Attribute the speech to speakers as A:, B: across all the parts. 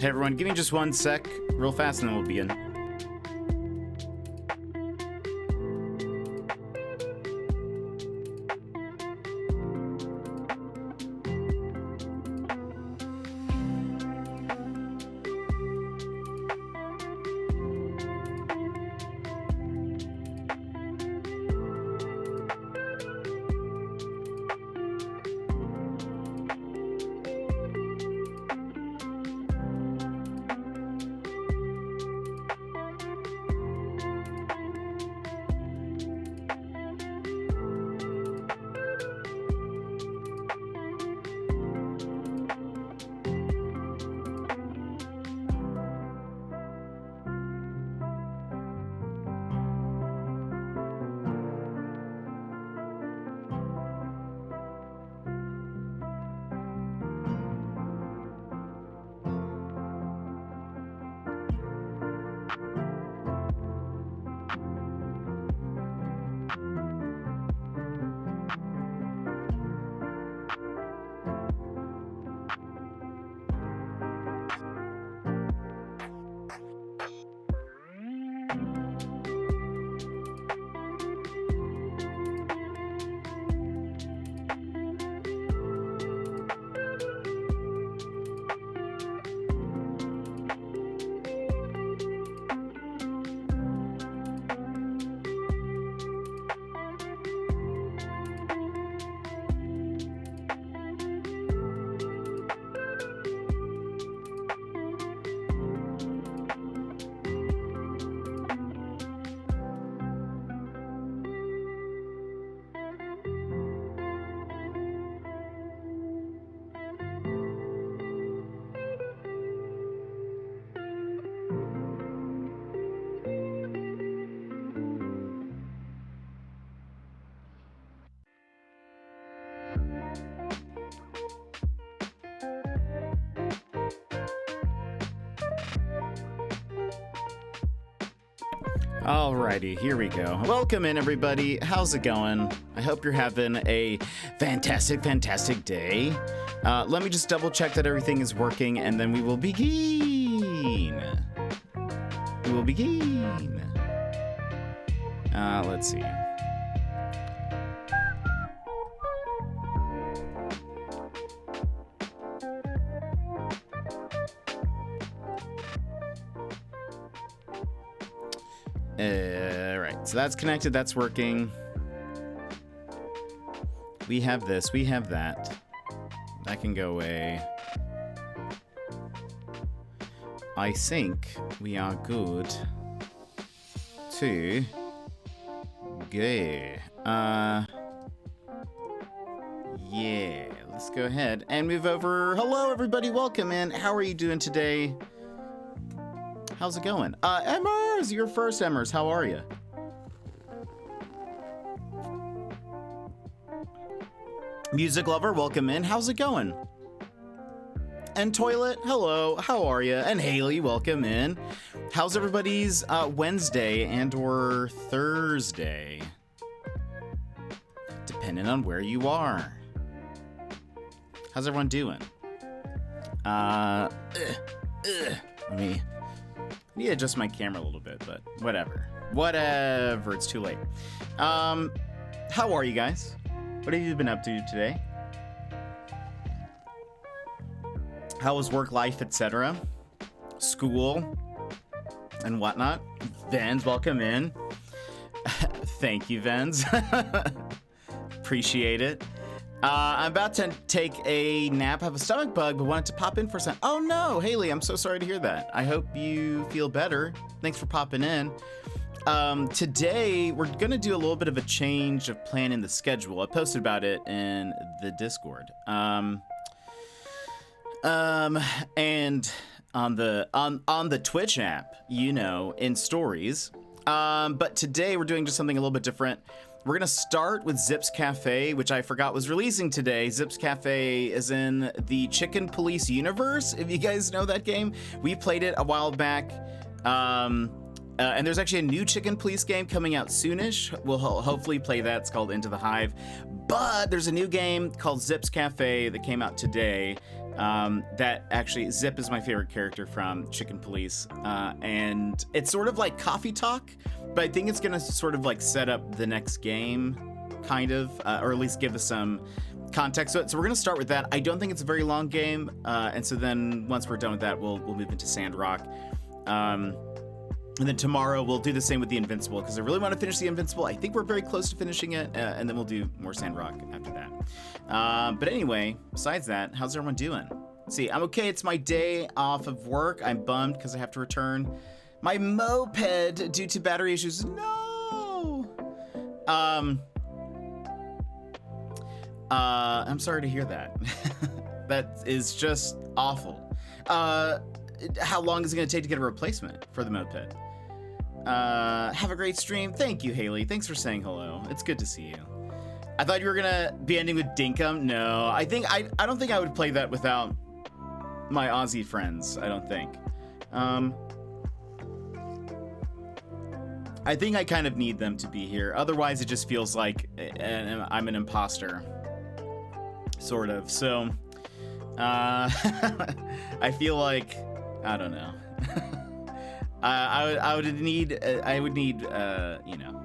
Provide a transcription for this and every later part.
A: Hey everyone, give me just one sec, real fast, and then we'll begin. Alrighty, here we go. Welcome in, everybody. How's it going? I hope you're having a fantastic day. Let me just double check that everything is working, and then we will begin. Let's see. Right, so that's connected, that's working. We have this, we have that. That can go away. I think we are good to go. Yeah, let's go ahead and move over. Hello, everybody, welcome in. How are you doing today? How's it going? Emmers, you're first, Emmers. How are you? Music lover, welcome in. How's it going? And Toilet, hello. How are you? And Haley, welcome in. How's everybody's Wednesday and or Thursday? Depending on where you are. How's everyone doing? Let me... I need to adjust my camera a little bit, but whatever. Whatever, it's too late. How are you guys? What have you been up to today? How was work life, etc.? School and whatnot? Vens, welcome in. Thank you, Vens. Appreciate it. I'm about to take a nap. I have a stomach bug, but wanted to pop in for a second. Oh no, Haley, I'm so sorry to hear that. I hope you feel better. Thanks for popping in. Today, we're gonna do a little bit of a change of plan in the schedule. I posted about it in the Discord. And on the Twitch app, you know, in stories. But today we're doing just something a little bit different. We're gonna start with Zipp's Cafe, which I forgot was releasing today. Zipp's Cafe is in the Chicken Police universe, if you guys know that game. We played it a while back. And there's actually a new Chicken Police game coming out soonish. We'll hopefully play that. It's called Into the Hive. But there's a new game called Zipp's Cafe that came out today. That actually, Zipp is my favorite character from Chicken Police, and it's sort of like coffee talk, but I think it's gonna sort of like set up the next game, kind of, or at least give us some context to it. So we're gonna start with that. I don't think it's a very long game, and so then once we're done with that, we'll move into Sandrock. And then tomorrow we'll do the same with the Invincible, because I really want to finish the Invincible. I think we're very close to finishing it, and then we'll do more Sandrock after that. But anyway, besides that, how's everyone doing? Let's see, I'm okay. It's my day off of work. I'm bummed because I have to return my moped due to battery issues. No! I'm sorry to hear that. That is just awful. How long is it going to take to get a replacement for the moped? Have a great stream. Thank you, Haley. Thanks for saying hello. It's good to see you. I thought you were gonna be ending with Dinkum. No, I don't think I would play that without my Aussie friends. I don't think. I think I kind of need them to be here. Otherwise, it just feels like I'm an imposter, sort of. So, I feel like, I don't know. I would need, you know,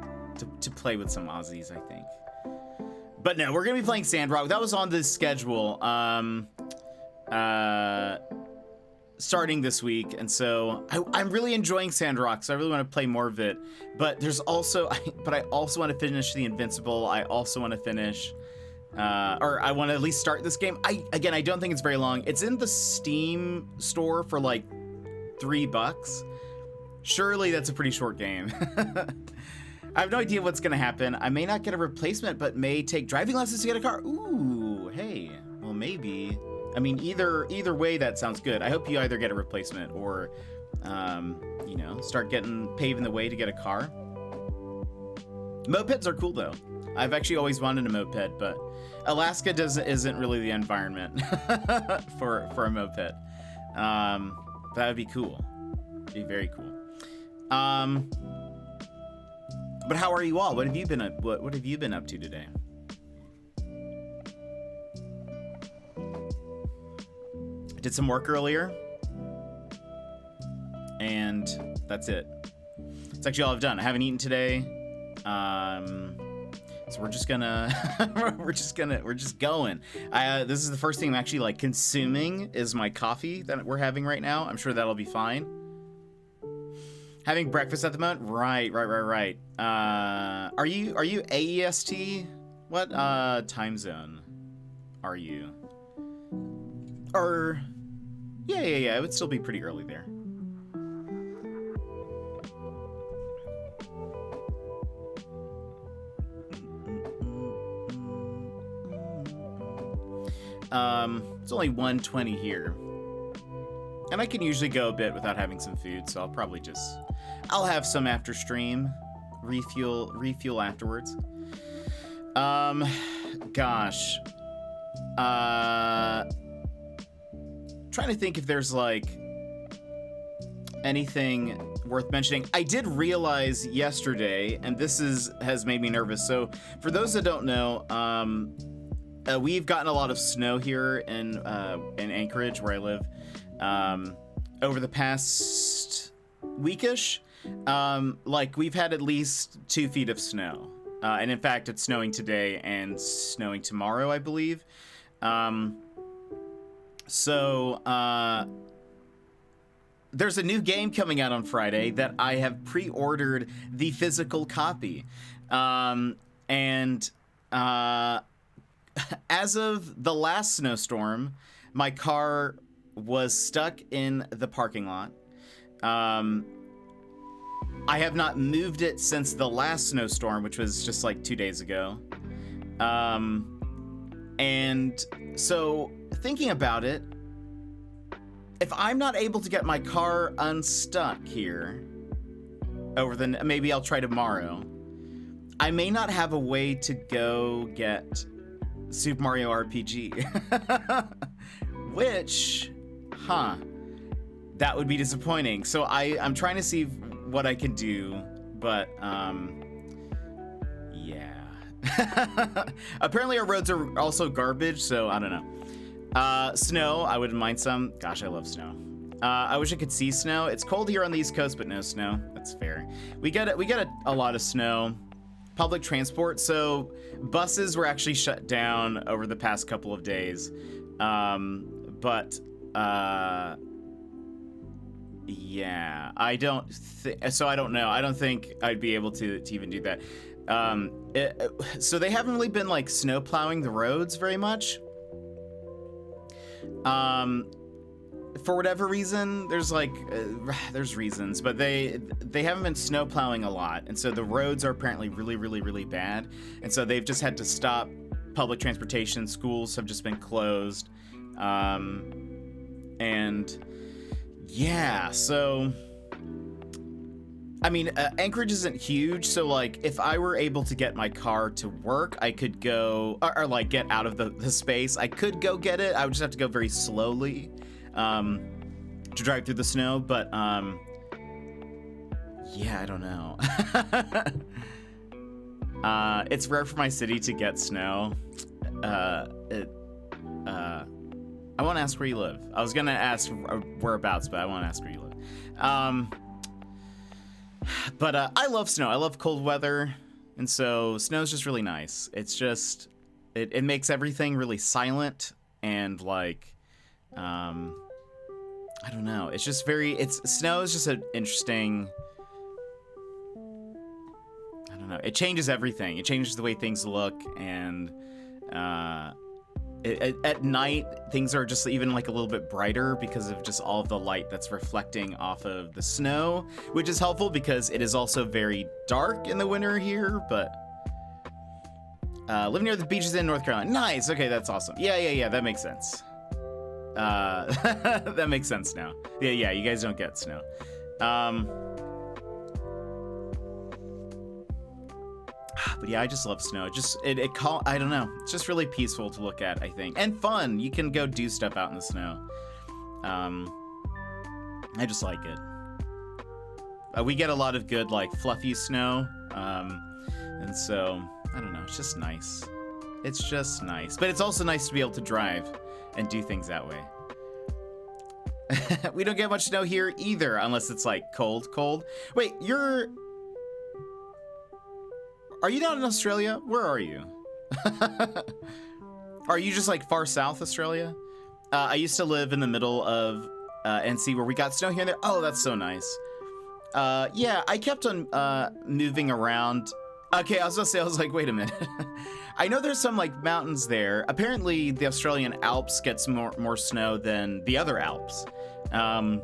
A: to play with some Aussies, I think. But no, we're gonna be playing Sandrock. That was on the schedule, starting this week, and so I'm really enjoying Sandrock, so I really want to play more of it. But there's also, I also want to finish the Invincible. I also want to finish, or I want to at least start this game. Again, I don't think it's very long. It's in the Steam store for like $3. Surely that's a pretty short game. I have no idea what's gonna happen. I may not get a replacement, but may take driving lessons to get a car. Ooh, hey, well maybe. I mean, either way, that sounds good. I hope you either get a replacement or, you know, start paving the way to get a car. Mopeds are cool though. I've actually always wanted a moped, but Alaska isn't really the environment for a moped. That would be cool. It'd be very cool. But how are you all? What have you been up to today? I did some work earlier, and that's it. It's actually all I've done. I haven't eaten today, so we're just going. This is the first thing I'm actually like consuming is my coffee that we're having right now. I'm sure that'll be fine. Having breakfast at the moment? Right. Are you AEST? What time zone are you? Or yeah, it would still be pretty early there. It's only 1:20 here. And I can usually go a bit without having some food, so I'll have some after stream, refuel afterwards. Gosh. Trying to think if there's like anything worth mentioning. I did realize yesterday, and this has made me nervous. So for those that don't know, we've gotten a lot of snow here in Anchorage, where I live. Over the past weekish, like we've had at least 2 feet of snow. And in fact, it's snowing today and snowing tomorrow, I believe. So there's a new game coming out on Friday that I have pre-ordered the physical copy. And as of the last snowstorm, my car was stuck in the parking lot. I have not moved it since the last snowstorm, which was just like 2 days ago. And so thinking about it, if I'm not able to get my car unstuck here maybe I'll try tomorrow, I may not have a way to go get Super Mario RPG. Which, that would be disappointing. So I'm trying to see what I can do, but yeah. Apparently our roads are also garbage, so I don't know. Snow, I wouldn't mind some. Gosh, I love snow. I wish I could see snow. It's cold here on the East Coast, but no snow. That's fair. We get a lot of snow. Public transport, so buses were actually shut down over the past couple of days. Yeah, I don't know. I don't think I'd be able to even do that. So they haven't really been like snow plowing the roads very much. For whatever reason, there's reasons, but they haven't been snow plowing a lot, and so the roads are apparently really bad, and so they've just had to stop public transportation. Schools have just been closed, and yeah, so I mean, Anchorage isn't huge, so like if I were able to get my car to work, I could go or like get out of the space. I could go get it. I would just have to go very slowly to drive through the snow, but yeah, I don't know. It's rare for my city to get snow. I won't ask where you live. I was gonna ask whereabouts, but I won't ask where you live. But I love snow. I love cold weather, and so snow's just really nice. It's just it makes everything really silent and like I don't know. It's just snow is just an interesting. I don't know. It changes everything. It changes the way things look, and at night things are just even like a little bit brighter because of just all of the light that's reflecting off of the snow, which is helpful because it is also very dark in the winter here. But living near the beaches in North Carolina. Nice. Okay, that's awesome. Yeah. That makes sense. That makes sense now. Yeah, you guys don't get snow. But yeah, I just love snow. I don't know. It's just really peaceful to look at, I think. And fun. You can go do stuff out in the snow. I just like it. We get a lot of good, like, fluffy snow. And so, I don't know. It's just nice. It's just nice. But it's also nice to be able to drive and do things that way. We don't get much snow here either, unless it's like cold. Wait, are you down in Australia? Where are you? Are you just like far south Australia? I used to live in the middle of NC where we got snow here and there. Oh, that's so nice. Yeah, I kept on moving around. Okay, I was like, wait a minute. I know there's some like mountains there. Apparently the Australian Alps gets more snow than the other Alps. The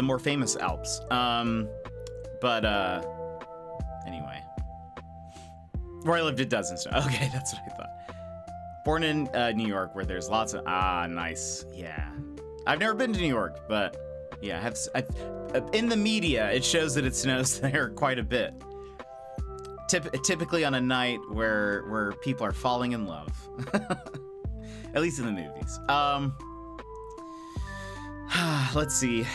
A: more famous Alps. Anyway. Where I lived, it doesn't snow. Okay, that's what I thought. Born in New York, where there's lots of... nice. Yeah. I've never been to New York, but yeah, I've in the media, it shows that it snows there quite a bit. Typically on a night where people are falling in love. At least in the movies. Let's see.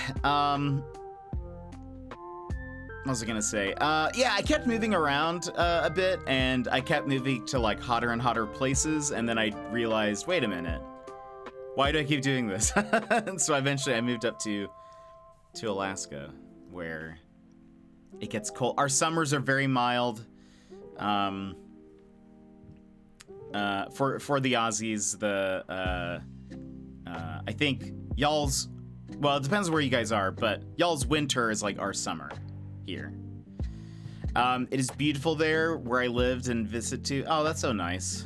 A: What was I gonna say? Yeah, I kept moving around a bit, and I kept moving to like hotter and hotter places, and then I realized, wait a minute, why do I keep doing this? And so eventually I moved up to Alaska, where it gets cold. Our summers are very mild. For the Aussies, I think y'all's, well, it depends where you guys are, but y'all's winter is like our summer here. It is beautiful there where I lived and visited to. Oh, that's so nice.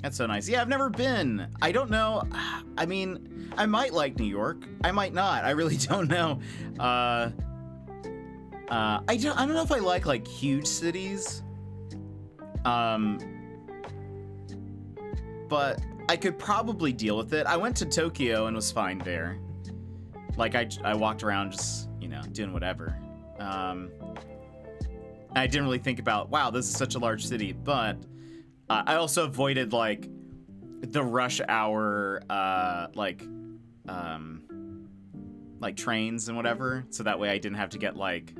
A: That's so nice. Yeah, I've never been. I don't know. I mean, I might like New York. I might not. I really don't know. I don't know if I like huge cities. But I could probably deal with it. I went to Tokyo and was fine there. Like I walked around just, doing whatever. I didn't really think about, wow, this is such a large city, but I also avoided like the rush hour like trains and whatever, so that way I didn't have to get like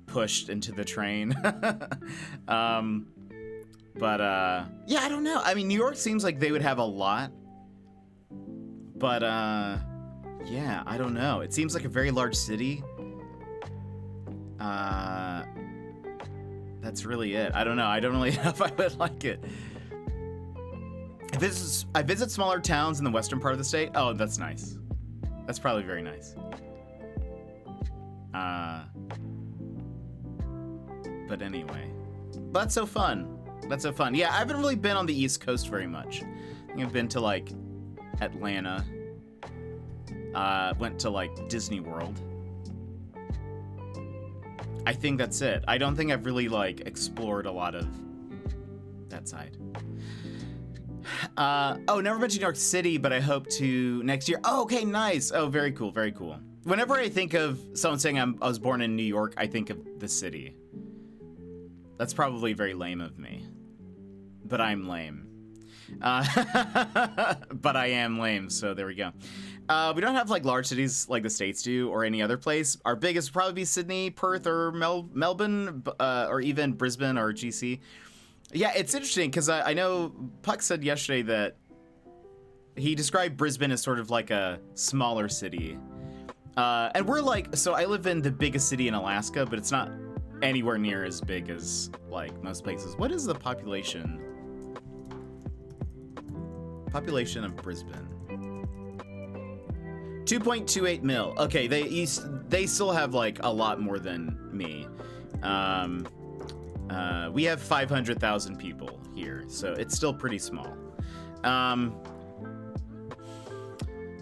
A: pushed into the train. But yeah, I don't know. I mean, New York seems like they would have a lot But, yeah, I don't know. It seems like a very large city. That's really it. I don't know. I don't really know if I would like it. I visit smaller towns in the western part of the state. Oh, that's nice. That's probably very nice. But anyway. That's so fun. That's so fun. Yeah, I haven't really been on the East Coast very much. I think I've been to, like, Atlanta. Went to, like, Disney World. I think that's it. I don't think I've really, like, explored a lot of that side. Oh, never been to New York City, but I hope to next year. Oh, okay, nice. Oh, very cool, very cool. Whenever I think of someone saying I was born in New York, I think of the city. That's probably very lame of me. But I'm lame. But I am lame, so there we go. We don't have, like, large cities like the States do or any other place. Our biggest would probably be Sydney, Perth, or Melbourne, or even Brisbane or GC. Yeah, it's interesting because I know Puck said yesterday that he described Brisbane as sort of like a smaller city. And we're like, so I live in the biggest city in Alaska, but it's not anywhere near as big as, like, most places. What is the population? Population of Brisbane. 2.28 mil. Okay, they still have, like, a lot more than me. We have 500,000 people here, so it's still pretty small.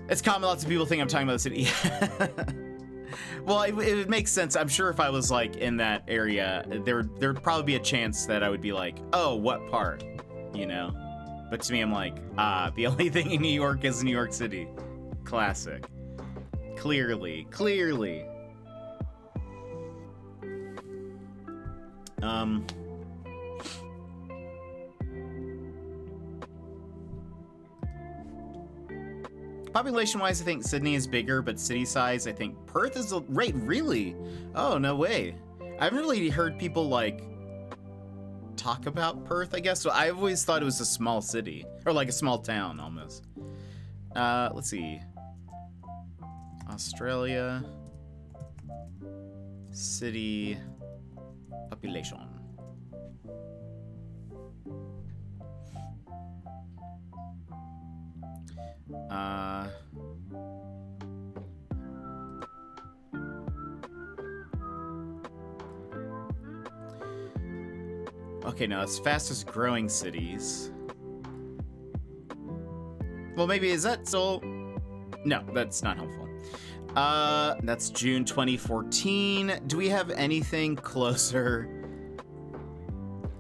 A: It's common, lots of people think I'm talking about the city. Well, it makes sense. I'm sure if I was, like, in that area, there'd probably be a chance that I would be like, oh, what part? You know? But to me, I'm like, the only thing in New York is New York City. Classic. Clearly. Population-wise, I think Sydney is bigger, but city size, I think Perth is right. Really? Oh, no way. I haven't really heard people, like, talk about Perth, I guess. So I've always thought it was a small city, or like a small town almost. Let's see. Australia city population. Okay, now it's fastest growing cities. Well, maybe is that still? No, that's not helpful. That's June 2014. Do we have anything closer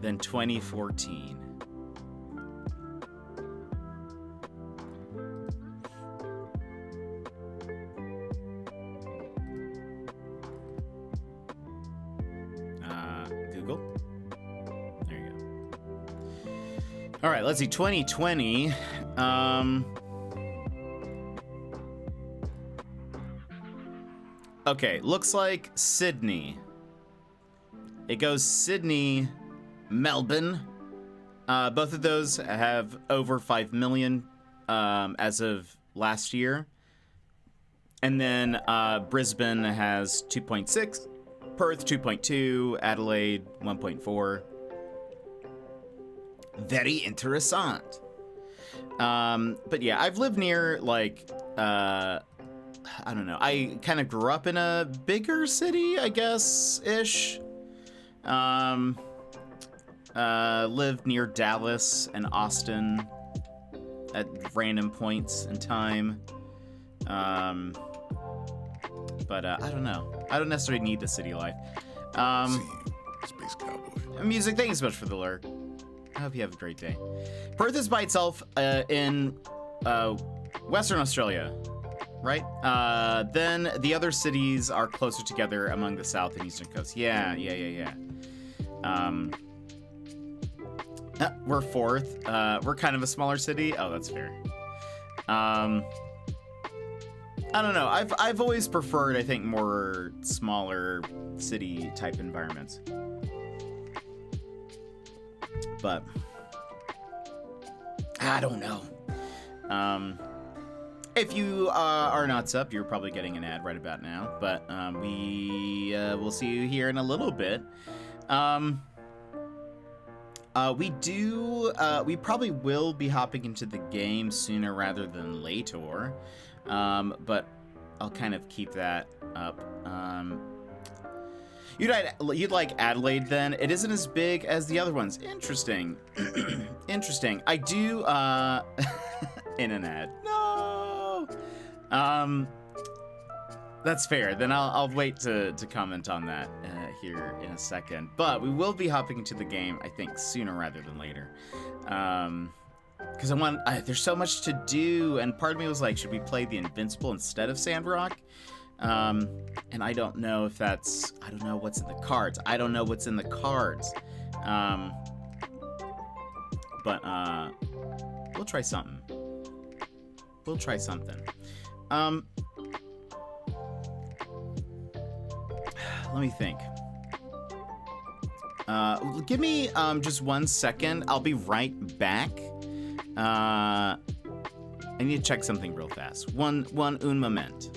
A: than 2014? Google. There you go. All right, let's see. 2020. Okay, looks like Sydney. It goes Sydney, Melbourne. Both of those have over 5 million as of last year. And then Brisbane has 2.6, Perth 2.2, Adelaide 1.4. Very interessant. But yeah, I've lived near, like, I don't know. I kind of grew up in a bigger city, I guess, ish. Lived near Dallas and Austin at random points in time. But I don't know. I don't necessarily need the city life.
B: See you, Space Cowboy.
A: Music, thank you so much for the lurk. I hope you have a great day. Perth is by itself in Western Australia. Right? Then the other cities are closer together among the south and eastern coast. Yeah. We're fourth. We're kind of a smaller city. Oh, that's fair. I don't know. I've always preferred, I think, more smaller city type environments. But I don't know. If you are not subbed, you're probably getting an ad right about now, but we will see you here in a little bit. We probably will be hopping into the game sooner rather than later, but I'll kind of keep that up. You'd like Adelaide then? It isn't as big as the other ones. Interesting. Interesting. I do, in an ad. No! That's fair. Then I'll wait to comment on that here in a second. But we will be hopping into the game, I think, sooner rather than later. Because there's so much to do, and part of me was like, should we play the Invincible instead of Sandrock? And I don't know if I don't know what's in the cards. But we'll try something. Let me think. Give me just 1 second. I'll be right back. I need to check something real fast. Un moment.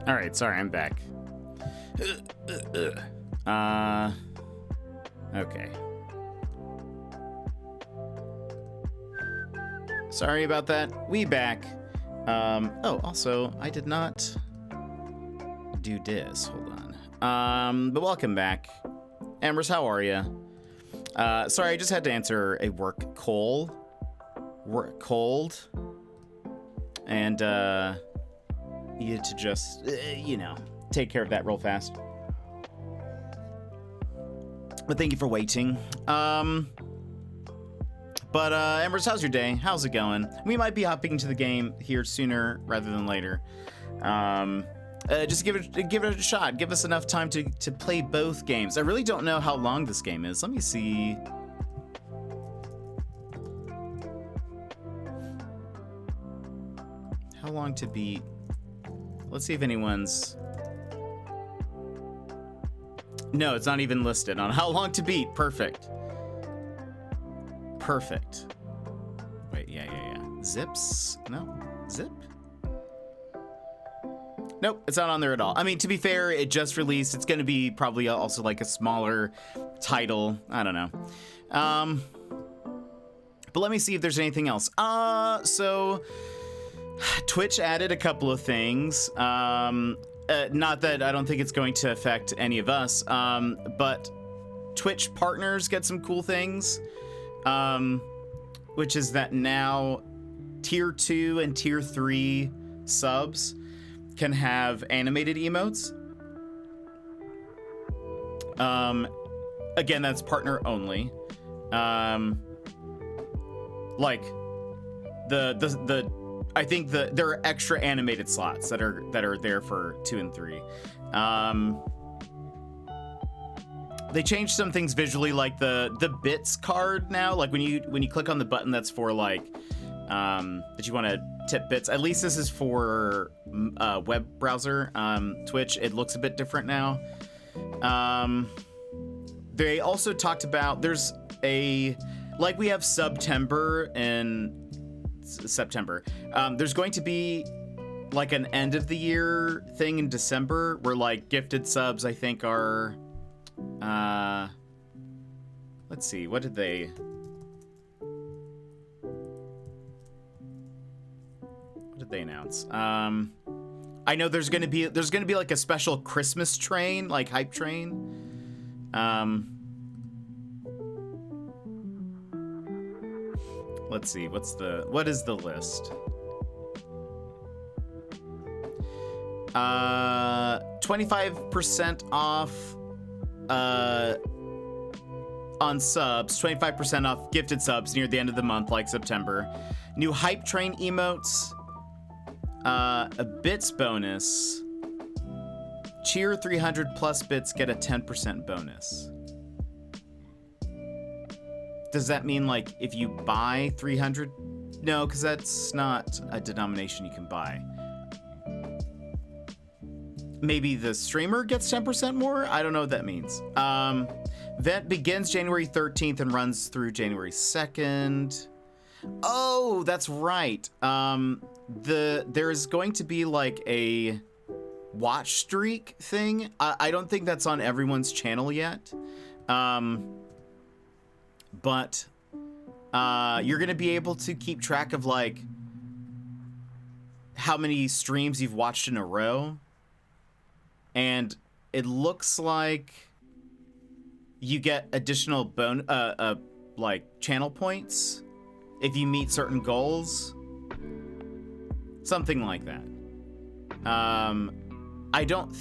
A: All right, sorry, I'm back. Okay. Sorry about that. We back. Oh, also, I did not do this. Hold on. But welcome back. Amber's, how are you? Sorry, I just had to answer a work cold. And, needed to just, you know, take care of that real fast. But thank you for waiting. Embers, how's your day? How's it going? We might be hopping into the game here sooner rather than later. Just give it a shot. Give us enough time to play both games. I really don't know how long this game is. Let me see. How long to beat? Let's see if anyone's... No, it's not even listed on how long to beat. Perfect. Perfect. Wait, yeah. Zips? No? Zip? Nope, it's not on there at all. I mean, to be fair, it just released. It's going to be probably also like a smaller title. I don't know. But let me see if there's anything else. So Twitch added a couple of things. Not that I don't think it's going to affect any of us, but Twitch partners get some cool things, which is that now tier 2 and tier 3 subs can have animated emotes. Again, that's partner only. Like I think there are extra animated slots that are there for 2 and 3. They changed some things visually, like the bits card now. Like when you click on the button that's for like that you want to tip bits. At least this is for web browser. Twitch, it looks a bit different now. They also talked about there's like we have September and September. There's going to be like an end of the year thing in December where like gifted subs, I think, are let's see, what did they announce? I know there's gonna be like a special Christmas train, like hype train. Let's see, what is the list? 25% off on subs, 25% off gifted subs near the end of the month, like September. New hype train emotes, a bits bonus. Cheer 300 plus bits get a 10% bonus. Does that mean like if you buy 300? No, because that's not a denomination you can buy. Maybe the streamer gets 10% more? I don't know what that means. Event begins January 13th and runs through January 2nd. Oh, that's right. There is going to be like a watch streak thing. I don't think that's on everyone's channel yet. But you're going to be able to keep track of like how many streams you've watched in a row. And it looks like you get additional like channel points if you meet certain goals. Something like that. I don't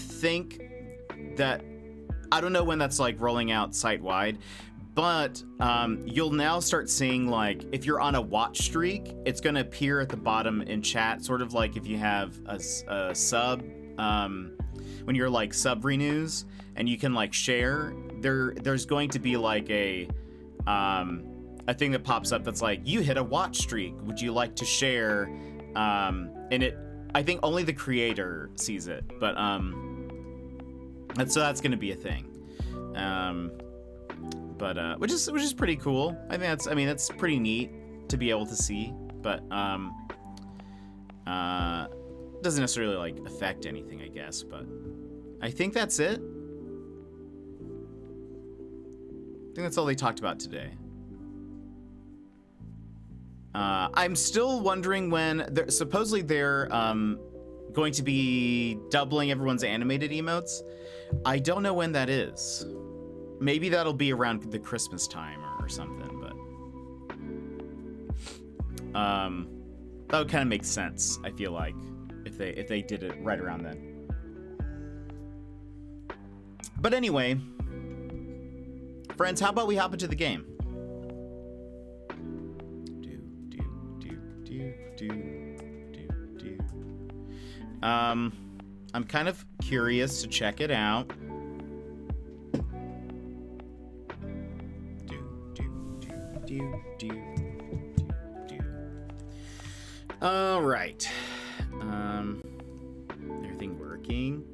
A: know when that's like rolling out site-wide, but you'll now start seeing like if you're on a watch streak, it's going to appear at the bottom in chat, sort of like if you have a sub, when you're like sub renews and you can like share, there's going to be like a thing that pops up that's like, you hit a watch streak, would you like to share? And I think only the creator sees it, but so that's going to be a thing. But which is pretty cool. I think that's pretty neat to be able to see. But doesn't necessarily like affect anything, I guess, but I think that's it. I think that's all they talked about today. I'm still wondering when supposedly they're going to be doubling everyone's animated emotes. I don't know when that is. Maybe that'll be around the Christmas time or something, but that would kind of make sense, I feel like, if they did it right around then. But anyway, friends, how about we hop into the game? I'm kind of curious to check it out. All right. Everything working?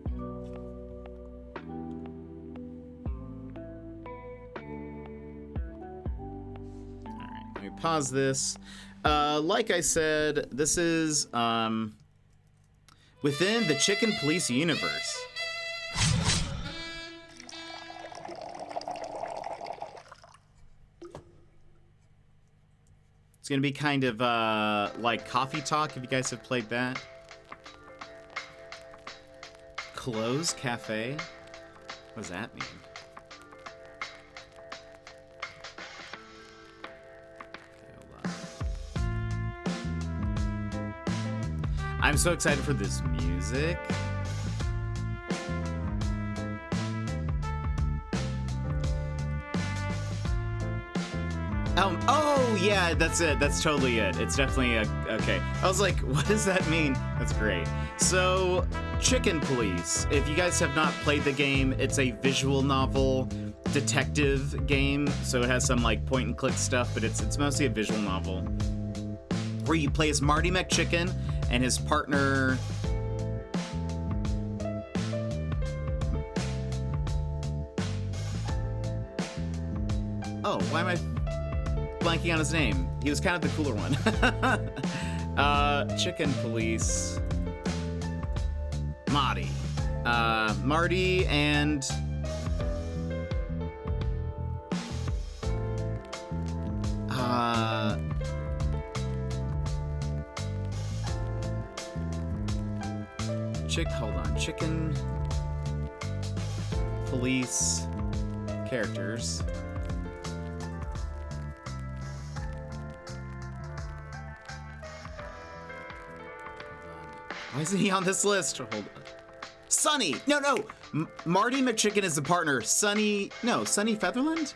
A: All right, let me pause this. Like I said, this is within the Chicken Police universe. It's gonna be kind of like Coffee Talk, if you guys have played that. Close Cafe? What does that mean? I'm so excited for this music. Oh yeah, that's it. That's totally it. It's definitely okay. I was like, what does that mean? That's great. So, Chicken Police. If you guys have not played the game, it's a visual novel detective game. So it has some like point and click stuff, but it's mostly a visual novel where you play as Marty McChicken and his partner. Oh, why am I blanking on his name? He was kind of the cooler one. Chicken Police. Marty. Marty and... hold on. Chicken Police characters. Why isn't he on this list? Hold on. Sonny! No. Marty McChicken is the partner. Sonny Featherland?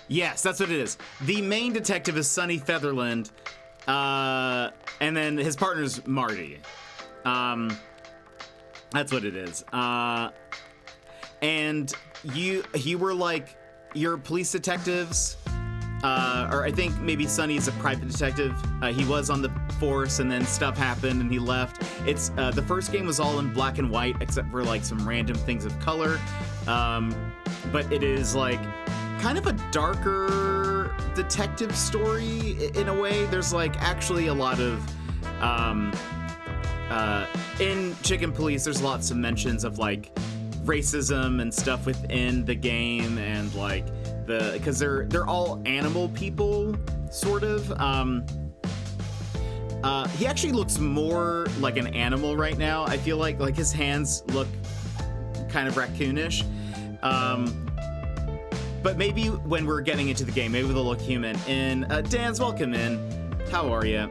A: Yes, that's what it is. The main detective is Sonny Featherland. And then his partner's Marty. That's what it is. And you were like, you're police detectives. Or I think maybe Sonny's a private detective. He was on the force and then stuff happened and he left. It's the first game was all in black and white except for like some random things of color. But it is like kind of a darker detective story in a way. There's like actually a lot of in Chicken Police there's lots of mentions of like racism and stuff within the game, and like because they're all animal people sort of. He actually looks more like an animal right now. I feel like his hands look kind of raccoonish. But maybe when we're getting into the game, maybe they'll look human. And Dan's welcome in. How are you?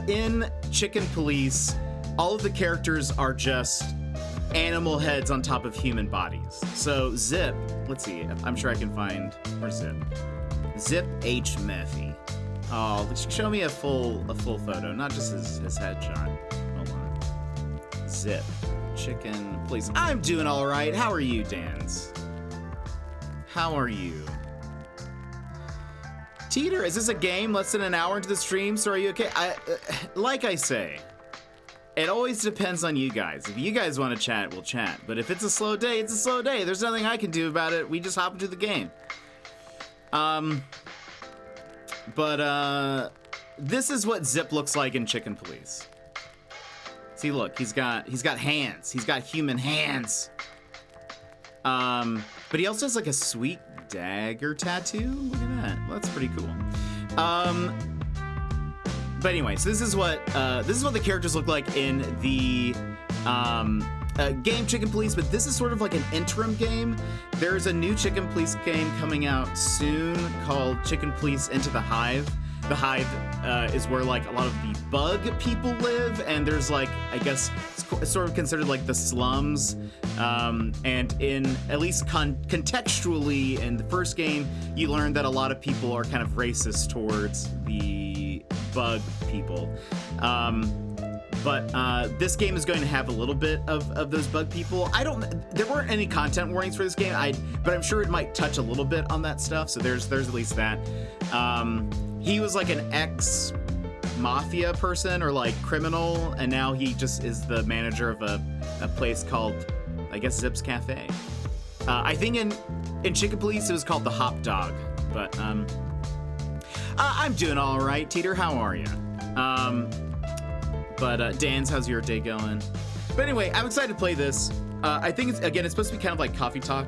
A: In Chicken Police, all of the characters are just animal heads on top of human bodies. So Zipp, let's see. I'm sure I can find where's Zipp. Zipp H. Murphy. Oh, show me a full photo, not just his headshot. Hold on. Zipp, Chicken Police. I'm doing all right. How are you, Dan's? How are you? Teeter, is this a game less than an hour into the stream? So are you okay? Like I say, it always depends on you guys. If you guys want to chat, we'll chat. But if it's a slow day, it's a slow day. There's nothing I can do about it. We just hop into the game. this is what Zipp looks like in Chicken Police. See, look, he's got hands. He's got human hands. But he also has like a sweet dagger tattoo. Look at that. Well, that's pretty cool. But anyway, so this is what the characters look like in the game Chicken Police, but this is sort of like an interim game. There's a new Chicken Police game coming out soon called Chicken Police Into the Hive. The Hive is where like a lot of the bug people live, and there's like, I guess it's sort of considered like the slums. And in at least contextually in the first game, you learn that a lot of people are kind of racist towards the bug people. But this game is going to have a little bit of those bug people. There weren't any content warnings for this game, but I'm sure it might touch a little bit on that stuff. So there's at least that. He was like an ex-mafia person or like criminal, and now he just is the manager of a place called, I guess, Zipp's Cafe. I think in Chicken Police it was called the Hop Dog. But I'm doing all right, Teeter. How are you? But Dan's, how's your day going? But anyway, I'm excited to play this. I think it's supposed to be kind of like coffee talk.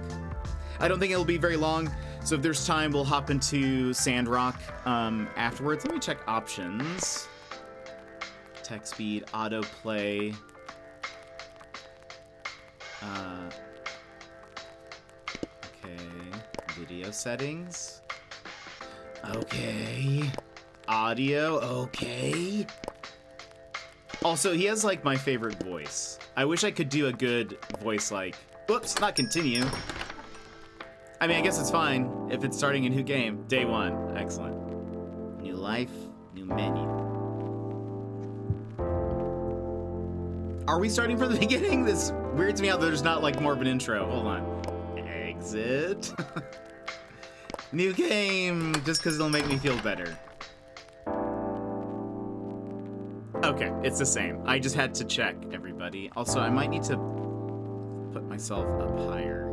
A: I don't think it'll be very long. So if there's time, we'll hop into Sandrock afterwards. Let me check options. Text speed, autoplay. Okay, video settings. Okay, audio, okay. Also, he has like my favorite voice. I wish I could do a good voice like, whoops, not continue. I mean, I guess it's fine if it's starting a new game. Day one, excellent. New life, new menu. Are we starting from the beginning? This weirds me out that there's not like more of an intro. Hold on. Exit. New game, just because it'll make me feel better. Okay, it's the same. I just had to check, everybody. Also, I might need to put myself up higher.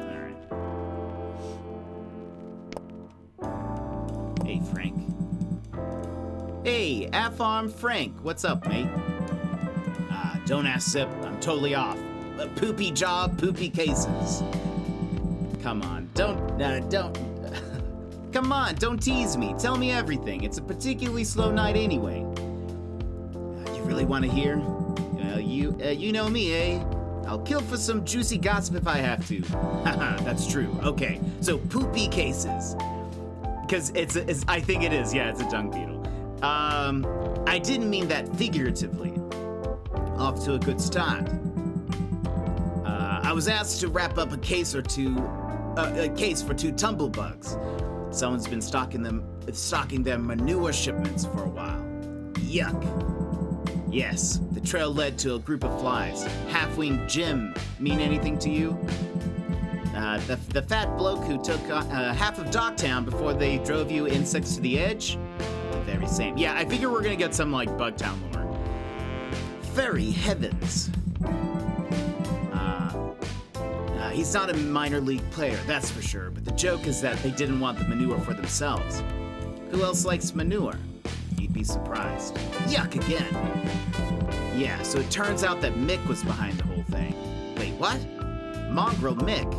A: Alright. Hey, Frank. Hey, Affarm Frank. What's up, mate? Don't ask Zipp. I'm totally off. A poopy job, poopy cases. Come on, don't. Come on, don't tease me. Tell me everything. It's a particularly slow night anyway. You really want to hear? You know me, eh? I'll kill for some juicy gossip if I have to. Haha, that's true. Okay, so poopy cases. Because I think it is. Yeah, it's a dung beetle. I didn't mean that figuratively. Off to a good start. I was asked to wrap up a case for two tumblebugs. Someone's been stocking their manure shipments for a while. Yuck. Yes, the trail led to a group of flies. Halfwing Jim mean anything to you? The fat bloke who took half of Dogtown before they drove you insects to the edge? The very same. Yeah, I figure we're gonna get some like Bugtown lore. Very heavens. He's not a minor league player, that's for sure, but the joke is that they didn't want the manure for themselves. Who else likes manure? You'd be surprised. Yuck again. Yeah, so it turns out that Mick was behind the whole thing. Wait, what? Mongrel Mick.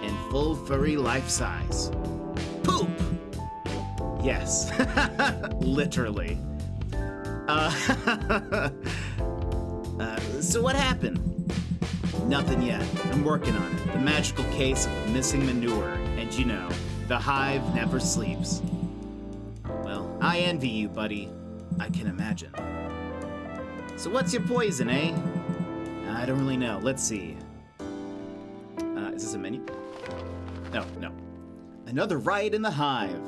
A: In full furry life size. Poop! Yes. Literally. So what happened? Nothing yet. I'm working on it. The magical case of the missing manure. And you know, the hive never sleeps. Well, I envy you, buddy. I can imagine. So what's your poison, eh? I don't really know. Let's see. Is this a menu? No. Another riot in the hive.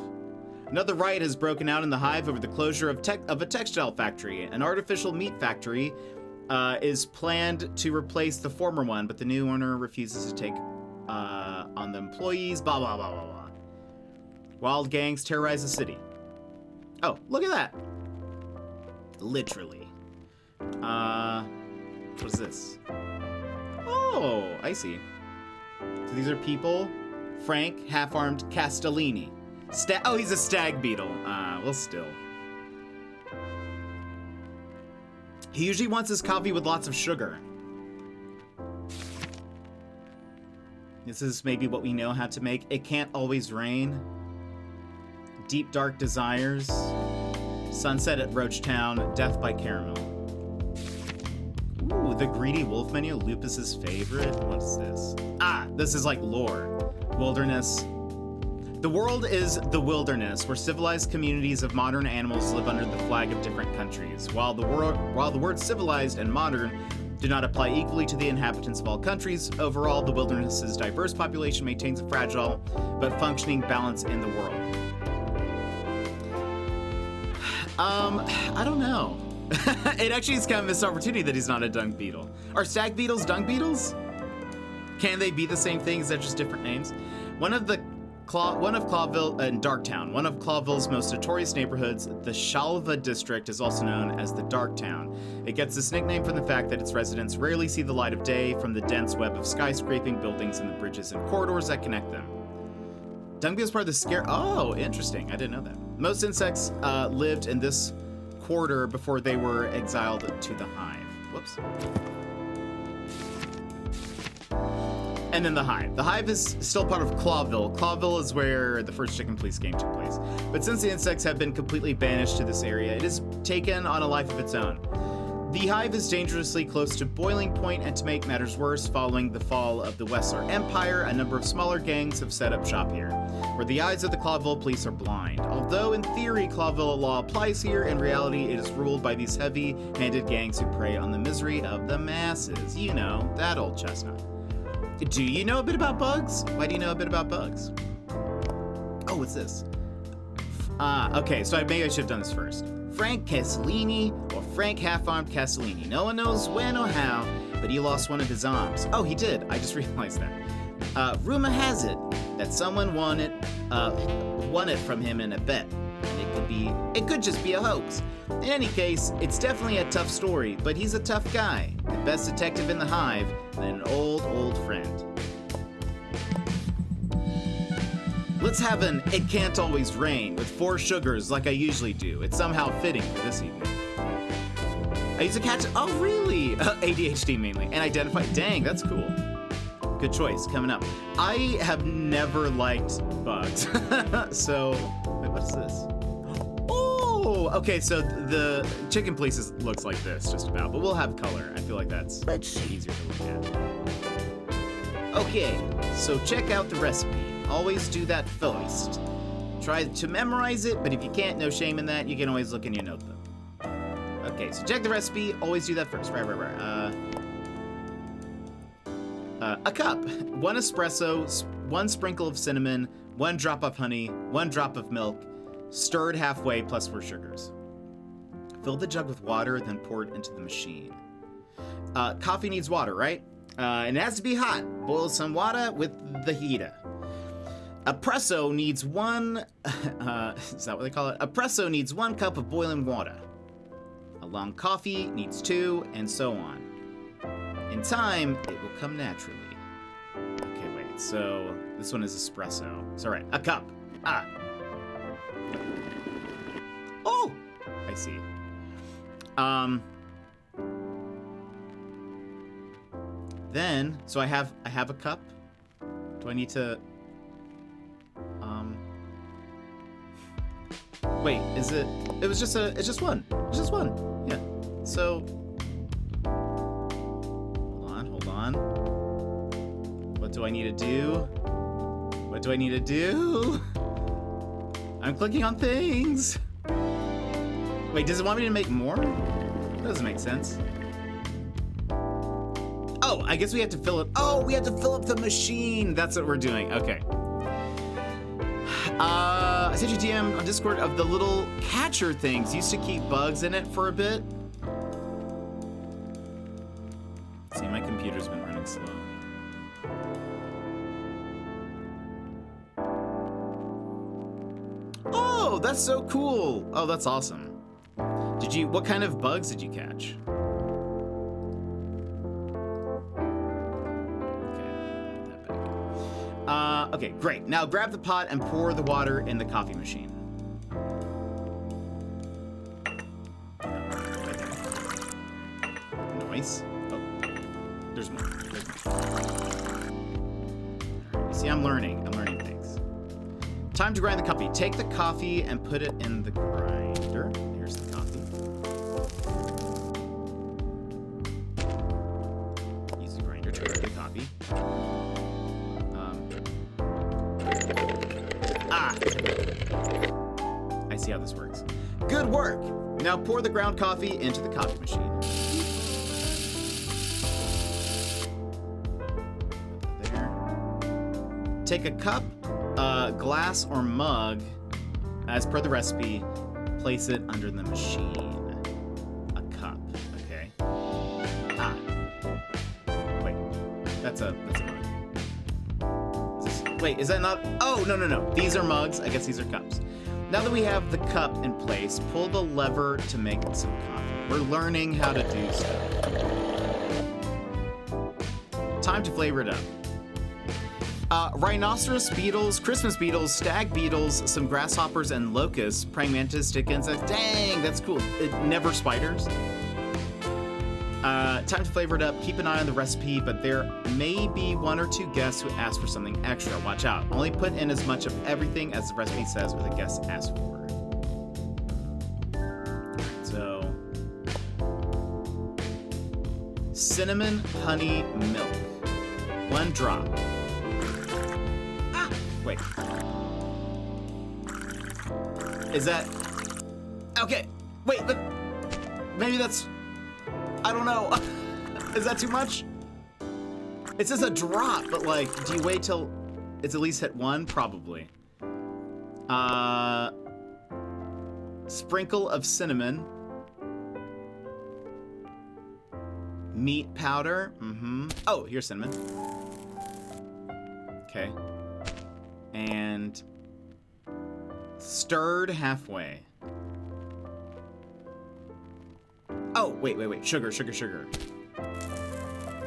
A: Another riot has broken out in the hive over the closure of a textile factory. An artificial meat factory is planned to replace the former one, but the new owner refuses to take on the employees, blah, blah, blah, blah, blah. Wild gangs terrorize the city. Oh, look at that. Literally. What is this? Oh, I see. So these are people. Frank, half-armed Castellini. Oh, he's a stag beetle. Well, still. He usually wants his coffee with lots of sugar. This is maybe what we know how to make. It can't always rain. Deep dark desires. Sunset at Roachtown. Death by caramel. Ooh, the greedy wolf menu. Lupus's favorite. What is this? Ah, this is like lore. Wilderness. The world is the wilderness, where civilized communities of modern animals live under the flag of different countries. While the words civilized and modern do not apply equally to the inhabitants of all countries, overall, the wilderness's diverse population maintains a fragile but functioning balance in the world. I don't know. It actually is kind of a missed opportunity that he's not a dung beetle. Are stag beetles dung beetles? Can they be the same thing? Is that just different names? One of Clawville and Darktown, one of Clawville's most notorious neighborhoods, the Shalva district is also known as the Darktown. It gets this nickname from the fact that its residents rarely see the light of day from the dense web of skyscraping buildings and the bridges and corridors that connect them. Dung beetles part of the scare. Oh, interesting. I didn't know that. Most insects lived in this quarter before they were exiled to the hive. Whoops. And then the hive. The hive is still part of Clawville. Clawville is where the first Chicken Police game took place. But since the insects have been completely banished to this area, it has taken on a life of its own. The hive is dangerously close to boiling point, and to make matters worse, following the fall of the Wessler Empire, a number of smaller gangs have set up shop here, where the eyes of the Clawville police are blind. Although in theory Clawville law applies here, in reality it is ruled by these heavy-handed gangs who prey on the misery of the masses. You know, that old chestnut. Do you know a bit about bugs? Why do you know a bit about bugs? Oh, what's this? Okay, so maybe I should have done this first. Frank Castellini, or Frank Half-Armed Castellini. No one knows when or how, but he lost one of his arms. Oh, he did. I just realized that. Rumor has it that someone won it from him in a bet. And it could just be a hoax. In any case, it's definitely a tough story, but he's a tough guy. The best detective in the hive, and an old friend. Let's have an It Can't Always Rain with 4 sugars like I usually do. It's somehow fitting for this evening. I use a catch. Oh, really? ADHD mainly. And identify. Dang, that's cool. Good choice. Coming up. I have never liked bugs. So, wait, what's this? Oh, okay. So the Chicken Police looks like this, just about. But we'll have color. I feel like that's easier to look at. Okay, so check out the recipe. Always do that first. Try to memorize it, but if you can't, no shame in that. You can always look in your notebook. Okay, so check the recipe. Always do that first. Right. A cup. 1 espresso, 1 sprinkle of cinnamon, 1 drop of honey, 1 drop of milk, stirred halfway, plus 4 sugars. Fill the jug with water, then pour it into the machine. Coffee needs water, right? And it has to be hot. Boil some water with the heater. Espresso needs 1, is that what they call it? Espresso needs 1 cup of boiling water. A long coffee needs 2, and so on. In time, it will come naturally. Okay, wait, so this one is espresso. It's all right, a cup. Oh, I see. Then, so I have a cup. Do I need to, wait, is it, it's just one. It's just one. Yeah. So, hold on. What do I need to do? I'm clicking on things. Wait, does it want me to make more? That doesn't make sense. Oh, I guess we have to fill it. Oh, we have to fill up the machine. That's what we're doing. Okay. I sent you a DM on Discord of the little catcher things. Used to keep bugs in it for a bit. See, my computer's been running slow. Oh, that's so cool. Oh, that's awesome. What kind of bugs did you catch? Okay, great. Now grab the pot and pour the water in the coffee machine. Nice. Oh, there's more. You see, I'm learning things. Time to grind the coffee. Take the coffee and put it in the grinder. Here's the coffee. Use the grinder to grind the coffee. I see how this works. Good work! Now pour the ground coffee into the coffee machine. There. Take a cup, glass, or mug, as per the recipe. Place it under the machine. A cup, okay. Wait, that's a mug. Wait, is that not? Oh, no. These are mugs. I guess these are cups. Now that we have the cup in place, pull the lever to make some coffee. We're learning how to do stuff. Time to flavor it up. Rhinoceros beetles, Christmas beetles, stag beetles, some grasshoppers and locusts, praying mantis, stick insects. Dang, that's cool. Never spiders. Time to flavor it up. Keep an eye on the recipe, but there may be one or two guests who ask for something extra. Watch out. Only put in as much of everything as the recipe says or the guests ask for. So, cinnamon, honey, milk. 1 drop. Wait. Is that... Okay. Wait, but maybe that's... I don't know. Is that too much? It says a drop, but like, do you wait till it's at least hit 1? Probably. Sprinkle of cinnamon. Meat powder. Oh, here's cinnamon. Okay. And stirred halfway. Oh, wait. Sugar.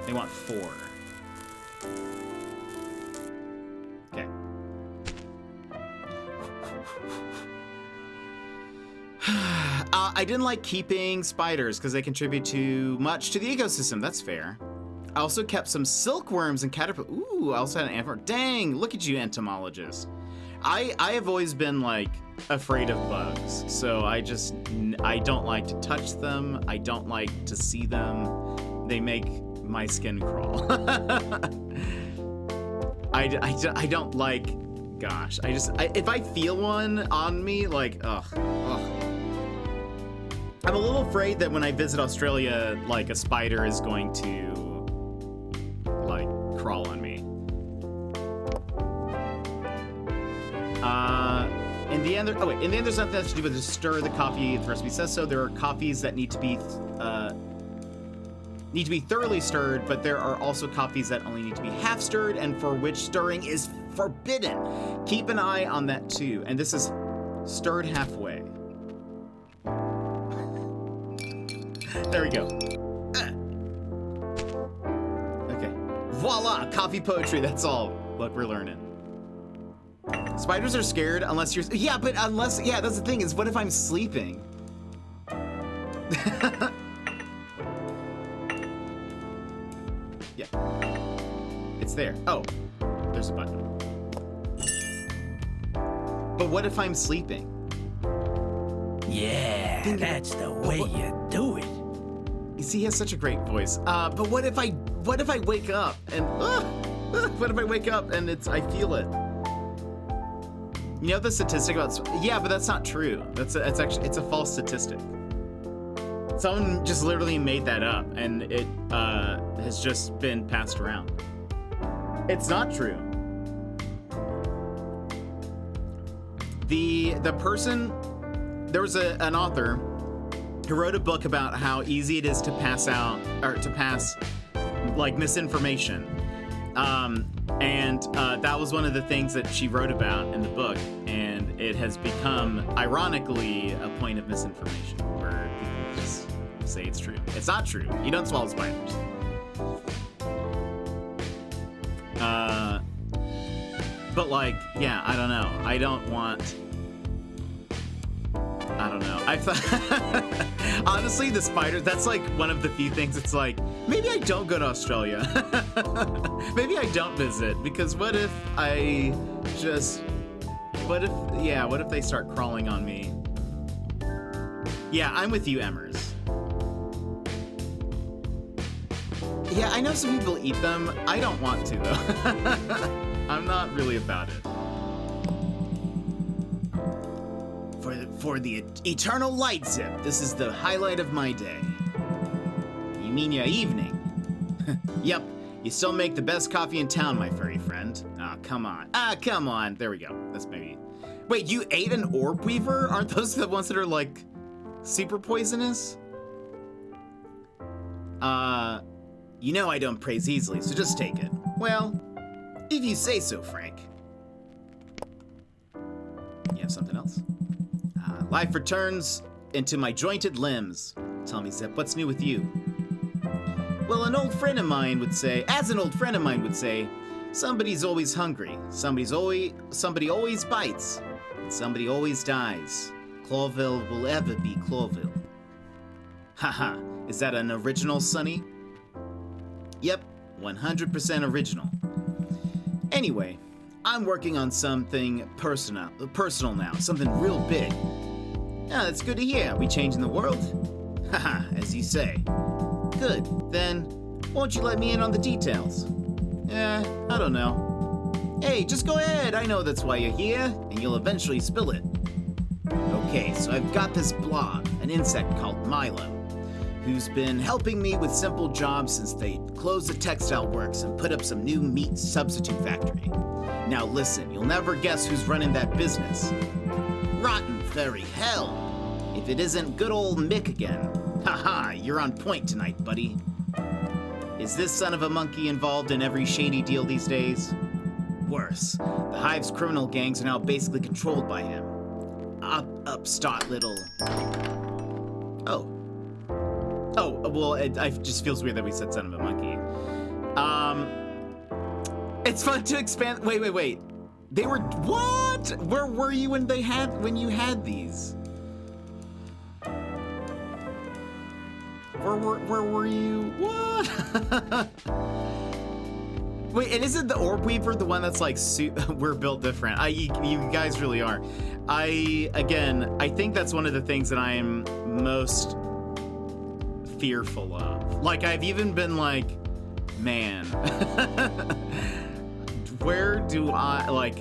A: They want 4. Okay. I didn't like keeping spiders because they contribute too much to the ecosystem. That's fair. I also kept some silkworms and caterpillars. Ooh, I also had an ant. Dang, look at you, entomologist. I have always been like afraid of bugs, so I don't like to touch them. I don't like to see them. They make my skin crawl. I don't like, gosh, if I feel one on me, like, ugh. I'm a little afraid that when I visit Australia, like a spider is going to like crawl on me. In the end, there's nothing else to do but to stir the coffee. The recipe says so. There are coffees that need to be thoroughly stirred, but there are also coffees that only need to be half stirred and for which stirring is forbidden. Keep an eye on that too. And this is stirred halfway. There we go. Okay. Voila! Coffee poetry. That's all. Look, we're learning. Spiders are scared unless you're... Yeah, but unless... Yeah, that's the thing is, what if I'm sleeping? Yeah. It's there. Oh, there's a button. But what if I'm sleeping?
C: Yeah, that's the way you do it.
A: You see, he has such a great voice. But what if I wake up and... what if I wake up and I feel it? You know the statistic about... Yeah, but that's not true. It's a false statistic. Someone just literally made that up, and it has just been passed around. It's not true. The person... There was an author who wrote a book about how easy it is to pass like misinformation. And that was one of the things that she wrote about in the book, and it has become, ironically, a point of misinformation where people just say it's true. It's not true. You don't swallow spiders. But like, yeah, I don't know. I don't know. I thought, honestly, the spiders, that's like one of the few things it's like, maybe I don't go to Australia. Maybe I don't visit, because what if they start crawling on me? Yeah, I'm with you, Emmers. Yeah, I know some people eat them. I don't want to, though. I'm not really about it. For the eternal light, Zipp, this is the highlight of my day. You mean your evening? Yep, you still make the best coffee in town, my furry friend. Ah, come on. Come on. There we go. That's maybe... Wait, you ate an orb weaver? Aren't those the ones that are, like, super poisonous? You know I don't praise easily, so just take it. Well, if you say so, Frank. You have something else? Life returns into my jointed limbs. Tell me, Zipp, what's new with you? Well, as an old friend of mine would say, somebody's always hungry. Somebody always bites. And somebody always dies. Clawville will ever be Clawville. Haha, is that an original, Sonny? Yep, 100% original. Anyway, I'm working on something personal now, something real big. Yeah, that's good to hear. We changing the world? Haha, as you say. Good, then won't you let me in on the details? I don't know. Hey, just go ahead. I know that's why you're here, and you'll eventually spill it. Okay, so I've got this blob, an insect called Milo, who's been helping me with simple jobs since they closed the textile works and put up some new meat substitute factory. Now listen, you'll never guess who's running that business. Rotten fairy hell! If it isn't good old Mick again. Haha, you're on point tonight, buddy. Is this son of a monkey involved in every shady deal these days? Worse, the Hive's criminal gangs are now basically controlled by him. Upstart little... Oh, well, it just feels weird that we said son of a monkey. It's fun to expand... Wait. They were... What? Where were you when you had these? Where were you? What? Wait, and isn't the Orb Weaver the one that's like, we're built different? You guys really are. I think that's one of the things that I am most fearful of. Like, I've even been like, man, where do I, like,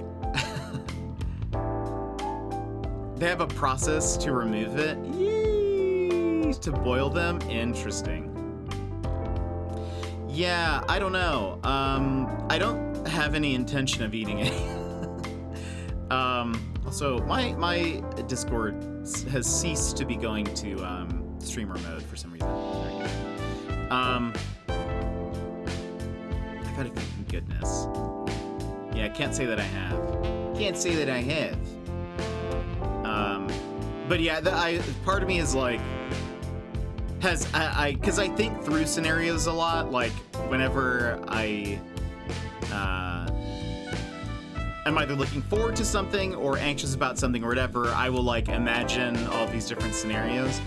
A: they have a process to remove it? Yeesh, to boil them? Interesting. Yeah, I don't know. I don't have any intention of eating it. Also, my Discord has ceased to be going to streamer mode for some reason. I've had a goodness. Yeah, I can't say that I have. But yeah, part of me is like, because I think through scenarios a lot, like whenever I'm either looking forward to something or anxious about something or whatever, I will like imagine all these different scenarios.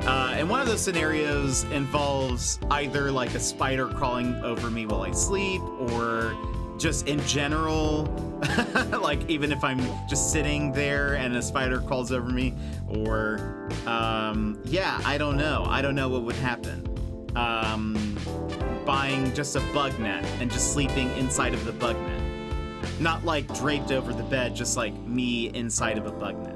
A: And one of those scenarios involves either like a spider crawling over me while I sleep, or just in general, like even if I'm just sitting there and a spider crawls over me, or yeah, I don't know what would happen. Buying just a bug net and just sleeping inside of the bug net. Not like draped over the bed, just like me inside of a bug net.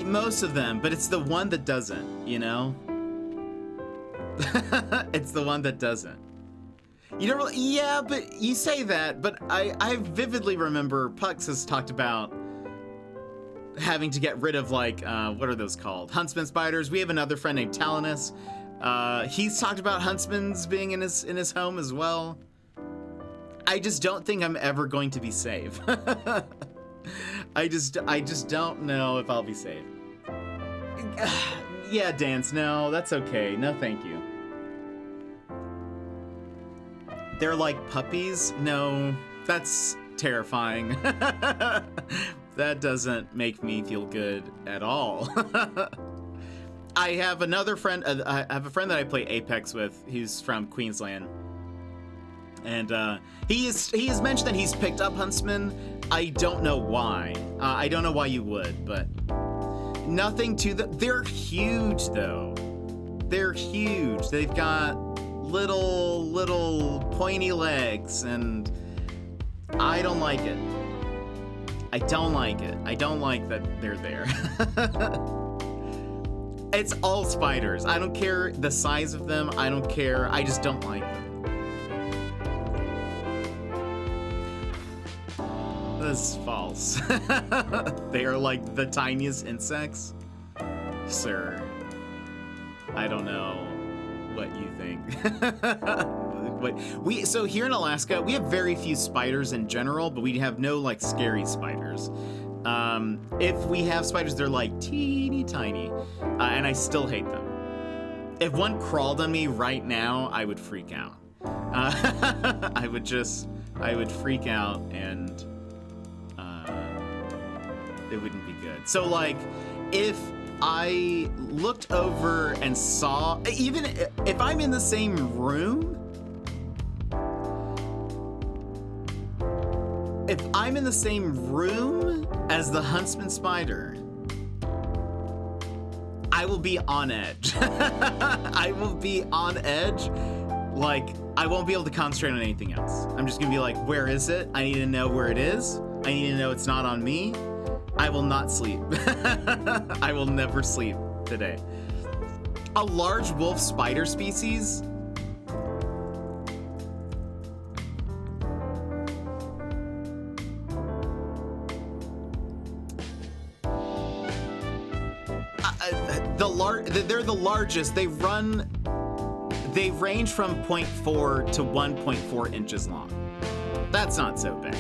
A: Most of them, but it's the one that doesn't, you know? It's the one that doesn't. You don't really, yeah, but you say that, but I vividly remember Pucks has talked about having to get rid of like, what are those called? Huntsman spiders. We have another friend named Talinus. He's talked about huntsmans being in his home as well. I just don't think I'm ever going to be safe. I just don't know if I'll be safe. Yeah, Dance, no, that's okay. No, thank you. They're like puppies? No, that's terrifying. That doesn't make me feel good at all. I have another friend, I have a friend that I play Apex with, who's from Queensland. And he has mentioned that he's picked up huntsmen. I don't know why. I don't know why you would, but nothing to them. They're huge, though. They're huge. They've got little pointy legs, and I don't like it. I don't like it. I don't like that they're there. It's all spiders. I don't care the size of them. I don't care. I just don't like them. This is false. They are like the tiniest insects. Sir, I don't know what you think. So here in Alaska, we have very few spiders in general, but we have no like scary spiders. If we have spiders, they're like teeny tiny, and I still hate them. If one crawled on me right now, I would freak out. I would freak out, and it wouldn't be good. So like, if I looked over and saw, even if I'm in the same room, if I'm in the same room as the huntsman spider, I will be on edge. I will be on edge. Like, I won't be able to concentrate on anything else. I'm just gonna be like, where is it? I need to know where it is. I need to know it's not on me. I will not sleep. I will never sleep today. A large wolf spider species? They're the largest. They range from 0.4 to 1.4 inches long. That's not so bad.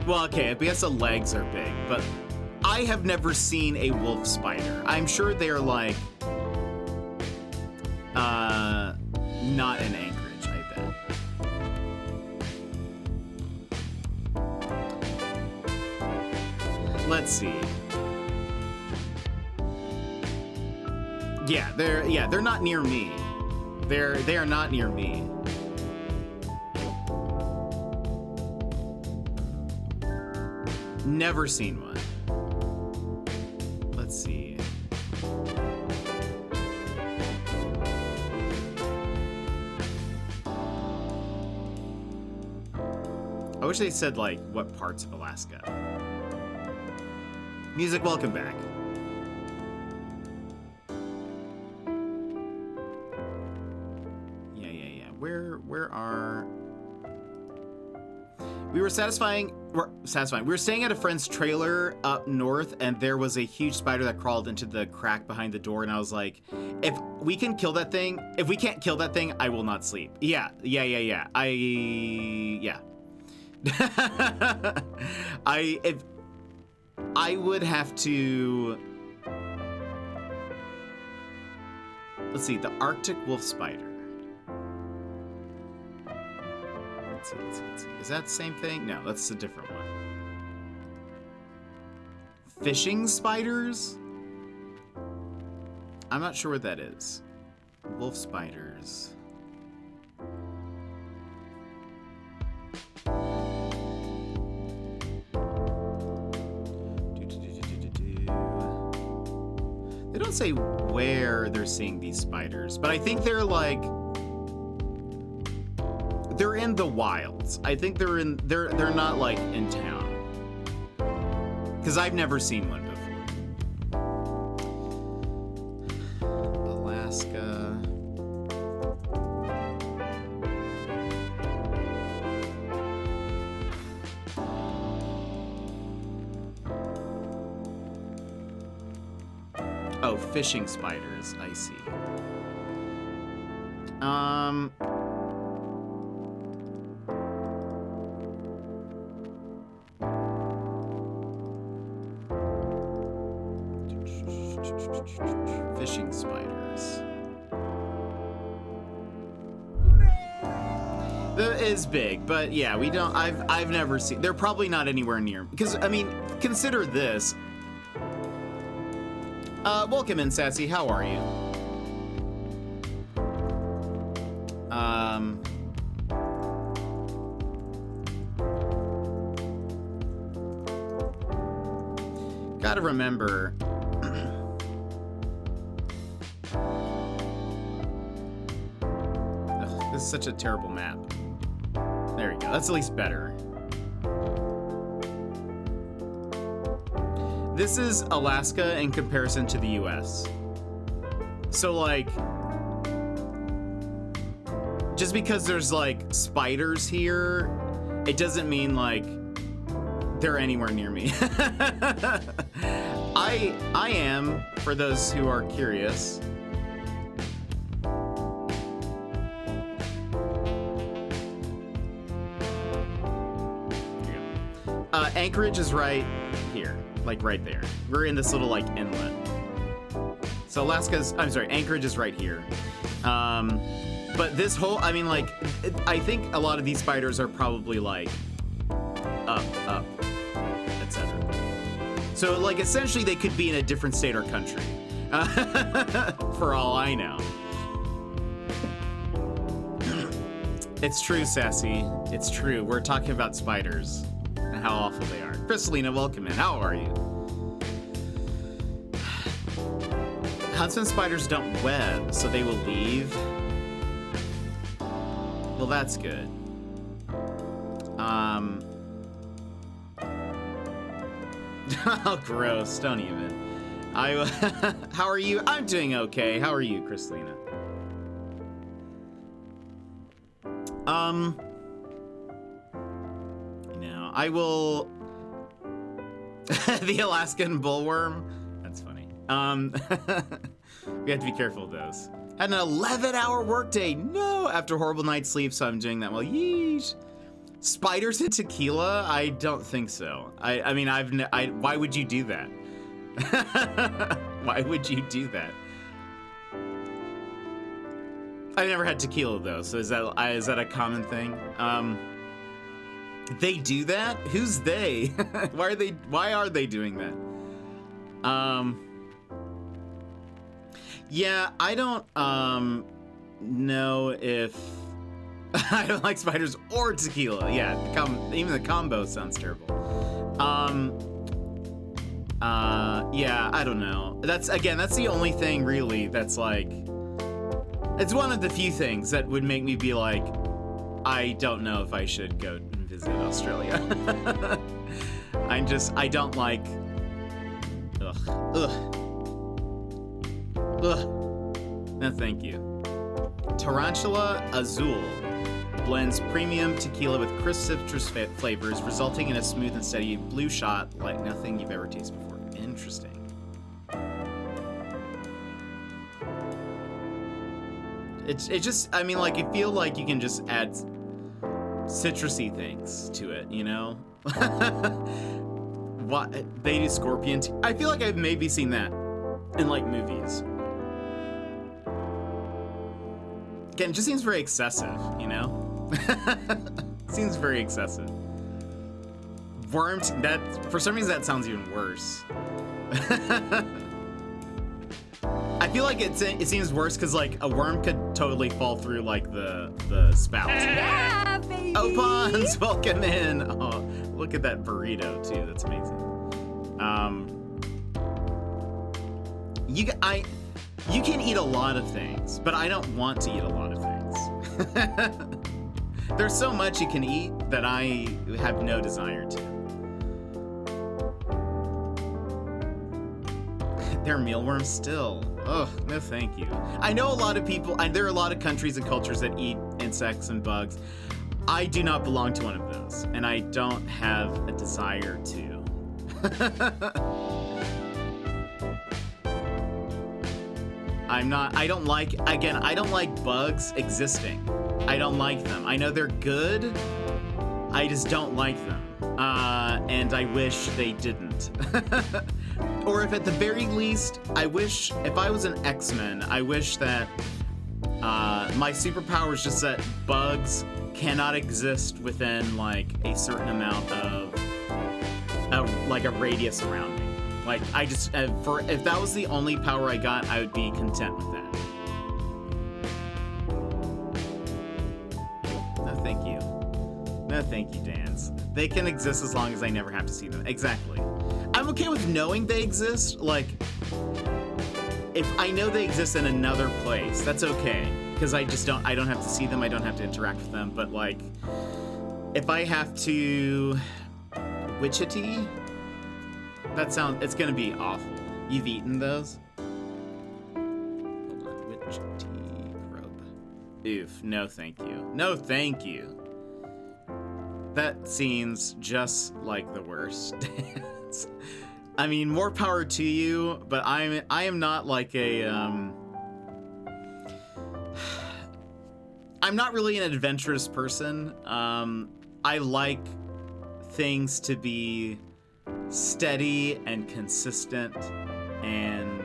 A: Well, okay, I guess the legs are big, but I have never seen a wolf spider. I'm sure they're like, not in Anchorage, I bet. Let's see. Yeah, they're not near me. They are not near me. Never seen one. Let's see. I wish they said like what parts of Alaska. Music, welcome back. Where are... We were staying at a friend's trailer up north, and there was a huge spider that crawled into the crack behind the door, and I was like, if we can't kill that thing, I will not sleep. Yeah. I would have to... Let's see, the Arctic wolf spider. Let's see. Is that the same thing? No, that's a different one. Fishing spiders? I'm not sure what that is. Wolf spiders. They don't say where they're seeing these spiders, but I think they're like... They're in the wilds. I think they're not like in town. Because I've never seen one before. Alaska. Oh, fishing spiders, I see. Fishing spiders. That is big, but yeah, we don't. I've never seen. They're probably not anywhere near. Because I mean, consider this. Welcome in, Sassy. How are you? Gotta remember. Ugh, this is such a terrible map. There you go. That's at least better. This is Alaska in comparison to the US. So, like, just because there's, like, spiders here, it doesn't mean, like, they're anywhere near me. I am, for those who are curious. Anchorage is right here, like right there. We're in this little like inlet. So Anchorage is right here. But this whole, I mean, like, I think a lot of these spiders are probably like up, etc. So like essentially they could be in a different state or country, for all I know. It's true, Sassy. It's true. We're talking about spiders and how awful they are. Crystalina, welcome in. How are you? Huntsman spiders don't web, so they will leave. Well, that's good. Oh, gross. Don't even. How are you? I'm doing okay. How are you, Crystalina? No, I will. The Alaskan bullworm. That's funny. We have to be careful of those. Had an 11-hour workday. No, after a horrible night's sleep, so I'm doing that well. Yeesh. Spiders and tequila? I don't think so. I mean, why would you do that? Why would you do that? I've never had tequila though, so is that a common thing? They do that? Who's they? Why are they doing that? Yeah, I don't know if I don't like spiders or tequila. Yeah, even the combo sounds terrible. Yeah, I don't know. That's the only thing really that's like, it's one of the few things that would make me be like, I don't know if I should go and visit Australia. I don't like, ugh. No, thank you. Tarantula Azul blends premium tequila with crisp citrus flavors, resulting in a smooth and steady blue shot like nothing you've ever tasted before. Interesting. It just, I mean, like, you feel like you can just add citrusy things to it, you know? What they do scorpion tea. I feel like I've maybe seen that in like movies. Again, it just seems very excessive, you know? Seems very excessive. Worm, that, for some reason that sounds even worse. I feel like it seems worse because like a worm could totally fall through like the spout.
D: Yeah, baby.
A: Oh, Pons, welcome in. Oh, look at that burrito too. That's amazing. You can eat a lot of things, but I don't want to eat a lot of things. There's so much you can eat that I have no desire to. They're mealworms still. Oh, no thank you. I know a lot of people, there are a lot of countries and cultures that eat insects and bugs. I do not belong to one of those, and I don't have a desire to. I don't like bugs existing. I don't like them. I know they're good. I just don't like them. And I wish they didn't. Or if at the very least, I wish, if I was an X-Men, I wish that My superpower is just that bugs cannot exist within like a certain amount of like a radius around me. Like I just if that was the only power I got, I would be content with that. No, thank you. No, thank you, Dans. They can exist as long as I never have to see them. Exactly. I'm okay with knowing they exist. Like, if I know they exist in another place, that's okay. Because I don't have to see them, I don't have to interact with them. But like, if I have to Wichita, it's gonna be awful. You've eaten those? Hold on, Wichita probe. Oof, no thank you. No thank you. That seems just like the worst. I mean, more power to you, but I am not like a I'm not really an adventurous person. I like things to be steady and consistent and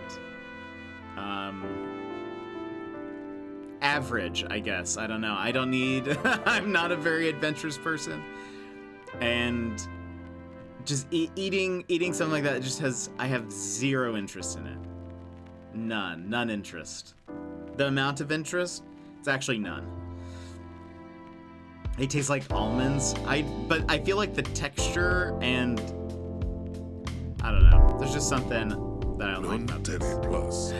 A: average, I guess. I don't know. I don't need I'm not a very adventurous person. And just eating something like that just I have zero interest in it. None interest. The amount of interest, it's actually none. They taste like almonds. But I feel like the texture and I don't know. There's just something that I don't like about this.
B: Plus,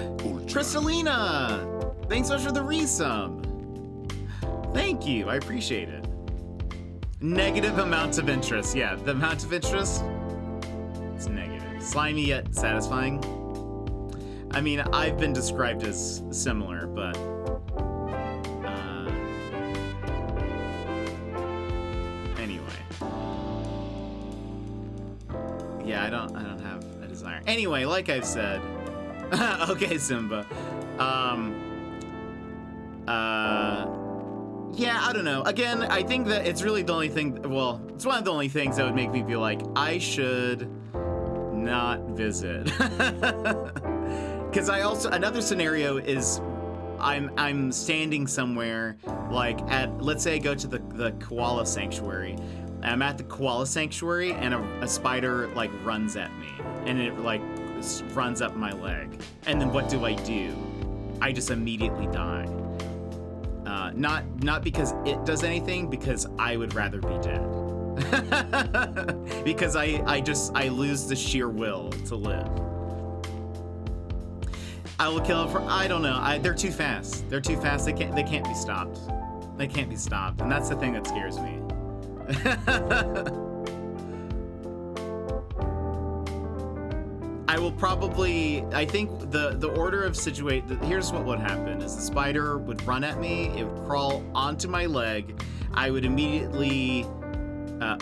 A: Crystalina! Thanks so much for the resub. Thank you. I appreciate it. Negative amounts of interest. Yeah, the amount of interest, it's negative. Slimy yet satisfying. I mean, I've been described as similar, but anyway. Yeah, I don't have a desire. Anyway, like I've said, okay, Simba. Yeah, I don't know. Again, I think that it's really the only thing, well, it's one of the only things that would make me feel like I should not visit. Because another scenario is I'm standing somewhere, like let's say I go to the koala sanctuary. I'm at the koala sanctuary and a spider like runs at me and it like runs up my leg. And then what do? I just immediately die. Not because it does anything, because I would rather be dead. Because I lose the sheer will to live. I will kill it for, I don't know. They're too fast. They're too fast. They can't be stopped. They can't be stopped, and that's the thing that scares me. I will probably, I think the order of here's what would happen is the spider would run at me, it would crawl onto my leg, I would immediately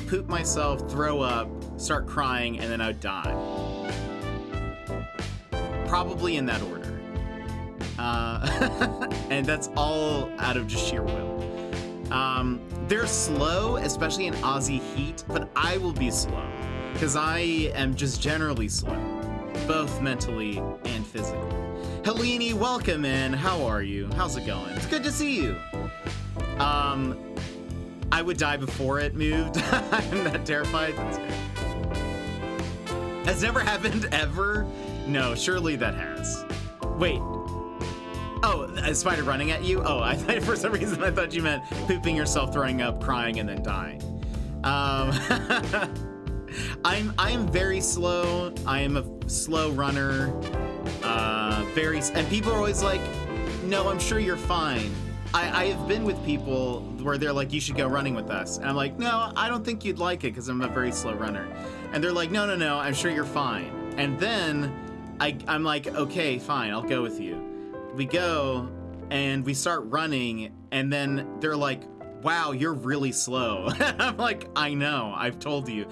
A: poop myself, throw up, start crying, and then I would die. Probably in that order. And that's all out of just sheer will. They're slow, especially in Aussie heat, but I will be slow, because I am just generally slow. Both mentally and physically. Helene, welcome in. How are you? How's it going? It's good to see you. I would die before it moved. I'm that terrified. That's good. Has never happened ever? No, surely that has. Wait. Oh, a spider running at you? Oh, I thought for some reason I thought you meant pooping yourself, throwing up, crying, and then dying. I'm very slow. I am a slow runner. And people are always like, no, I'm sure you're fine. I have been with people where they're like, you should go running with us. And I'm like, no, I don't think you'd like it because I'm a very slow runner. And they're like, no, I'm sure you're fine. And then I'm like, okay, fine, I'll go with you. We go and we start running and then they're like, wow, you're really slow. I'm like, I know, I told you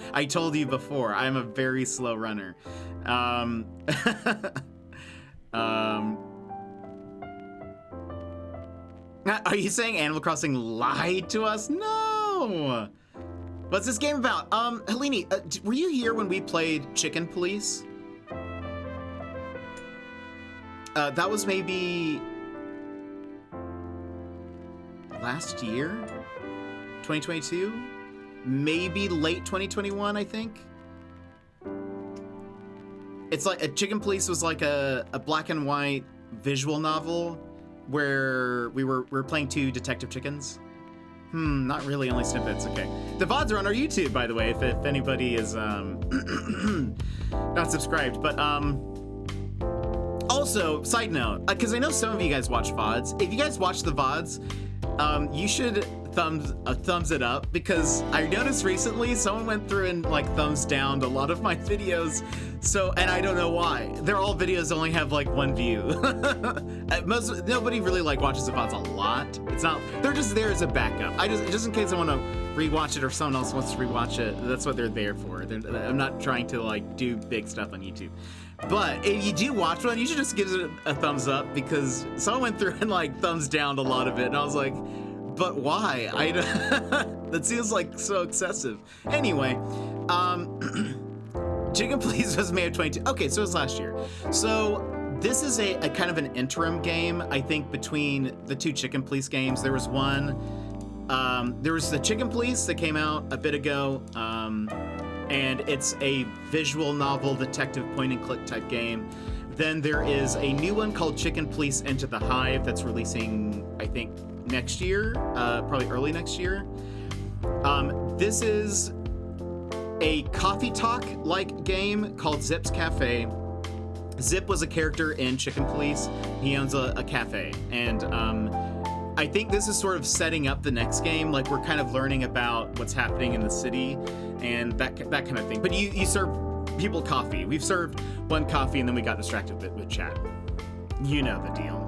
A: before, I'm a very slow runner. Are you saying Animal Crossing lied to us? No! What's this game about? Helene, were you here when we played Chicken Police? That was maybe last year, 2022, maybe late 2021, I think. It's like a Chicken Police was like a black and white visual novel where we were playing two detective chickens. Not really, only snippets. Okay. The VODs are on our YouTube, by the way, if anybody is not subscribed. But also, side note, because I know some of you guys watch VODs. If you guys watch the VODs, you should thumbs it up, because I noticed recently someone went through and like thumbs downed a lot of my videos. So, and I don't know why. They're all videos that only have like one view. Nobody really like watches the VODs a lot. It's not, they're just there as a backup. Just in case I want to rewatch it or someone else wants to rewatch it, that's what they're there for. I'm not trying to like do big stuff on YouTube. But if you do watch one, you should just give it a thumbs up, because someone went through and like thumbs downed a lot of it, and I was like, but why? That seems like so excessive. Anyway, Chicken Police was May of 22. Okay, so it was last year. So this is a kind of an interim game, I think, between the two Chicken Police games. There was one, there was the Chicken Police that came out a bit ago, and it's a visual novel detective point and click type game. Then there is a new one called Chicken Police Into the Hive that's releasing, I think, next year, probably early next year. This is a coffee talk like game called Zipp's Cafe. Zipp was a character in Chicken Police. He owns a cafe, and I think this is sort of setting up the next game. Like, we're kind of learning about what's happening in the city and that kind of thing. But you serve people coffee. We've served one coffee and then we got distracted with chat. You know the deal.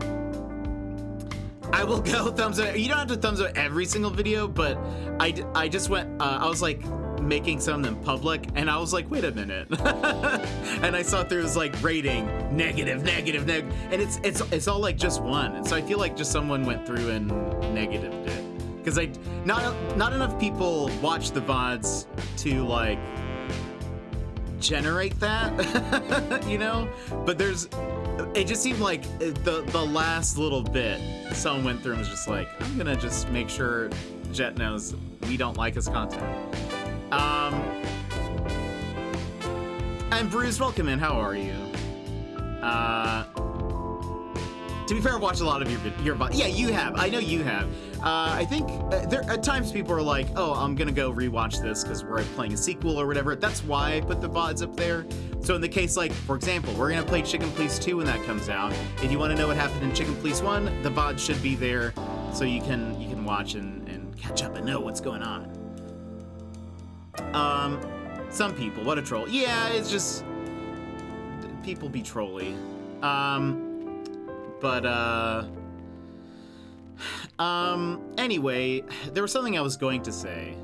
A: I will go thumbs up. You don't have to thumbs up every single video, but I just went, I was like making some of them public, and I was like, wait a minute. And I saw through, it was like rating negative, and it's all like just one. And so I feel like just someone went through and negatived it. Because not enough people watch the VODs to like generate that, you know? But it just seemed like the last little bit, someone went through and was just like, I'm gonna just make sure Jet knows we don't like his content. And Bruce, welcome in. How are you? To be fair, I've watched a lot of your VODs. Yeah, you have. I know you have. I think there at times people are like, oh, I'm gonna go rewatch this because we're playing a sequel or whatever. That's why I put the VODs up there. So in the case, like, for example, we're gonna play Chicken Police 2 when that comes out. If you want to know what happened in Chicken Police 1, the VOD should be there, so you can watch and catch up and know what's going on. Some people, what a troll. Yeah, it's just people be trolly. Anyway, there was something I was going to say.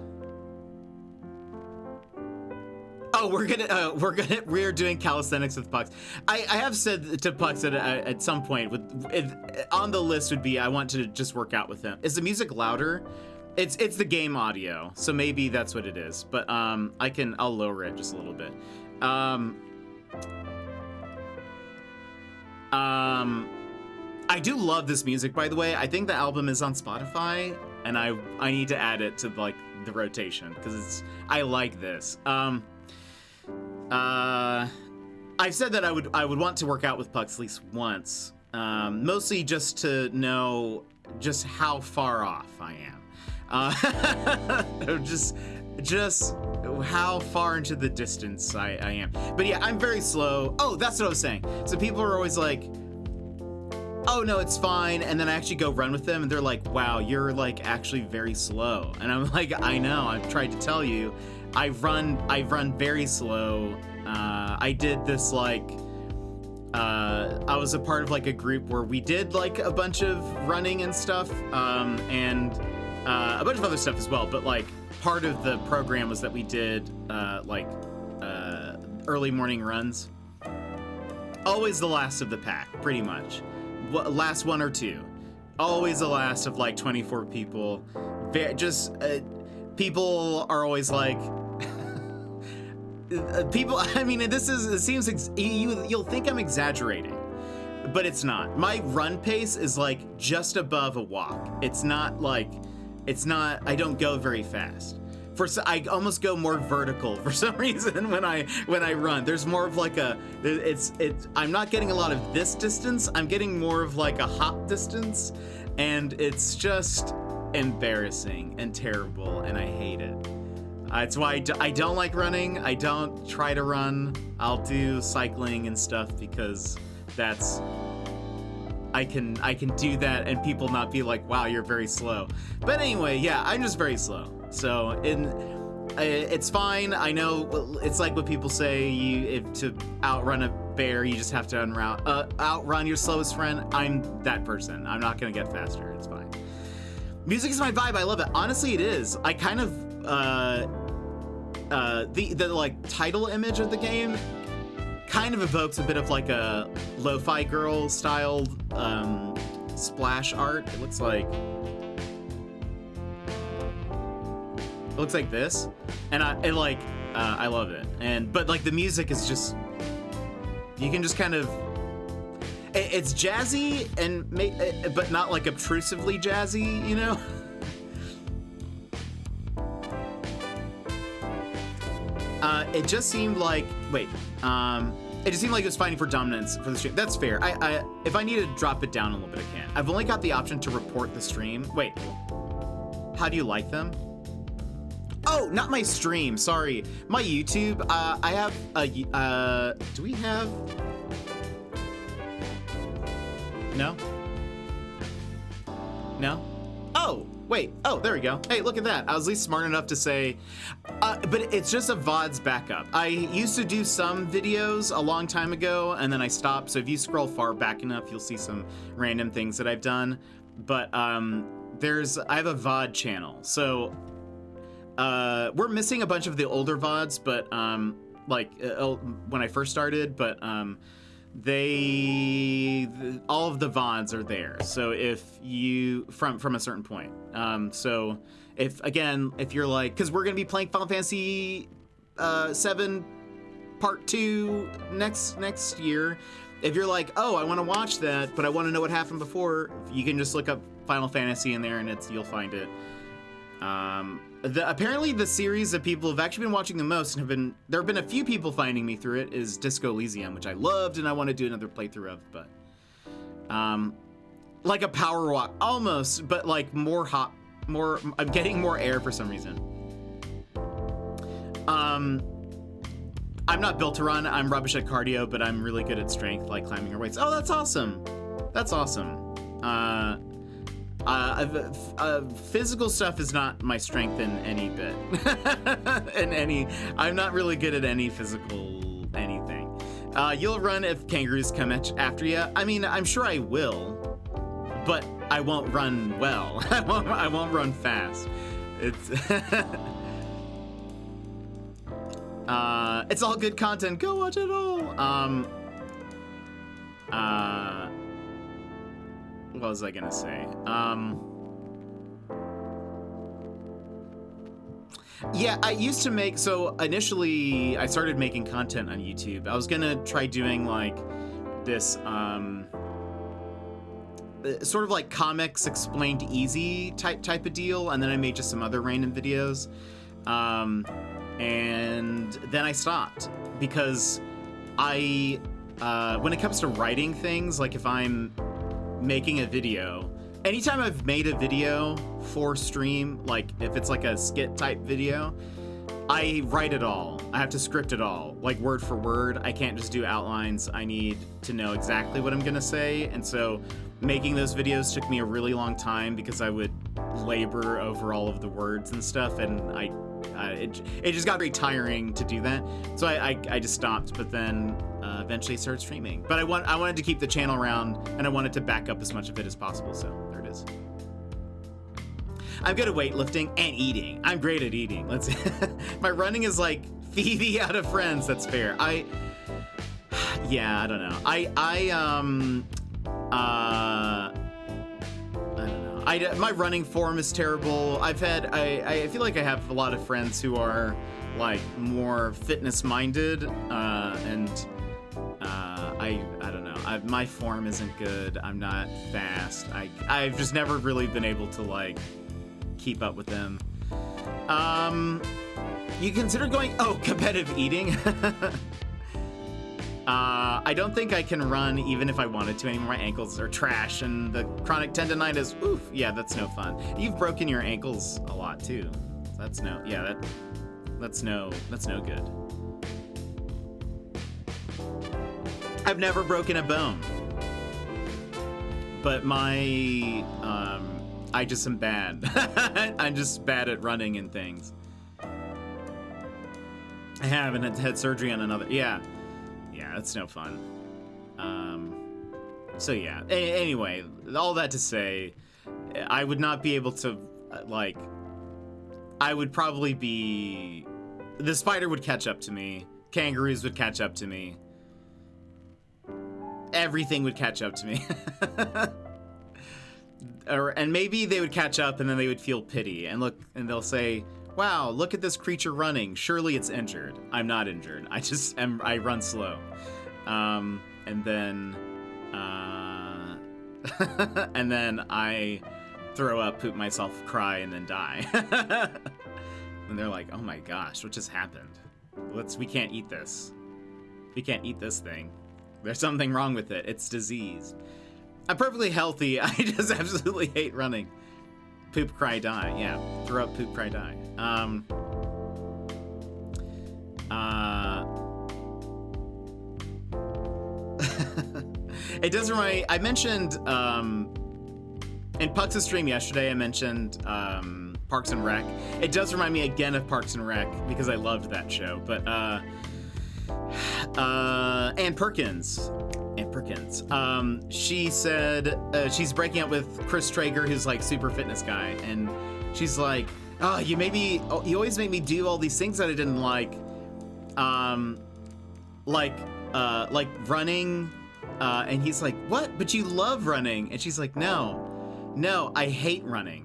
A: Oh, we're doing calisthenics with Pucks. I have said to Pucks that at some point on the list would be, I want to just work out with him. Is the music louder? It's the game audio, so maybe that's what it is. But I'll lower it just a little bit. I do love this music, by the way. I think the album is on Spotify, and I need to add it to like the rotation because I like this. I've said that I would want to work out with Pucks at least once, mostly just to know just how far off I am. Just how far into the distance I am. But yeah, I'm very slow. Oh, that's what I was saying. So people are always like, oh no, it's fine. And then I actually go run with them and they're like, wow, you're like actually very slow. And I'm like, I know, I've tried to tell you. I run very slow. I did this like, I was a part of like a group where we did like a bunch of running and stuff, and a bunch of other stuff as well. But like part of the program was that we did early morning runs. Always the last of the pack, pretty much. Last one or two. Always the last of like 24 people. People are always like, people. I mean, it seems you'll think I'm exaggerating, but it's not. My run pace is like just above a walk. It's not, I don't go very fast. I almost go more vertical for some reason when I run. There's more of like I'm not getting a lot of this distance. I'm getting more of like a hop distance, and it's just embarrassing and terrible, and I hate it. It's why I don't like running. I don't try to run. I'll do cycling and stuff because I can do that and people not be like, wow, you're very slow. But anyway, yeah, I'm just very slow. So it's fine. I know it's like what people say, if to outrun a bear, you just have to outrun your slowest friend. I'm that person. I'm not gonna get faster. It's fine. Music is my vibe. I love it. Honestly, it is. I kind of the like title image of the game kind of evokes a bit of like a lo-fi girl styled splash art. It looks like this, and I love it. But like the music is just, you can just kind of, it's jazzy but not like obtrusively jazzy, you know. It just seemed like it just seemed like it was fighting for dominance for the stream. That's fair. If I need to drop it down a little bit, I can. I've only got the option to report the stream. Wait, how do you like them? Oh, not my stream. Sorry, my YouTube. I have a. Do we have? No. No. Oh, wait. Oh, there we go. Hey, look at that. I was at least smart enough to say, but it's just a VOD's backup. I used to do some videos a long time ago, and then I stopped. So if you scroll far back enough, you'll see some random things that I've done. But I have a VOD channel. So we're missing a bunch of the older VODs, but when I first started, but all of the VODs are there. So if you from a certain point, so if you're like, because we're gonna be playing Final Fantasy 7 Part 2 next year, if you're like, oh, I want to watch that, but I want to know what happened before, you can just look up Final Fantasy in there, and you'll find it. Apparently the series that people have actually been watching the most and there have been a few people finding me through it is Disco Elysium, which I loved and I want to do another playthrough of, but like a power walk almost, but like I'm getting more air for some reason. I'm not built to run. I'm rubbish at cardio, but I'm really good at strength, like climbing or weights. Oh, that's awesome. That's awesome. Physical stuff is not my strength in any bit. I'm not really good at any physical anything. You'll run if kangaroos come after you. I mean, I'm sure I will, but I won't run well. I won't run fast. It's all good content. Go watch it all. What was I gonna say? Yeah, I used to make, so initially I started making content on YouTube. I was gonna try doing like this, sort of like comics explained easy type of deal, and then I made just some other random videos. And then I stopped because when it comes to writing things, like if I'm making a video, anytime I've made a video for stream, like if it's like a skit type video, I write it all. I have to script it all, like word for word. I can't just do outlines. I need to know exactly what I'm gonna say. And so making those videos took me a really long time because I would labor over all of the words and stuff, and it just got very tiring to do that. So I just stopped, but then eventually started streaming. But I wanted to keep the channel around, and I wanted to back up as much of it as possible, so there it is. I'm good at weightlifting and eating. I'm great at eating. My running is like Phoebe out of Friends. That's fair. Yeah, I don't know. I don't know. My running form is terrible. I feel like I have a lot of friends who are like more fitness minded, and I don't know. My form isn't good. I'm not fast. I've just never really been able to like keep up with them. You consider going, competitive eating? I don't think I can run even if I wanted to anymore. My ankles are trash and the chronic tendonitis, oof, yeah, that's no fun. You've broken your ankles a lot too. That's no good. I've never broken a bone. But I just am bad. I'm just bad at running and things. I haven't had surgery on another. Yeah, that's no fun. So yeah. Anyway, all that to say, I would not be able to like. I would probably be. The spider would catch up to me. Kangaroos would catch up to me. Everything would catch up to me. And maybe they would catch up and then they would feel pity and look and they'll say, wow, look at this creature running. Surely it's injured. I'm not injured. I run slow. And then and then I throw up, poop myself, cry, and then die. And they're like, oh my gosh, what just happened? We can't eat this. We can't eat this thing. There's something wrong with it. It's diseased. I'm perfectly healthy. I just absolutely hate running. Poop, cry, die. Yeah. Throw up, poop, cry, die. It does remind me, I mentioned, in Puck's stream yesterday, I mentioned, Parks and Rec. It does remind me again of Parks and Rec because I loved that show, but, Ann Perkins, she said, she's breaking up with Chris Traeger, who's like super fitness guy, and she's like, you always make me do all these things that I didn't like running, and he's like, what? But you love running. And she's like, no, I hate running.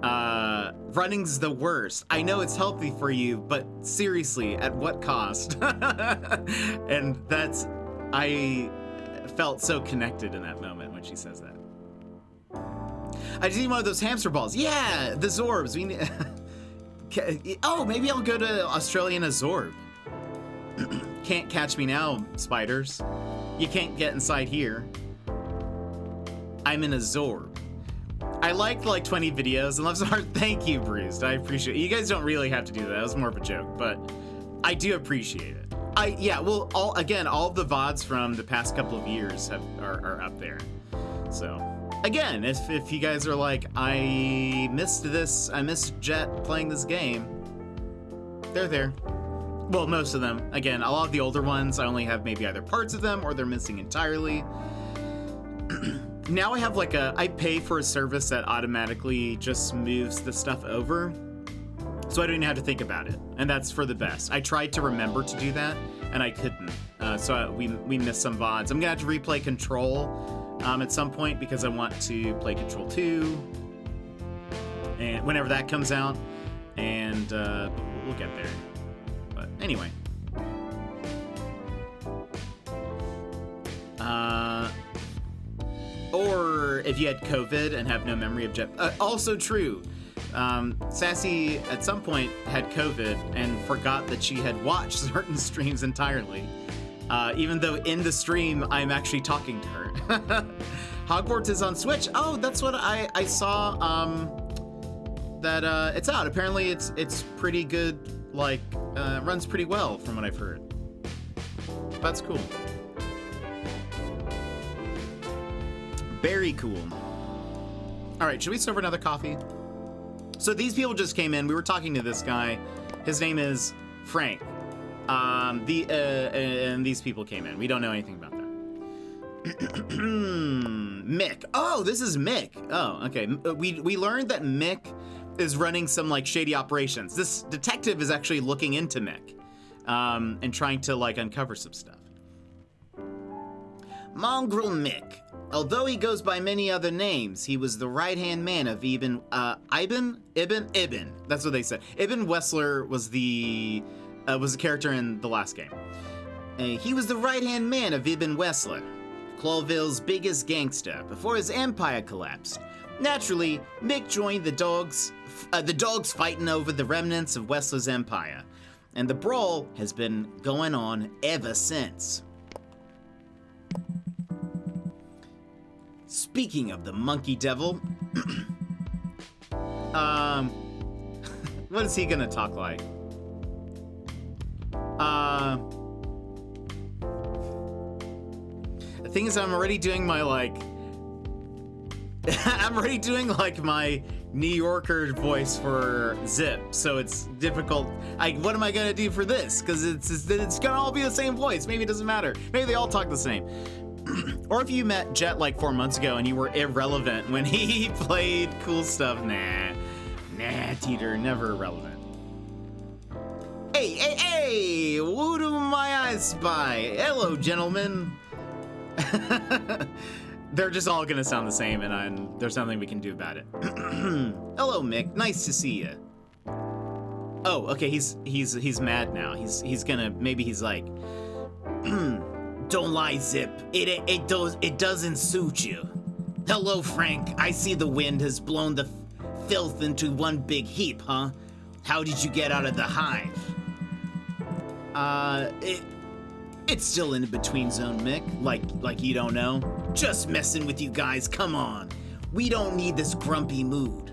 A: Running's the worst. I know it's healthy for you, but seriously, at what cost? And I felt so connected in that moment when she says that. I just need one of those hamster balls. Yeah, the Zorbs. Maybe I'll go to Australia in a Zorb. Can't catch me now, spiders. You can't get inside here. I'm in a Zorb. I liked like 20 videos and love so hard. Thank you, Bruised. I appreciate it. You guys don't really have to do that. That was more of a joke, but I do appreciate it. All of the VODs from the past couple of years are up there. So, again, if you guys are like, I missed Jet playing this game, they're there. Well, most of them. Again, a lot of the older ones, I only have maybe either parts of them or they're missing entirely. Now I have I pay for a service that automatically just moves the stuff over, so I don't even have to think about it, and that's for the best. I tried to remember to do that, and I couldn't, so we missed some VODs. I'm gonna have to replay Control at some point because I want to play Control 2, and whenever that comes out, and we'll get there. But anyway. Or if you had COVID and have no memory of Jet. Also true. Sassy at some point had COVID and forgot that she had watched certain streams entirely. Even though in the stream, I'm actually talking to her. Hogwarts is on Switch. Oh, that's what I saw, that it's out. Apparently it's pretty good, runs pretty well from what I've heard. That's cool. Very cool. All right, should we serve another coffee? So these people just came in. We were talking to this guy. His name is Frank. And these people came in. We don't know anything about that. Mick. Oh, this is Mick. Oh, okay. We learned that Mick is running some shady operations. This detective is actually looking into Mick, and trying to uncover some stuff. Mongrel Mick. Although he goes by many other names, he was the right-hand man of Ibn. That's what they said. Ibn Wessler was the character in the last game. He was the right-hand man of Ibn Wessler, Clawville's biggest gangster, before his empire collapsed. Naturally, Mick joined the dogs fighting over the remnants of Wessler's empire, and the brawl has been going on ever since. Speaking of the monkey devil, what is he gonna talk like? The thing is, I'm already doing my my New Yorker voice for Zipp, so it's difficult. What am I gonna do for this? Because it's gonna all be the same voice. Maybe it doesn't matter. Maybe they all talk the same. Or if you met Jet like 4 months ago and you were irrelevant when he played cool stuff, nah, Teeter, never irrelevant. Hey, what do my eyes spy? Hello, gentlemen. They're just all gonna sound the same, and there's nothing we can do about it. Hello, Mick. Nice to see you. Oh, okay. He's mad now. Maybe he's like, don't lie, Zipp. It doesn't suit you. Hello, Frank. I see the wind has blown the filth into one big heap, huh? How did you get out of the hive? It's still in a between zone, Mick. Like you don't know. Just messing with you guys. Come on. We don't need this grumpy mood.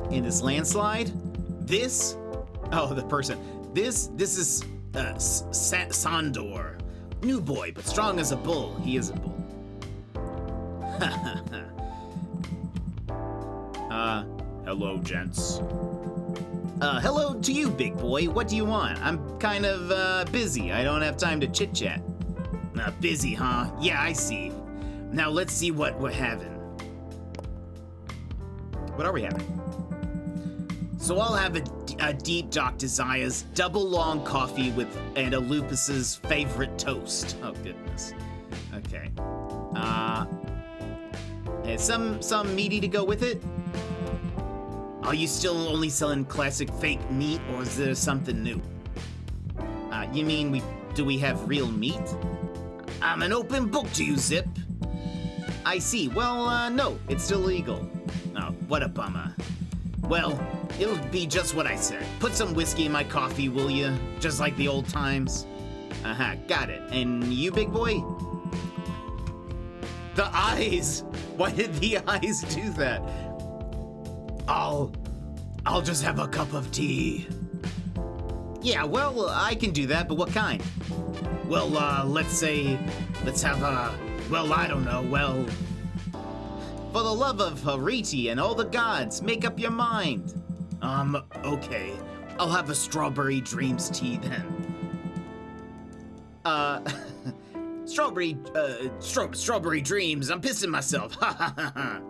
A: In this landslide, this is Sandor. New boy, but strong as a bull. He is a bull. Hello, gents. Hello to you, big boy. What do you want? I'm kind of busy. I don't have time to chit-chat. Busy, huh? Yeah, I see. Now let's see what we're having. What are we having? So I'll have a Deep Dark Desires double long coffee and a Lupus's favorite toast. Oh goodness. Okay. Some meaty to go with it. Are you still only selling classic fake meat, or is there something new? You mean do we have real meat? I'm an open book to you, Zipp. I see. Well, no, it's still illegal. Oh, what a bummer. Well, it'll be just what I said. Put some whiskey in my coffee, will you? Just like the old times. Got it. And you, big boy? The eyes! Why did the eyes do that? I'll just have a cup of tea. Yeah, well, I can do that, but what kind? Well, let's have I don't know, for the love of Hariti and all the gods, make up your mind. Okay. I'll have a strawberry dreams tea then. Strawberry dreams, I'm pissing myself. Ha ha ha ha.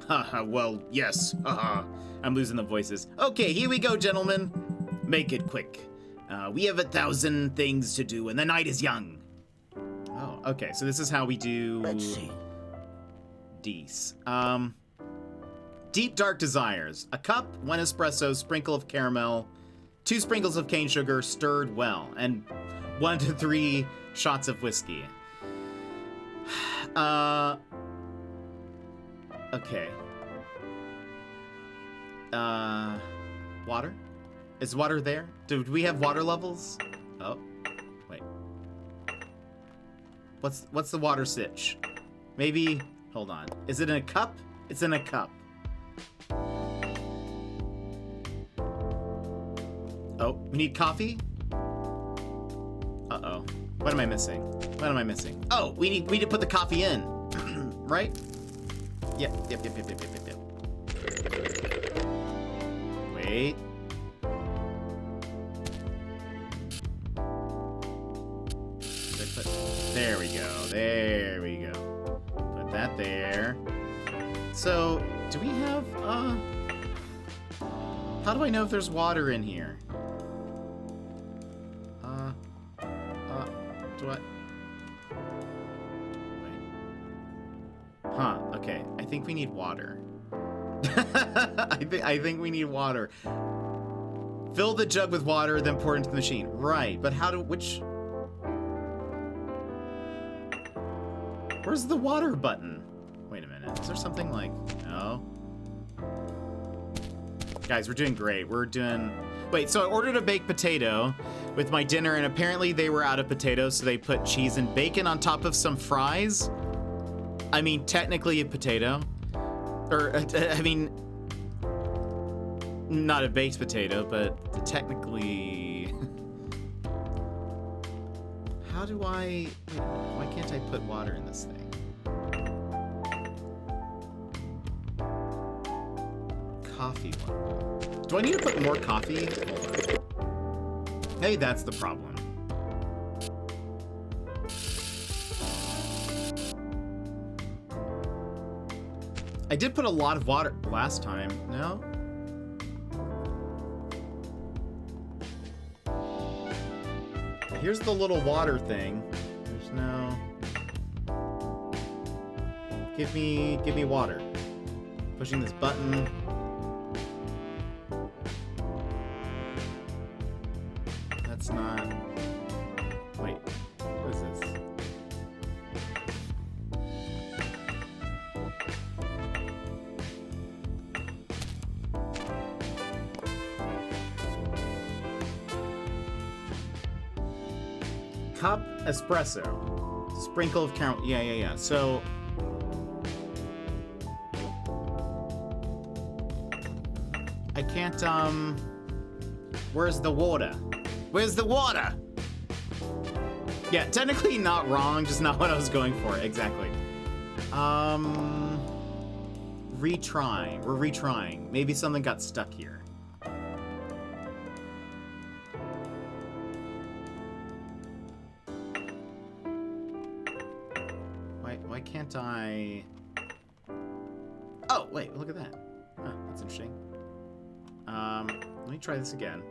A: Ha ha, well, yes. Ha ha. I'm losing the voices. Okay, here we go, gentlemen. Make it quick. We have 1,000 things to do, and the night is young. Oh, okay, so this is how we do...
C: Let's see.
A: Dees. Deep Dark Desires. A cup, 1 espresso, sprinkle of caramel, 2 sprinkles of cane sugar, stirred well, and 1 to 3 shots of whiskey. Okay. Water? Is water there? Do we have water levels? Oh, wait. What's the water sitch? Maybe, hold on. Is it in a cup? It's in a cup. Oh, we need coffee? Uh-oh. What am I missing? What am I missing? Oh, we need to put the coffee in. Right? Yep. Wait. There we go. Put that there. So, do we have, how do I know if there's water in here? Do I? Wait. Huh, okay. I think we need water. I think we need water. Fill the jug with water, then pour it into the machine. Right, but how do, which? Where's the water button? Wait a minute. Is there something like... No. Guys, we're doing great. We're doing... Wait, so I ordered a baked potato with my dinner, and apparently they were out of potatoes, so they put cheese and bacon on top of some fries. I mean, technically a potato. Or, I mean... Not a baked potato, but technically... How do I... Why can't I put water in this thing? Coffee one. Do I need to put more coffee? Hey, that's the problem. I did put a lot of water last time. No? Here's the little water thing. There's no... Give me water. Pushing this button. That's not... Wait, what is this? Cup espresso. Sprinkle of caramel. Yeah. So... I can't, Where's the water? Where's the water? Yeah, technically not wrong, just not what I was going for. Exactly. Retrying. We're retrying. Maybe something got stuck here. Why can't I... Oh, wait, look at that. Huh, that's interesting. Let me try this again.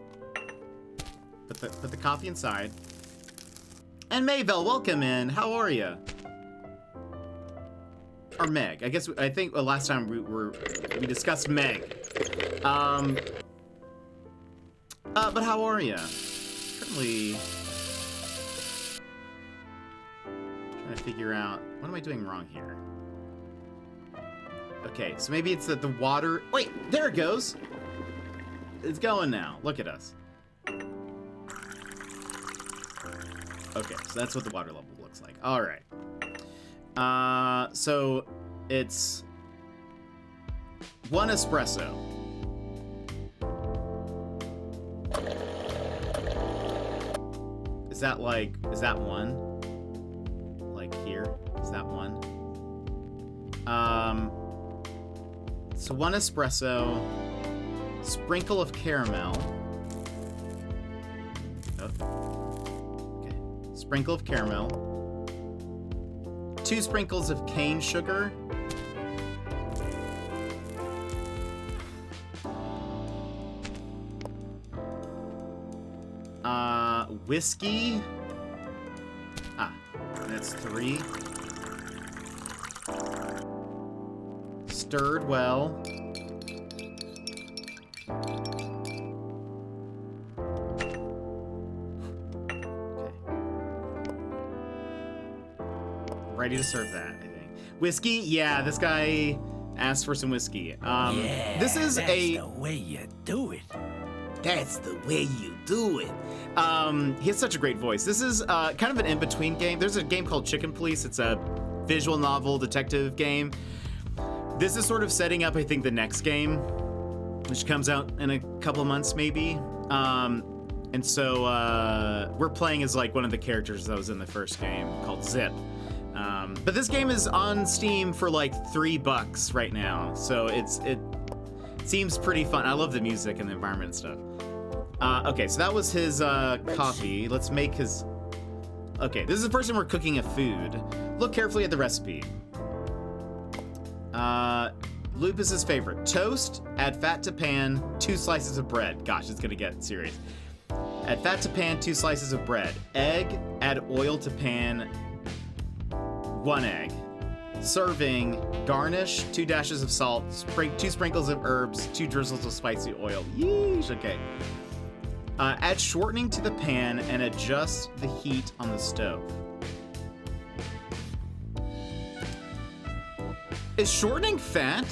A: Put the coffee inside. And Mayvel, welcome in. How are you? Or Meg. I think last time we discussed Meg. But how are you? Currently trying to figure out what am I doing wrong here. Okay, so maybe it's that the water. Wait, there it goes. It's going now. Look at us. Okay, so that's what the water level looks like. All right. So it's 1 espresso. Is that one? Like here? Is that one? So 1 espresso, sprinkle of caramel. Sprinkle of caramel, 2 sprinkles of cane sugar, whiskey, that's 3, stirred well, ready to serve that, I think. Whiskey? Yeah, this guy asked for some whiskey.
C: Yeah,
A: this is
C: that's the way you do it.
A: That's the way you do it. He has such a great voice. This is kind of an in-between game. There's a game called Chicken Police. It's a visual novel detective game. This is sort of setting up, I think, the next game, which comes out in a couple of months, maybe. And so we're playing as like one of the characters that was in the first game called Zipp. But this game is on Steam for like $3 right now, so it seems pretty fun. I love the music and the environment and stuff. Okay, so that was his coffee. Let's make his... Okay, this is the first time we're cooking a food. Look carefully at the recipe. Lupus's favorite. Toast, add fat to pan, 2 slices of bread. Gosh, it's gonna get serious. Add fat to pan, 2 slices of bread. Egg, add oil to pan, 1 egg. Serving, garnish, 2 dashes of salt, 2 sprinkles of herbs, 2 drizzles of spicy oil. Yeesh, okay. Add shortening to the pan and adjust the heat on the stove. Is shortening fat?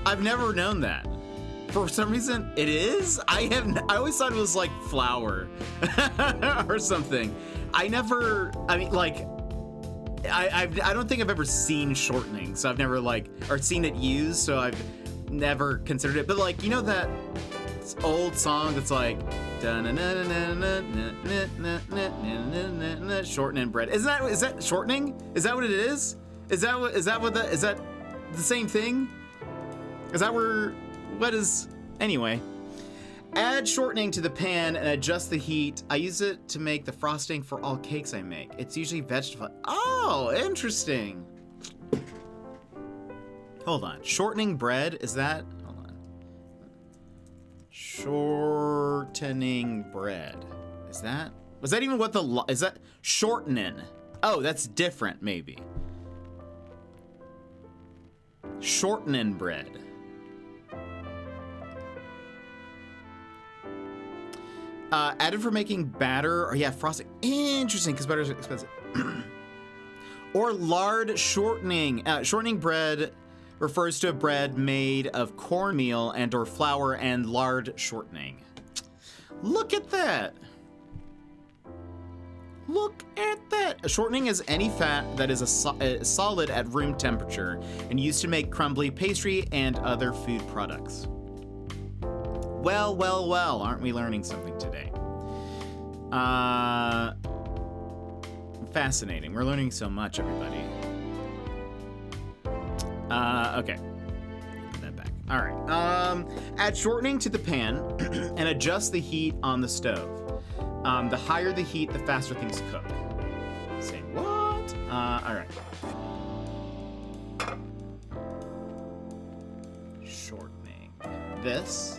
A: I've never known that. For some reason, it is. I always thought it was like flour or something. I don't think I've ever seen shortening, so I've never or seen it used, so I've never considered it. But like, you know that old song that's like shortening bread. Is that shortening? Is that what it is? Is that the same thing? Is that what is, anyway. Add shortening to the pan and adjust the heat. I use it to make the frosting for all cakes I make. It's usually vegetable. Oh, interesting. Hold on. Shortening bread, is that? Hold on. Shortening bread. Was that even what is that? Shortening. Oh, that's different, maybe. Shortening bread. Added for making batter, or yeah, frosting. Interesting, because batter is expensive. Or lard shortening. Shortening bread refers to a bread made of cornmeal and or flour and lard shortening. Look at that. Look at that. Shortening is any fat that is solid at room temperature and used to make crumbly pastry and other food products. Well, well, well, aren't we learning something today? Fascinating. We're learning so much, everybody. Okay. Put that back. All right. Add shortening to the pan and adjust the heat on the stove. The higher the heat, the faster things cook. Say what? All right. Shortening. This.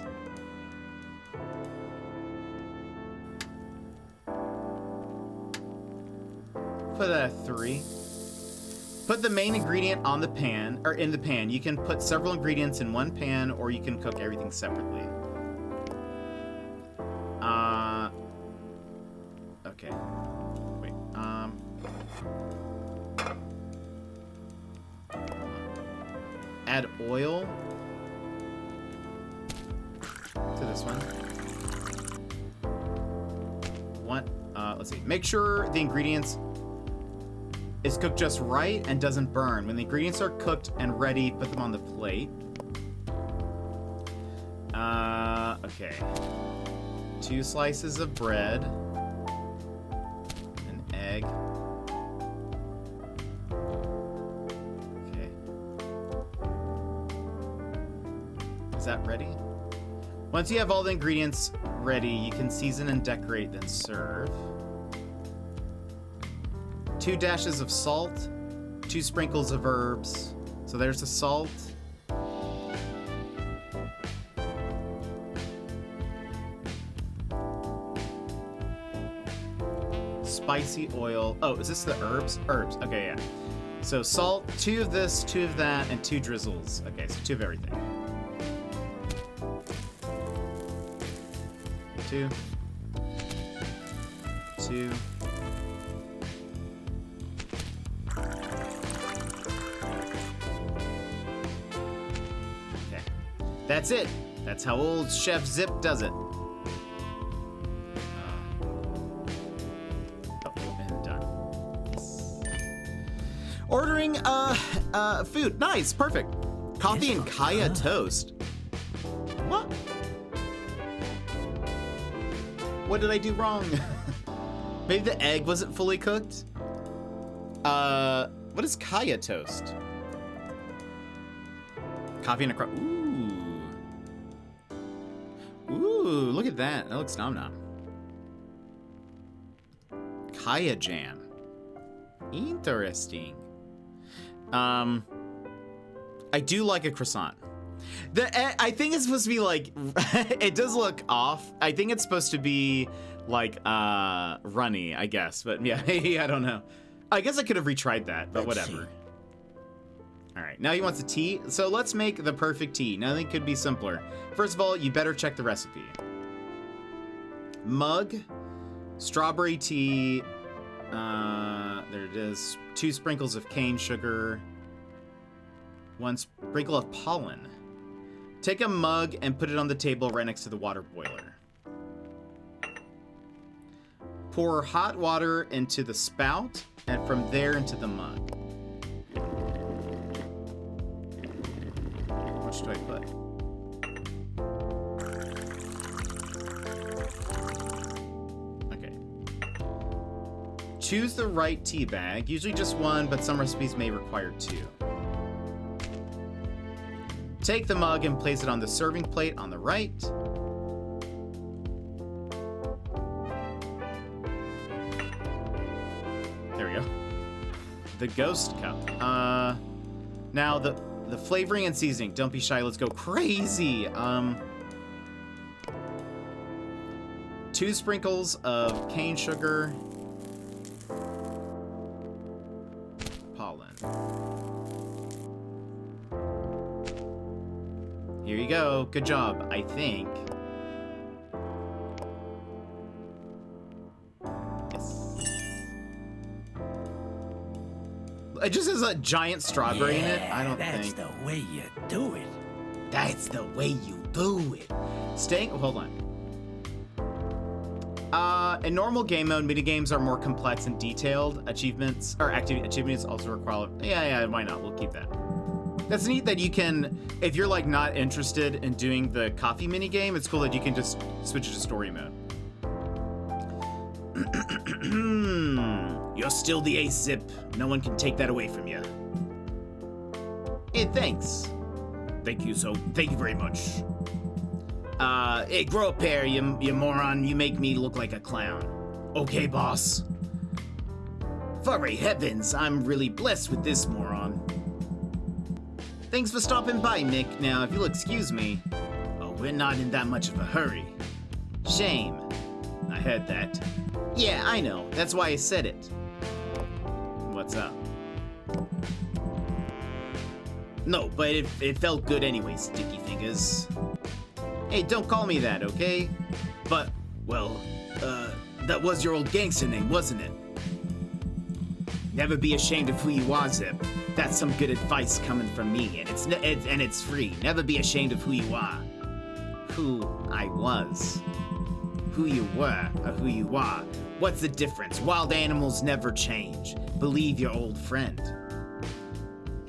A: Put that at 3. Put the main ingredient on the pan, or in the pan. You can put several ingredients in one pan, or you can cook everything separately. Okay. Wait. Add oil to this one. Let's see. Make sure the ingredients is cooked just right and doesn't burn. When the ingredients are cooked and ready, put them on the plate. Okay. 2 slices of bread. An egg. Okay. Is that ready? Once you have all the ingredients ready, you can season and decorate, then serve. 2 dashes of salt, 2 sprinkles of herbs. So there's the salt. Spicy oil. Oh, is this the herbs? Herbs. Okay, yeah. So salt, 2 of this, 2 of that, and 2 drizzles. Okay, so 2 of everything. 2. 2. That's it. That's how old Chef Zipp does it. And done. Yes. Ordering food. Nice, perfect. Coffee and kaya toast. What? What did I do wrong? Maybe the egg wasn't fully cooked? What is kaya toast? Coffee and a crumb. Ooh, look at that. That looks nom nom. Kaya jam. Interesting. I do like a croissant. I think it's supposed to be like, it does look off. I think it's supposed to be like runny, I guess. But yeah, I don't know. I guess I could have retried that, but whatever. All right, now he wants a tea. So let's make the perfect tea. Nothing could be simpler. First of all, you better check the recipe. Mug, strawberry tea, There it is. 2 sprinkles of cane sugar. 1 sprinkle of pollen. Take a mug and put it on the table right next to the water boiler. Pour hot water into the spout and from there into the mug. What should I put? Okay. Choose the right tea bag, usually just 1, but some recipes may require 2. Take the mug and place it on the serving plate on the right. There we go. The ghost cup. Now the flavoring and seasoning. Don't be shy, let's go crazy. 2 sprinkles of cane sugar. Pollen. Here you go. Good job, I think. Yes. It just has a giant strawberry in it. I don't think.
C: That's the way you do it.
A: That's the way you do it. Hold on. In normal game mode, minigames are more complex and detailed. Achievements also require. Yeah, why not? We'll keep that. That's neat that you can, if you're like not interested in doing the coffee minigame, it's cool that you can just switch it to story mode. You're still the ace, Zipp. No one can take that away from you. Hey, thanks. Thank you very much. Hey, grow up here, you moron. You make me look like a clown. Okay, boss. Furry heavens, I'm really blessed with this moron. Thanks for stopping by, Mick. Now, if you'll excuse me. Oh, we're not in that much of a hurry. Shame. I heard that. Yeah, I know. That's why I said it. What's up? No, but it felt good anyway, Sticky Fingers. Hey, don't call me that, okay? But, well, that was your old gangster name, wasn't it? Never be ashamed of who you are, Zipp. That's some good advice coming from me, and it's free. Never be ashamed of who you are. Who I was. Who you were, or who you are. What's the difference? Wild animals never change. Believe your old friend.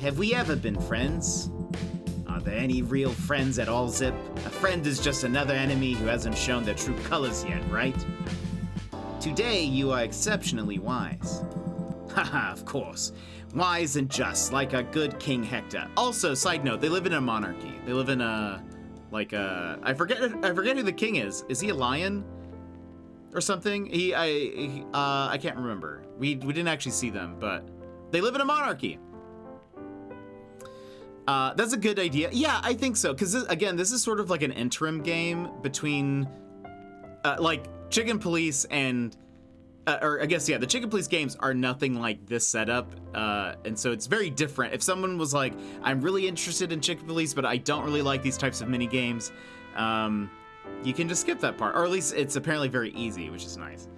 A: Have we ever been friends? Are there any real friends at all, Zipp? A friend is just another enemy who hasn't shown their true colors yet, right? Today, you are exceptionally wise. Haha, of course. Wise and just, like a good King Hector. Also, side note, they live in a monarchy. They live in a, I forget who the king is. Is he a lion? Or something? I can't remember. We didn't actually see them, but they live in a monarchy. That's a good idea. Yeah, I think so. Because, again, this is sort of like an interim game between, like, Chicken Police and... or I guess, yeah, the Chicken Police games are nothing like this setup, and so it's very different. If someone was like, I'm really interested in Chicken Police, but I don't really like these types of mini games, you can just skip that part. Or at least it's apparently very easy, which is nice.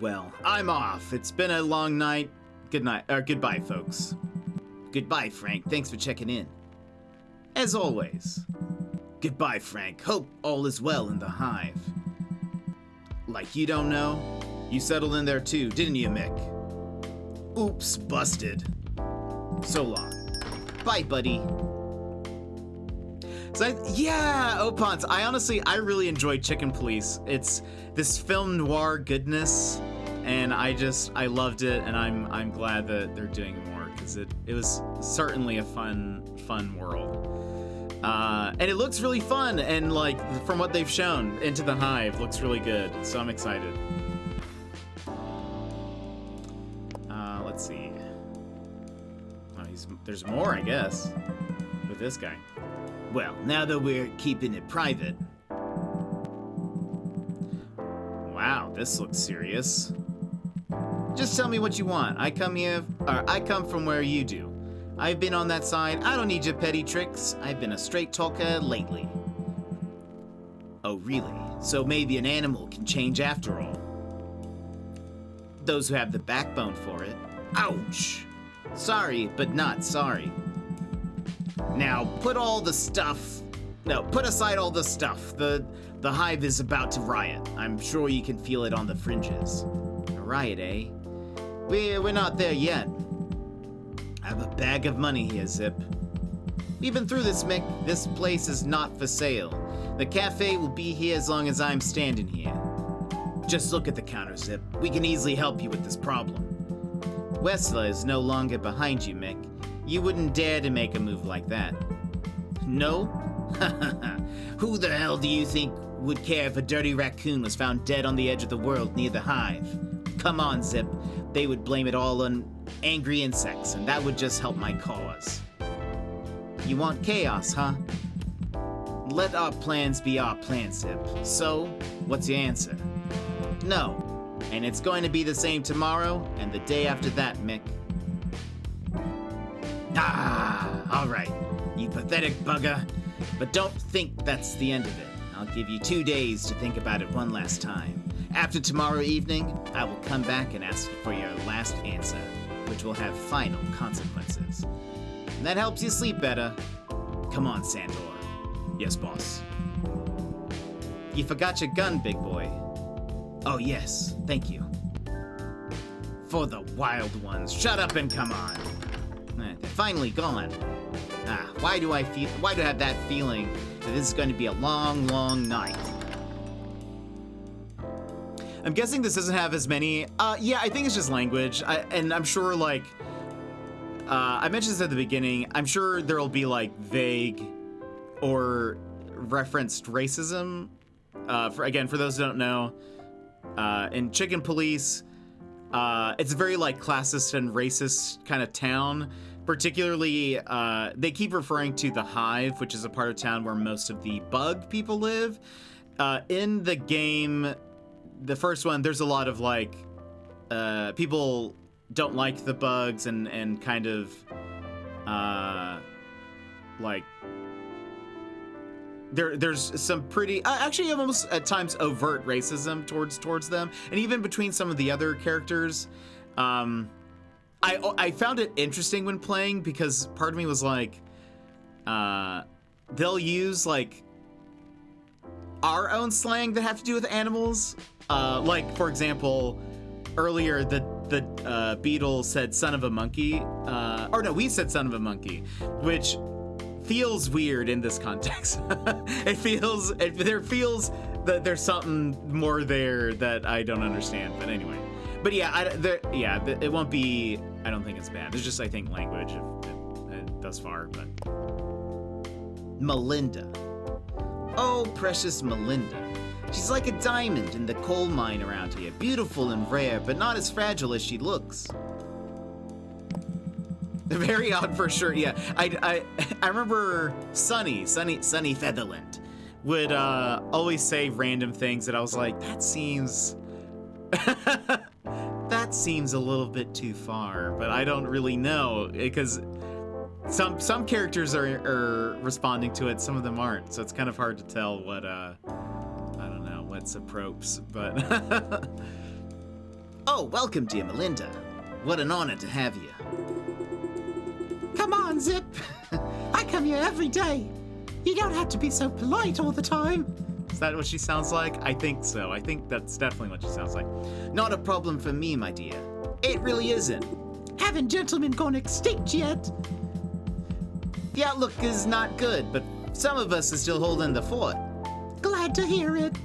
A: Well, I'm off. It's been a long night. Good night, or goodbye, folks. Goodbye, Frank. Thanks for checking in. As always. Goodbye, Frank. Hope all is well in the hive. Like you don't know? You settled in there too, didn't you, Mick? Oops, busted. So long. Bye, buddy. So yeah, Opons. I really enjoyed Chicken Police. It's this film noir goodness, and I loved it, and I'm glad that they're doing more because it was certainly a fun world. And it looks really fun, and like from what they've shown, Into the Hive looks really good, so I'm excited. Let's see. Oh, there's more, I guess, with this guy. Well, now that we're keeping it private. Wow, this looks serious. Just tell me what you want. I come from where you do. I've been on that side. I don't need your petty tricks. I've been a straight talker lately. Oh, really? So maybe an animal can change after all. Those who have the backbone for it. Ouch! Sorry, but not sorry. Now, put aside all the stuff. The hive is about to riot. I'm sure you can feel it on the fringes. A riot, eh? We're not there yet. I have a bag of money here, Zipp. We've been through this, Mick. This place is not for sale. The cafe will be here as long as I'm standing here. Just look at the counter, Zipp. We can easily help you with this problem. Wessler is no longer behind you, Mick. You wouldn't dare to make a move like that. No? Who the hell do you think would care if a dirty raccoon was found dead on the edge of the world near the hive? Come on, Zipp. They would blame it all on angry insects, and that would just help my cause. You want chaos, huh? Let our plans be our plans, Zipp. So, what's your answer? No. And it's going to be the same tomorrow and the day after that, Mick. All right, you pathetic bugger. But don't think that's the end of it. I'll give you 2 days to think about it one last time. After tomorrow evening, I will come back and ask for your last answer, which will have final consequences. And that helps you sleep better. Come on, Sandor. Yes, boss. You forgot your gun, big boy. Oh, yes. Thank you. For the wild ones, shut up and come on. They're finally gone. Why do I have that feeling that this is going to be a long, long night? I'm guessing this doesn't have as many. Yeah, I think it's just language. And I'm sure, like, I mentioned this at the beginning. I'm sure there'll be, like, vague or referenced racism. For those who don't know, in Chicken Police, it's a very, like, classist and racist kind of town. Particularly, they keep referring to the Hive, which is a part of town where most of the bug people live. In the game, the first one, there's a lot of, like, people don't like the bugs and kind of, like, there's some pretty, actually almost at times overt racism towards them. And even between some of the other characters, I found it interesting when playing because part of me was like, they'll use like our own slang that have to do with animals. Like for example, earlier the beetle said "son of a monkey," or no, we said "son of a monkey," which feels weird in this context. There feels that there's something more there that I don't understand. But anyway. But yeah, it won't be, I don't think it's bad. It's just, I think, language thus far, but. Melinda. Oh, precious Melinda. She's like a diamond in the coal mine around here. Beautiful and rare, but not as fragile as she looks. Very odd for sure, yeah. I remember Sunny Featherland would always say random things that I was like, that seems a little bit too far, but I don't really know because some characters are responding to it, some of them aren't, so it's kind of hard to tell what I don't know what's appropriate, but Oh, welcome, dear Melinda. What an honor to have you.
D: Come on, Zipp. I come here every day. You don't have to be so polite all the time.
A: Is that what she sounds like? I think so. I think that's definitely what she sounds like. Not a problem for me, my dear. It really isn't.
D: Haven't gentlemen gone extinct yet?
A: The outlook is not good, but some of us are still holding the fort.
D: Glad to hear it.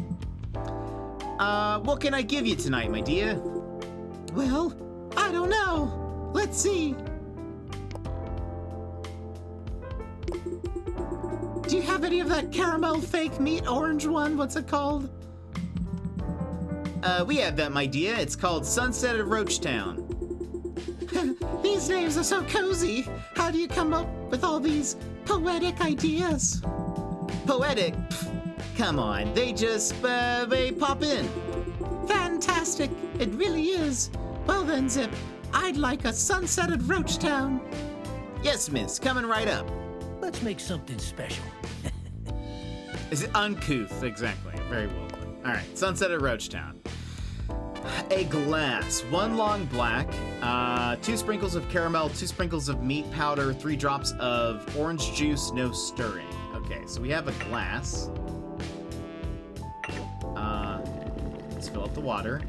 A: What can I give you tonight, my dear?
D: Well, I don't know. Let's see. Do you have any of that caramel fake meat orange one? What's it called?
A: We have that, my dear. It's called Sunset at Roachtown.
D: These names are so cozy. How do you come up with all these poetic ideas?
A: Poetic? Pfft, come on, they just, they pop in.
D: Fantastic, it really is. Well then, Zipp, I'd like a Sunset at Roachtown.
A: Yes, miss, coming right up.
C: Let's make something special.
A: Is it uncouth? Exactly. Very well put. All right, Sunset at Roachtown. A glass, 1 long black, 2 sprinkles of caramel, 2 sprinkles of meat powder, 3 drops of orange juice, no stirring. Okay, so we have a glass. Let's fill up the water.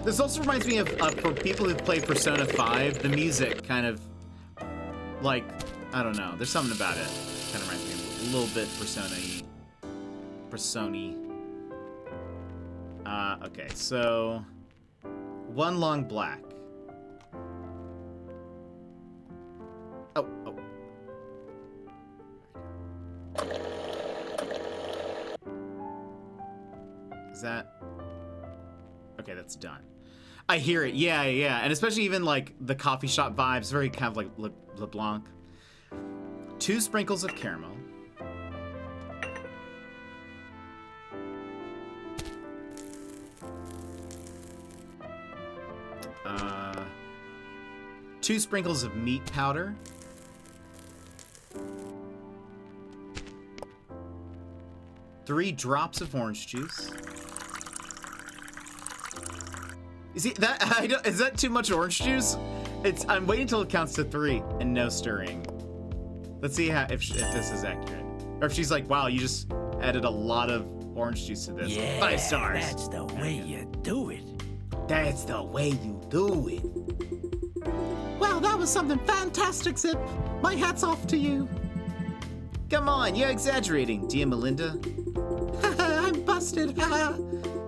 A: This also reminds me of, for people who've played Persona 5, the music kind of, like, I don't know, there's something about it. Kind of reminds me of a little bit Persona-y. Persona-y. Okay, so 1 long black. Oh. Is that... Okay, that's done. I hear it, yeah, and especially even like the coffee shop vibes, very kind of like LeBlanc. 2 sprinkles of caramel. 2 sprinkles of meat powder. 3 drops of orange juice. Is that is that too much orange juice? I'm waiting until it counts to 3 and no stirring. Let's see if this is accurate, or if she's like, wow, you just added a lot of orange juice to this.
C: Yeah,
A: 5 stars.
C: That's the way you do it.
A: That's the way you do it.
D: Well, that was something fantastic, Zipp. My hat's off to you.
A: Come on, you're exaggerating, dear Melinda.
D: I'm busted.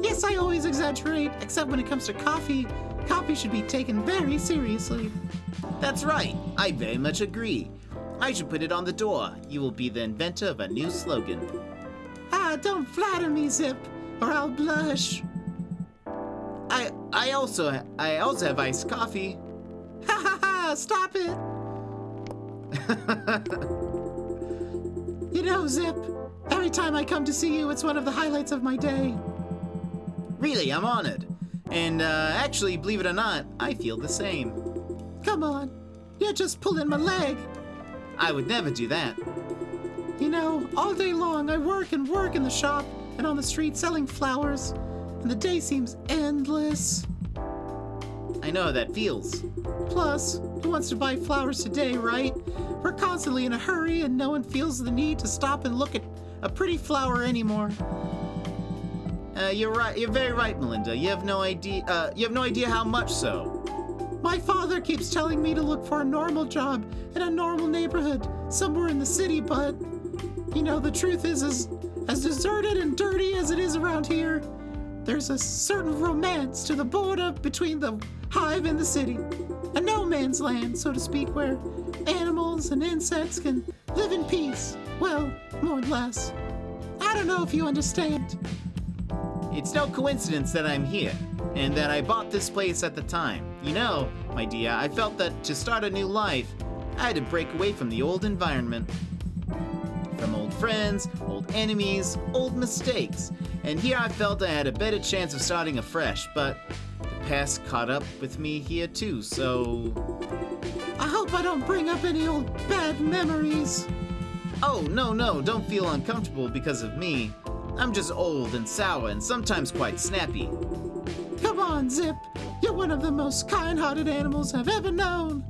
D: Yes, I always exaggerate, except when it comes to coffee. Coffee should be taken very seriously.
A: That's right. I very much agree. I should put it on the door. You will be the inventor of a new slogan.
D: Don't flatter me, Zipp, or I'll blush.
A: I also have iced coffee.
D: Stop it. You know, Zipp, every time I come to see you, it's one of the highlights of my day.
A: Really, I'm honored. And actually, believe it or not, I feel the same.
D: Come on, you're just pulling my leg.
A: I would never do that.
D: You know, all day long I work in the shop and on the street selling flowers, and the day seems endless.
A: I know how that feels.
D: Plus, who wants to buy flowers today, right? We're constantly in a hurry and no one feels the need to stop and look at a pretty flower anymore.
A: You're right. You're very right, Melinda. You have no idea. You have no idea how much so.
D: My father keeps telling me to look for a normal job in a normal neighborhood somewhere in the city, but you know, the truth is, as deserted and dirty as it is around here, there's a certain romance to the border between the hive and the city. A no man's land, so to speak, where animals and insects can live in peace. Well, more or less. I don't know if you understand.
A: It's no coincidence that I'm here, and that I bought this place at the time. You know, my dear, I felt that to start a new life, I had to break away from the old environment. From old friends, old enemies, old mistakes. And here I felt I had a better chance of starting afresh, but the past caught up with me here too, so...
D: I hope I don't bring up any old bad memories.
A: Oh, no, don't feel uncomfortable because of me. I'm just old and sour and sometimes quite snappy.
D: Come on, Zipp. You're one of the most kind-hearted animals I've ever known.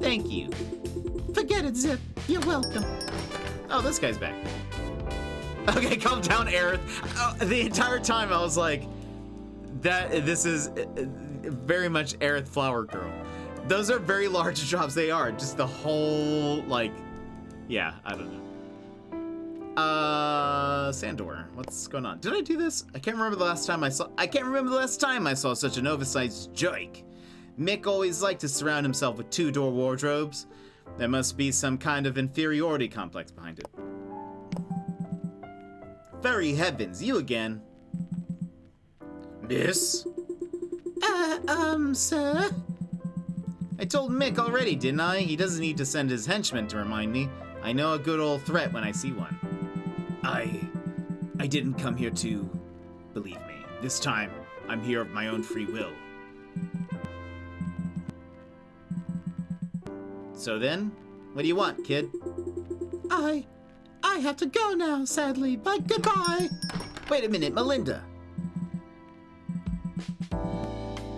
A: Thank you.
D: Forget it, Zipp. You're welcome.
A: Oh, this guy's back. Okay, calm down, Aerith. The entire time I was like, this is very much Aerith Flower Girl. Those are very large drops. They are. Just the whole, like, yeah, I don't know. Sandor, what's going on? Did I do this? I can't remember the last time I saw such an oversized jerk. Mick always liked to surround himself with 2-door wardrobes. There must be some kind of inferiority complex behind it. Very heavens, you again. Miss?
D: Sir?
A: I told Mick already, didn't I? He doesn't need to send his henchmen to remind me. I know a good old threat when I see one. I didn't come here to
E: This time, I'm here of my own free will.
A: So then, what do you want, kid?
D: I have to go now, sadly, but goodbye.
A: Wait a minute, Melinda.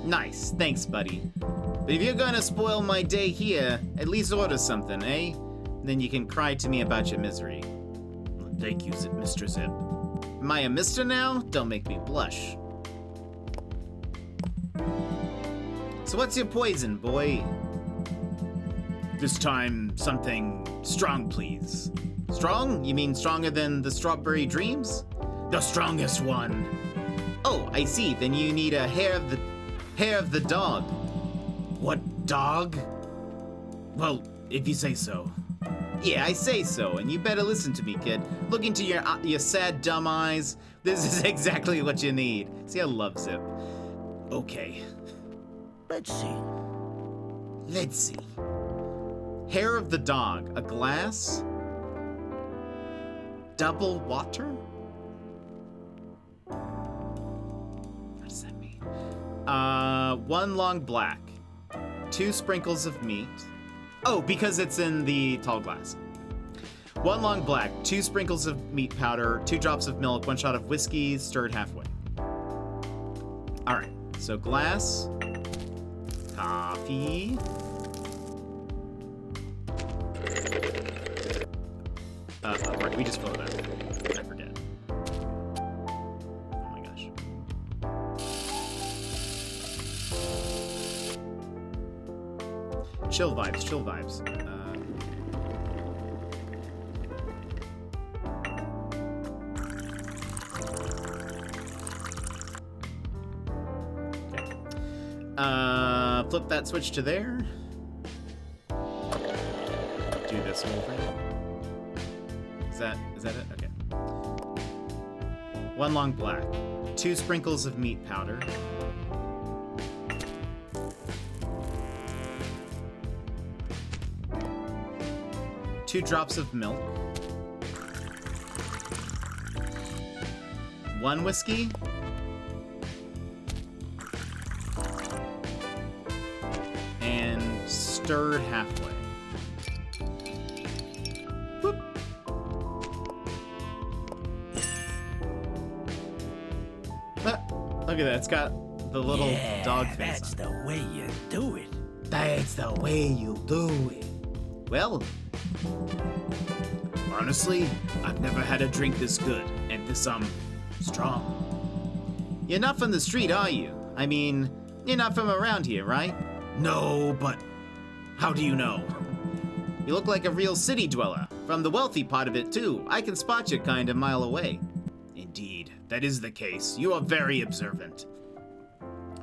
A: Nice, thanks, buddy. But if you're gonna spoil my day here, at least order something, eh? Then you can cry to me about your misery.
E: Thank you, Mr. Zipp.
A: Am I a mister now? Don't make me blush. So what's your poison, boy?
E: This time, something strong, please.
A: Strong? You mean stronger than the strawberry dreams?
E: The strongest one.
A: Oh, I see. Then you need a hair of the dog.
E: What dog? Well, if you say so.
A: Yeah, I say so, and you better listen to me, kid. Look into your sad, dumb eyes. This is exactly what you need. See, I love Zipp.
E: Okay.
C: Let's see.
A: Let's see. Hair of the dog, a glass, double water? What does that mean? One long black, 2 sprinkles of meat. Oh, because it's in the tall glass. 1 long black, 2 sprinkles of meat powder, 2 drops of milk, 1 shot of whiskey, stirred halfway. All right, so glass, coffee. Right, we just filled it out. I forget. Oh my gosh. Chill vibes, chill vibes. Okay. Flip that switch to there. Do this whole thing. Is that it? Okay. 1 long black, 2 sprinkles of meat powder, 2 drops of milk, 1 whiskey, and stirred halfway. Look at that, it's got the little
C: Yeah,
A: dog face
C: that's
A: on it.
C: the way you do it.
A: That's the way you do it. Well,
E: Honestly, I've never had a drink this good and this, strong.
A: you're not from the street, are you? I mean, you're not from around here, right?
E: No, but how do you know?
A: You look like a real city dweller. From the wealthy part of it, too. I can spot you kind of a mile away.
E: Indeed, that is the case. You are very observant.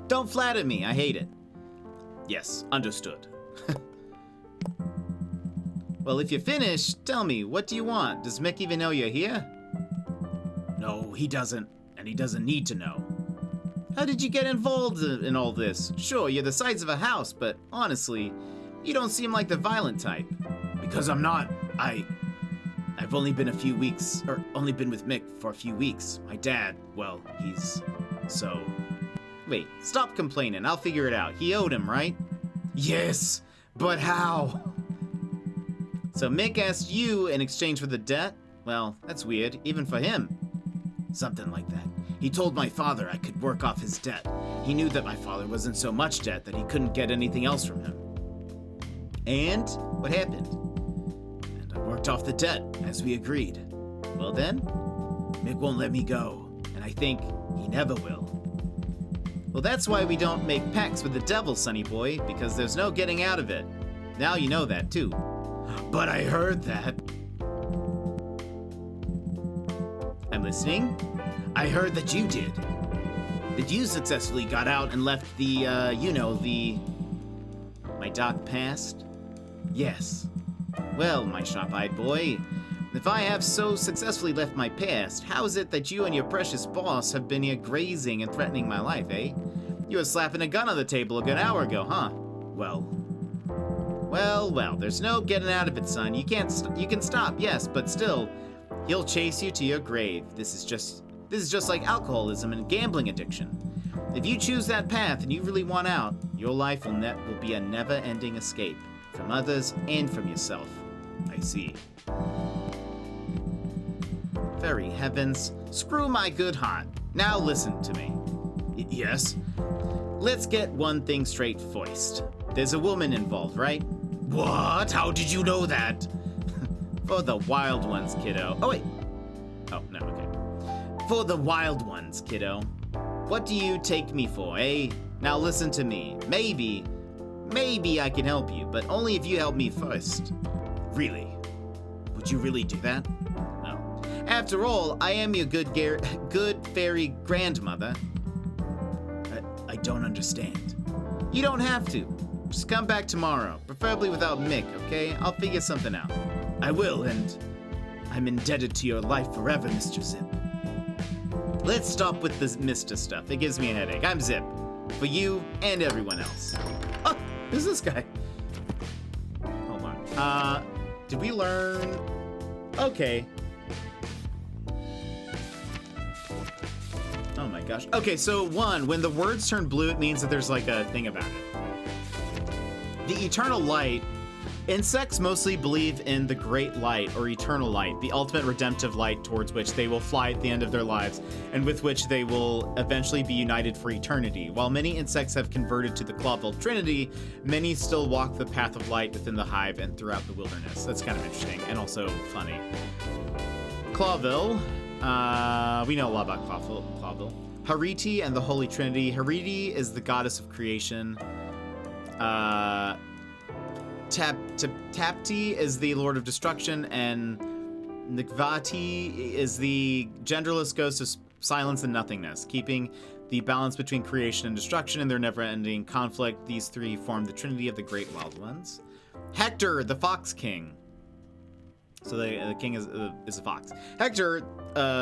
A: Don't flatter me, I hate it.
E: Yes, understood.
A: Well, if you're finished, tell me, what do you want? Does Mick even know you're here?
E: No, he doesn't, and he doesn't need to know.
A: How did you get involved in all this? Sure, you're the size of a house, but honestly, you don't seem like the violent type.
E: Because I'm not. I've only been only been with Mick for a few weeks. My dad, well, he's so.
A: Wait, stop complaining. I'll figure it out. He owed him, right?
E: Yes, but how?
A: So Mick asked you in exchange for the debt? Well, that's weird, even for him.
E: Something like that. He told my father I could work off his debt. He knew that my father was in so much debt that he couldn't get anything else from him.
A: And what happened?
E: And I worked off the debt, as we agreed.
A: Well then,
E: Mick won't let me go, and I think he never will.
A: well that's why we don't make pacts with the devil, sonny boy, because there's no getting out of it. Now you know that too.
E: But I heard that.
A: I'm listening.
E: I heard that you did.
A: That you successfully got out and left my dark past?
E: Yes.
A: Well, my sharp-eyed boy, if I have so successfully left my past, how is it that you and your precious boss have been here grazing and threatening my life, eh? You were slapping a gun on the table a good hour ago, huh? Well, there's no getting out of it, son. You can stop, yes, but still, he'll chase you to your grave. This is just
E: This is just like alcoholism and gambling addiction. If you choose that path and you really want out, your life will be a never-ending escape from others and from yourself. I see. Very heavens. Screw my good heart. Now listen to me. Yes? Let's get one thing straight first. There's a woman involved, right? What? How did you know that? For the wild ones, kiddo. Oh, wait. Oh, no, okay. For the wild ones, kiddo. What do you take me for, eh? Now listen to me. Maybe I can help you, but only if you help me first. Really? Would you really do that? No. After all, I am your good fairy grandmother. I don't understand. You don't have to. Just come back tomorrow, preferably without Mick, okay? I'll figure something out. I will, and I'm indebted to your life forever, Mr. Zipp. Let's stop with this Mr. stuff. It gives me a headache. I'm Zipp. For you and everyone else. Oh, who's this guy? Hold on. Did we learn? Okay. Oh my gosh. Okay, so when the words turn blue, it means that there's like a thing about it. The eternal light. Insects mostly believe in the great light or eternal light, the ultimate redemptive light towards which they will fly at the end of their lives and with which they will eventually be united for eternity. While many insects have converted to the Clawville Trinity, many still walk the path of light within the hive and throughout the wilderness. That's kind of interesting and also funny. Clawville. We know a lot about Clawville. Hariti and the Holy Trinity. Hariti is the goddess of creation. Tapti is the Lord of Destruction, and Nikvati is the genderless ghost of silence and nothingness, keeping the balance between creation and destruction in their never-ending conflict. These three form the Trinity of the Great Wild Ones. Hector, the Fox King. So the king is a fox. Hector,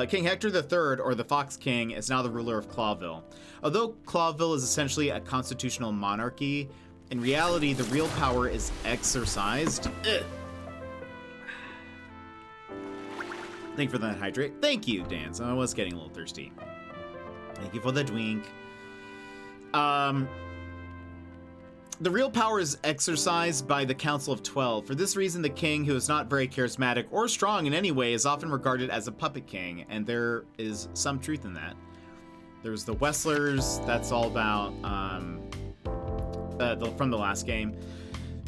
E: King Hector III, or the Fox King, is now the ruler of Clawville. Although Clawville is essentially a constitutional monarchy, in reality, the real power is exercised. Thank you for that hydrate. Thank you, Dan. So I was getting a little thirsty. Thank you for the drink. The real power is exercised by the Council of 12. For this reason, the king, who is not very charismatic or strong in any way, is often regarded as a puppet king, and there is some truth in that. There's the Westlers. That's all about from the last game.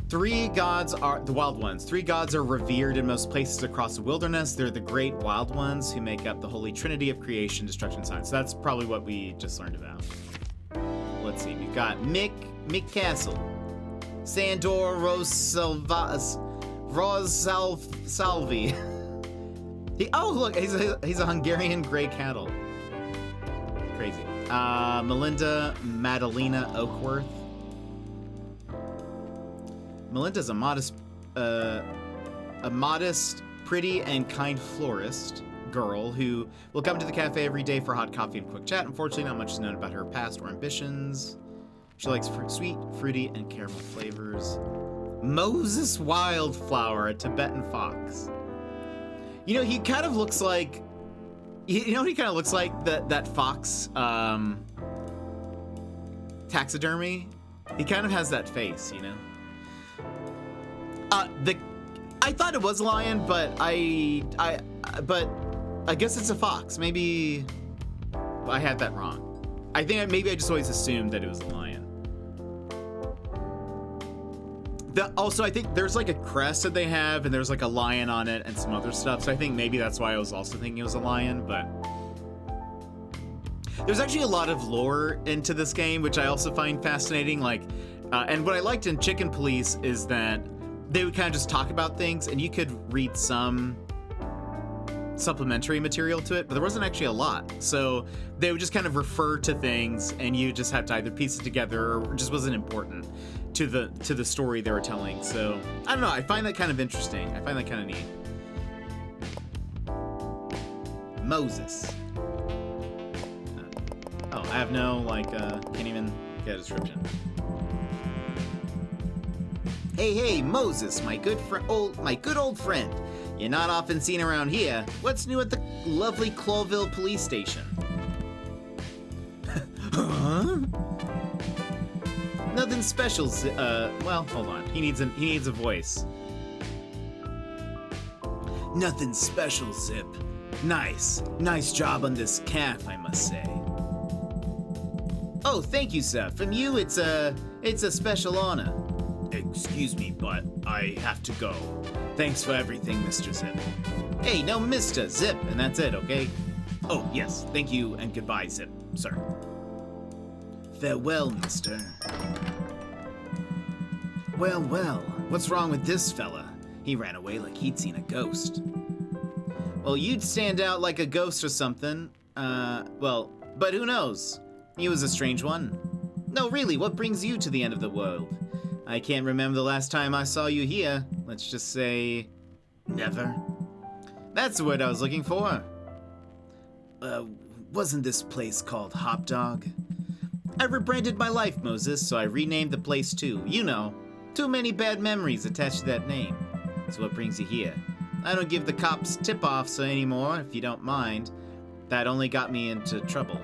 E: Three gods are the wild ones. Three gods are revered in most places across the wilderness. They're the great wild ones who make up the holy trinity of creation, destruction, science. So that's probably what we just learned about. Let's see. We've got Mick Castle, Sandor Rosalvi. Oh look, he's a Hungarian gray cattle. Crazy. Melinda Madalena Oakworth. Melinda's a modest, pretty, and kind florist girl who will come to the cafe every day for hot coffee and quick chat. Unfortunately, not much is known about her past or ambitions. She likes sweet, fruity, and caramel flavors. Moses Wildflower, a Tibetan fox. You know, he kind of looks like... You know what he kind of looks like? That fox taxidermy? He kind of has that face, you know? I thought it was a lion, but I guess it's a fox. Maybe I had that wrong. I think maybe I just always assumed that it was a lion. Also, I think there's like a crest that they have, and there's like a lion on it and some other stuff. So I think maybe that's why I was also thinking it was a lion, but there's actually a lot of lore into this game, which I also find fascinating. Like, and what I liked in Chicken Police is that they would kind of just talk about things, and you could read some supplementary material to it, but there wasn't actually a lot. So they would just kind of refer to things, and you just have to either piece it together or it just wasn't important to the story they were telling. So I don't know. I find that kind of interesting. I find that kind of neat. Moses. Oh, I have no can't even get a description. Hey, Moses, my good old friend. You're not often seen around here. What's new at the lovely Clawville police station? Huh? Nothing special, well, hold on. He needs a voice. Nothing special, Zipp. Nice job on this calf, I must say. Oh, thank you, sir. From you, it's a special honor. Excuse me, but I have to go. Thanks for everything, Mr. Zipp. Hey, no, Mr. Zipp, and that's it, okay? Oh, yes, thank you and goodbye, Zipp, sir. Farewell, mister. Well, what's wrong with this fella? He ran away like he'd seen a ghost. Well, you'd stand out like a ghost or something. Well, but who knows? He was a strange one. No, really, what brings you to the end of the world? I can't remember the last time I saw you here. Let's just say, never. That's the word I was looking for. Wasn't this place called Hop Dog? I rebranded my life, Moses, so I renamed the place too. You know, too many bad memories attached to that name. So what brings you here? I don't give the cops tip-offs anymore, if you don't mind. That only got me into trouble.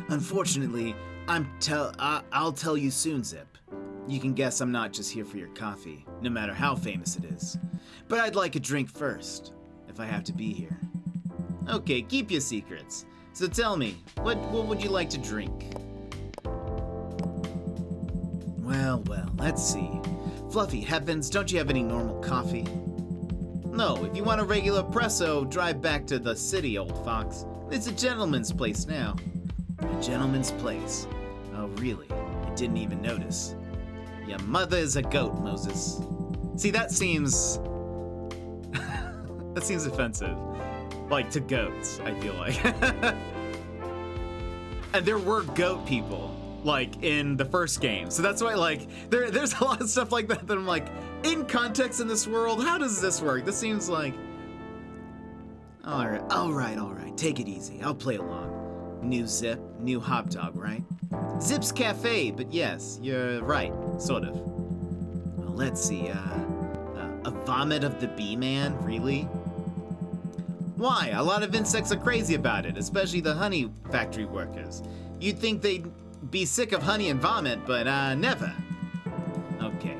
E: Unfortunately, I'll tell you soon, Zipp. You can guess I'm not just here for your coffee, no matter how famous it is. But I'd like a drink first, if I have to be here. Okay, keep your secrets. So tell me, what would you like to drink? Well, let's see. Fluffy heavens, don't you have any normal coffee? No, if you want a regular espresso, drive back to the city, old fox. It's a gentleman's place now. A gentleman's place? Oh, really? I didn't even notice. Your mother is a goat, Moses. See, that seems... that seems offensive. Like, to goats, I feel like. And there were goat people, like, in the first game. So that's why, like, there's a lot of stuff like that I'm like, in context in this world, how does this work? This seems like... All right. Take it easy. I'll play along. New Zipp, new Hop Dog, right? Zipp's Cafe, but yes, you're right, sort of. Well, let's see, a vomit of the bee man, really? Why? A lot of insects are crazy about it, especially the honey factory workers. You'd think they'd be sick of honey and vomit, but never. Okay.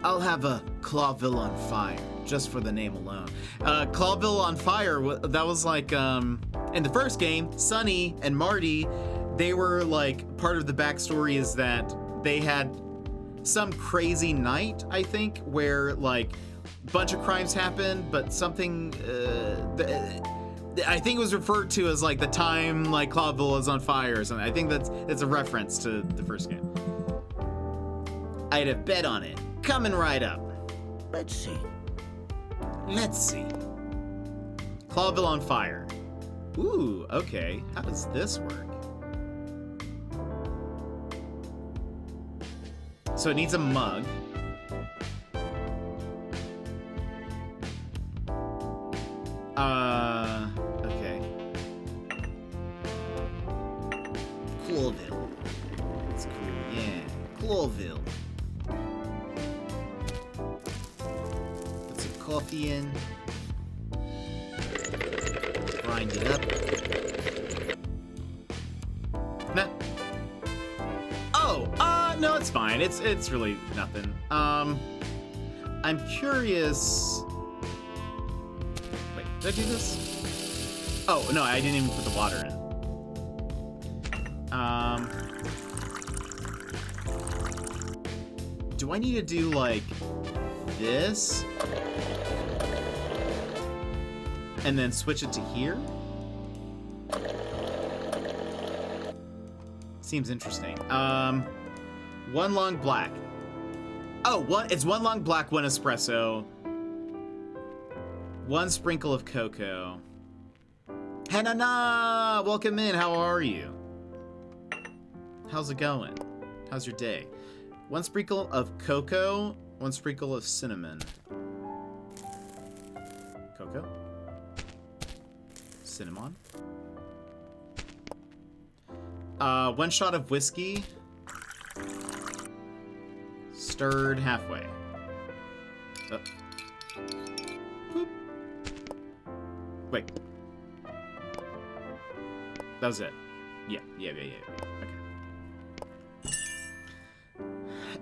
E: I'll have a Clawville on Fire, just for the name alone. Clawville on Fire, that was like, in the first game, Sunny and Marty, they were like, part of the backstory is that they had some crazy night, I think, where like a bunch of crimes happened, but something, I think it was referred to as like the time like Clawville is on fire or something. I think that's a reference to the first game. I'd have bet on it. Coming right up.
C: Let's see.
E: Clawville on Fire. Ooh, okay. How does this work? So it needs a mug. Okay. Clawville. That's cool, yeah. Clawville. Put some coffee in. Grind it up. Nah. Oh, no, it's fine. It's really nothing. I'm curious. Wait, did I do this? Oh, no, I didn't even put the water in. Do I need to do like this? And then switch it to here? Seems interesting. One long black. Oh, it's one long black, one espresso. One sprinkle of cocoa. Hanana! Welcome in, how are you? How's it going? How's your day? One sprinkle of cocoa, one sprinkle of cinnamon. Cocoa? Cinnamon. One shot of whiskey. Stirred halfway. Oh.
A: Boop. Wait. That was it. Yeah. Okay.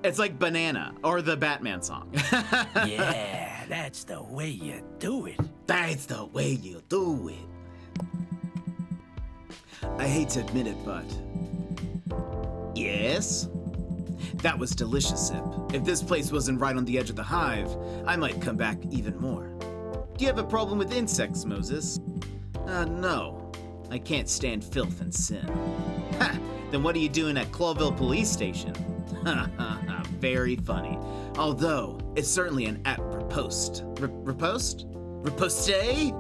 A: It's like Banana, or the Batman song.
C: Yeah, that's the way you do it.
E: That's the way you do it. I hate to admit it, but... Yes? That was delicious, Zipp. If this place wasn't right on the edge of the hive, I might come back even more. Do you have a problem with insects, Moses? No. I can't stand filth and sin. Ha! Then what are you doing at Clawville Police Station? Ha ha ha, very funny. Although, it's certainly an apt riposte. Riposte? Riposte?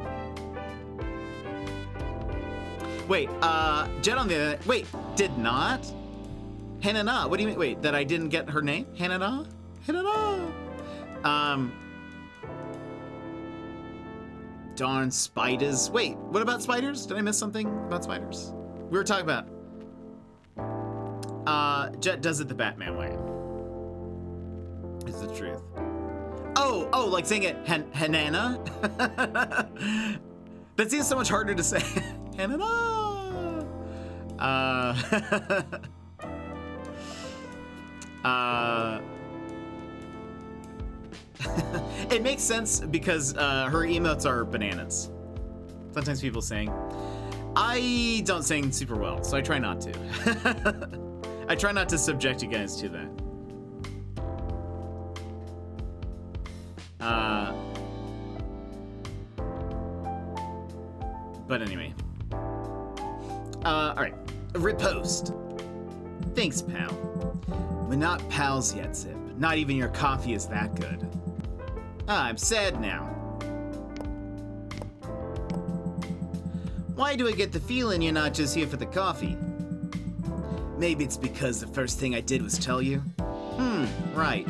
E: Wait, Jen on the... Wait, did not? Hanana, what do you mean? Wait, that I didn't get her name? Hanana? Hanana! Darn spiders. Wait, what about spiders? Did I miss something about spiders? We were talking about... Jet does it the Batman way. It's the truth. Oh, like saying it Hanana? That seems so much harder to say. Hanana! It makes sense because her emotes are bananas. Sometimes people sing. I don't sing super well, so I try not to. I try not to subject you guys to that. But anyway. Alright. Riposte. Thanks, pal. We're not pals yet, Zipp. Not even your coffee is that good. I'm sad now. Why do I get the feeling you're not just here for the coffee? Maybe it's because the first thing I did was tell you? Right.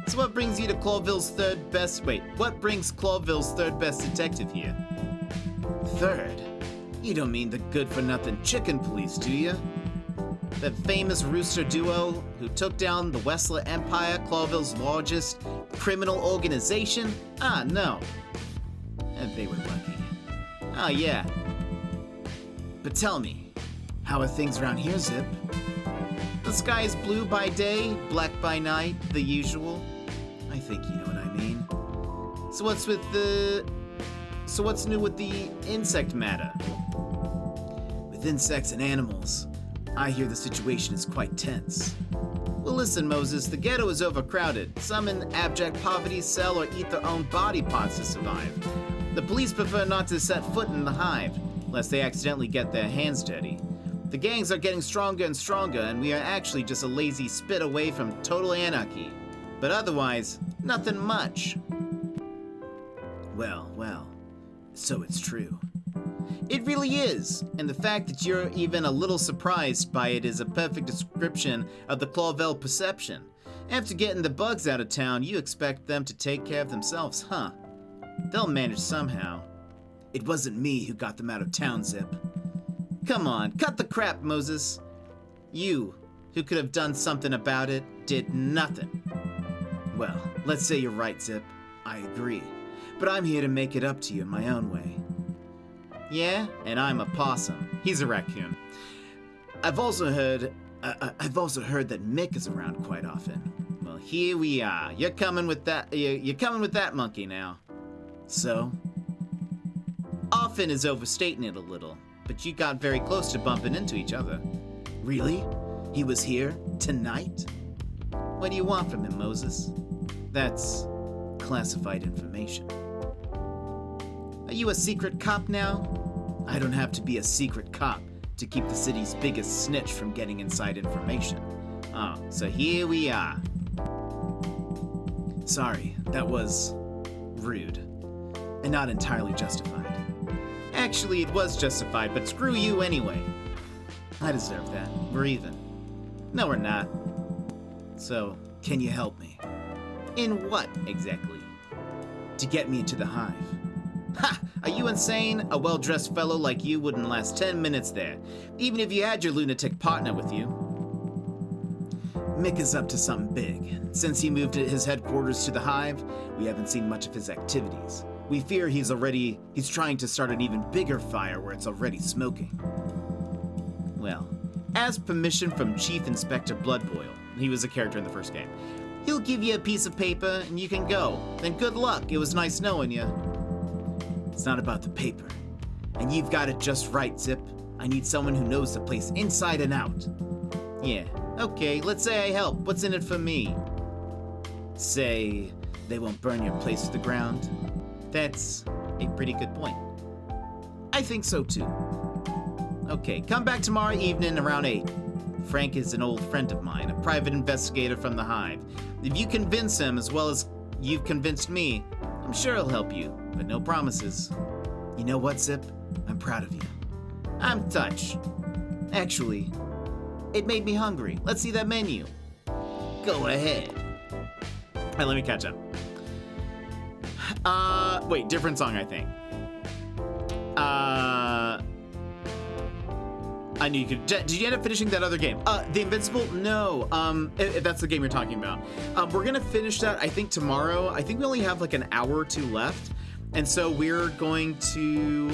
E: So what brings you to Clawville's third best... Wait, what brings Clawville's third best detective here? Third? You don't mean the good-for-nothing chicken police, do you? That famous rooster duo who took down the Westler Empire, Clawville's largest criminal organization? No. And they were lucky. Yeah. But tell me, how are things around here, Zipp? The sky is blue by day, black by night, the usual. I think you know what I mean. So what's new with the insect matter? With insects and animals, I hear the situation is quite tense. Well, listen, Moses, the ghetto is overcrowded. Some in abject poverty sell or eat their own body parts to survive. The police prefer not to set foot in the hive, lest they accidentally get their hands dirty. The gangs are getting stronger and stronger, and we are actually just a lazy spit away from total anarchy. But otherwise, nothing much. Well, so it's true. It really is, and the fact that you're even a little surprised by it is a perfect description of the Clawville perception. After getting the bugs out of town, you expect them to take care of themselves, huh? They'll manage somehow. It wasn't me who got them out of town, Zipp. Come on, cut the crap, Moses. You, who could have done something about it, did nothing. Well, let's say you're right, Zipp. I agree. But I'm here to make it up to you in my own way. Yeah, and I'm a possum. He's a raccoon. I've also heard that Mick is around quite often. Well, here we are. You're coming with that monkey now. So? Often is overstating it a little, but you got very close to bumping into each other. Really? He was here? Tonight? What do you want from him, Moses? That's classified information. Are you a secret cop now? I don't have to be a secret cop to keep the city's biggest snitch from getting inside information. Oh, so here we are. Sorry, that was rude. And not entirely justified. Actually, it was justified, but screw you anyway. I deserve that. We're even. No, we're not. So, can you help me? In what, exactly? To get me into the hive. Ha! Are you insane? A well-dressed fellow like you wouldn't last 10 minutes there, even if you had your lunatic partner with you. Mick is up to something big. Since he moved his headquarters to the Hive, we haven't seen much of his activities. We fear he's trying to start an even bigger fire where it's already smoking. Well, as permission from Chief Inspector Bloodboil, he was a character in the first game, he'll give you a piece of paper and you can go. Then good luck, it was nice knowing you. It's not about the paper. And you've got it just right, Zipp. I need someone who knows the place inside and out. Yeah, okay, let's say I help. What's in it for me? Say they won't burn your place to the ground. That's a pretty good point. I think so too. Okay, come back tomorrow evening around 8. Frank is an old friend of mine, a private investigator from the Hive. If you convince him as well as you've convinced me, I'm sure he'll help you, but no promises. You know what, Zipp? I'm proud of you. I'm touched. Actually, it made me hungry. Let's see that menu. Go ahead. All right, let me catch up. Wait, different song, I think. I knew you could. Did you end up finishing that other game? The Invincible? No. If that's the game you're talking about. We're gonna finish that, I think, tomorrow. I think we only have like an hour or two left. And so we're going to,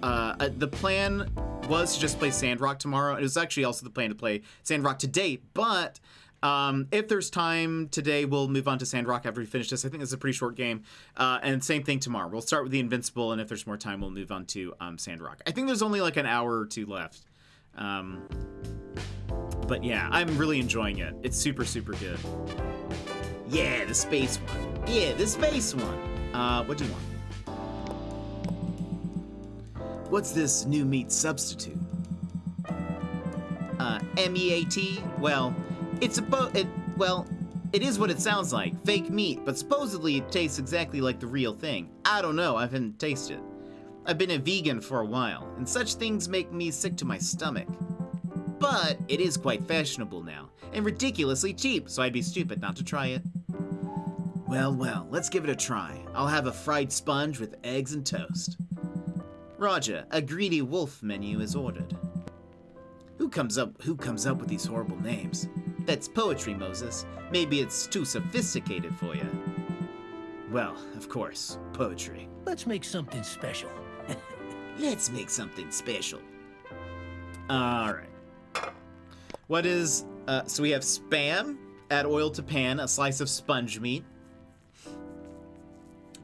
E: the plan was to just play Sandrock tomorrow. It was actually also the plan to play Sandrock today, but if there's time today, we'll move on to Sandrock after we finish this. I think it's a pretty short game. And same thing tomorrow. We'll start with the Invincible, and if there's more time, we'll move on to Sandrock. I think there's only like an hour or two left. But yeah, I'm really enjoying it. It's super, super good. Yeah, the space one. Yeah, the space one. What do you want? What's this new meat substitute? MEAT? Well, it is what it sounds like. Fake meat, but supposedly it tastes exactly like the real thing. I don't know, I haven't tasted it. I've been a vegan for a while, and such things make me sick to my stomach. But it is quite fashionable now, and ridiculously cheap, so I'd be stupid not to try it. Well, let's give it a try. I'll have a fried sponge with eggs and toast. Roger, a greedy wolf menu is ordered. Who comes up with these horrible names? That's poetry, Moses. Maybe it's too sophisticated for you. Well, of course, poetry.
C: Let's make something special.
E: Let's make something special. All right. What is, so we have Spam, add oil to pan, a slice of sponge meat,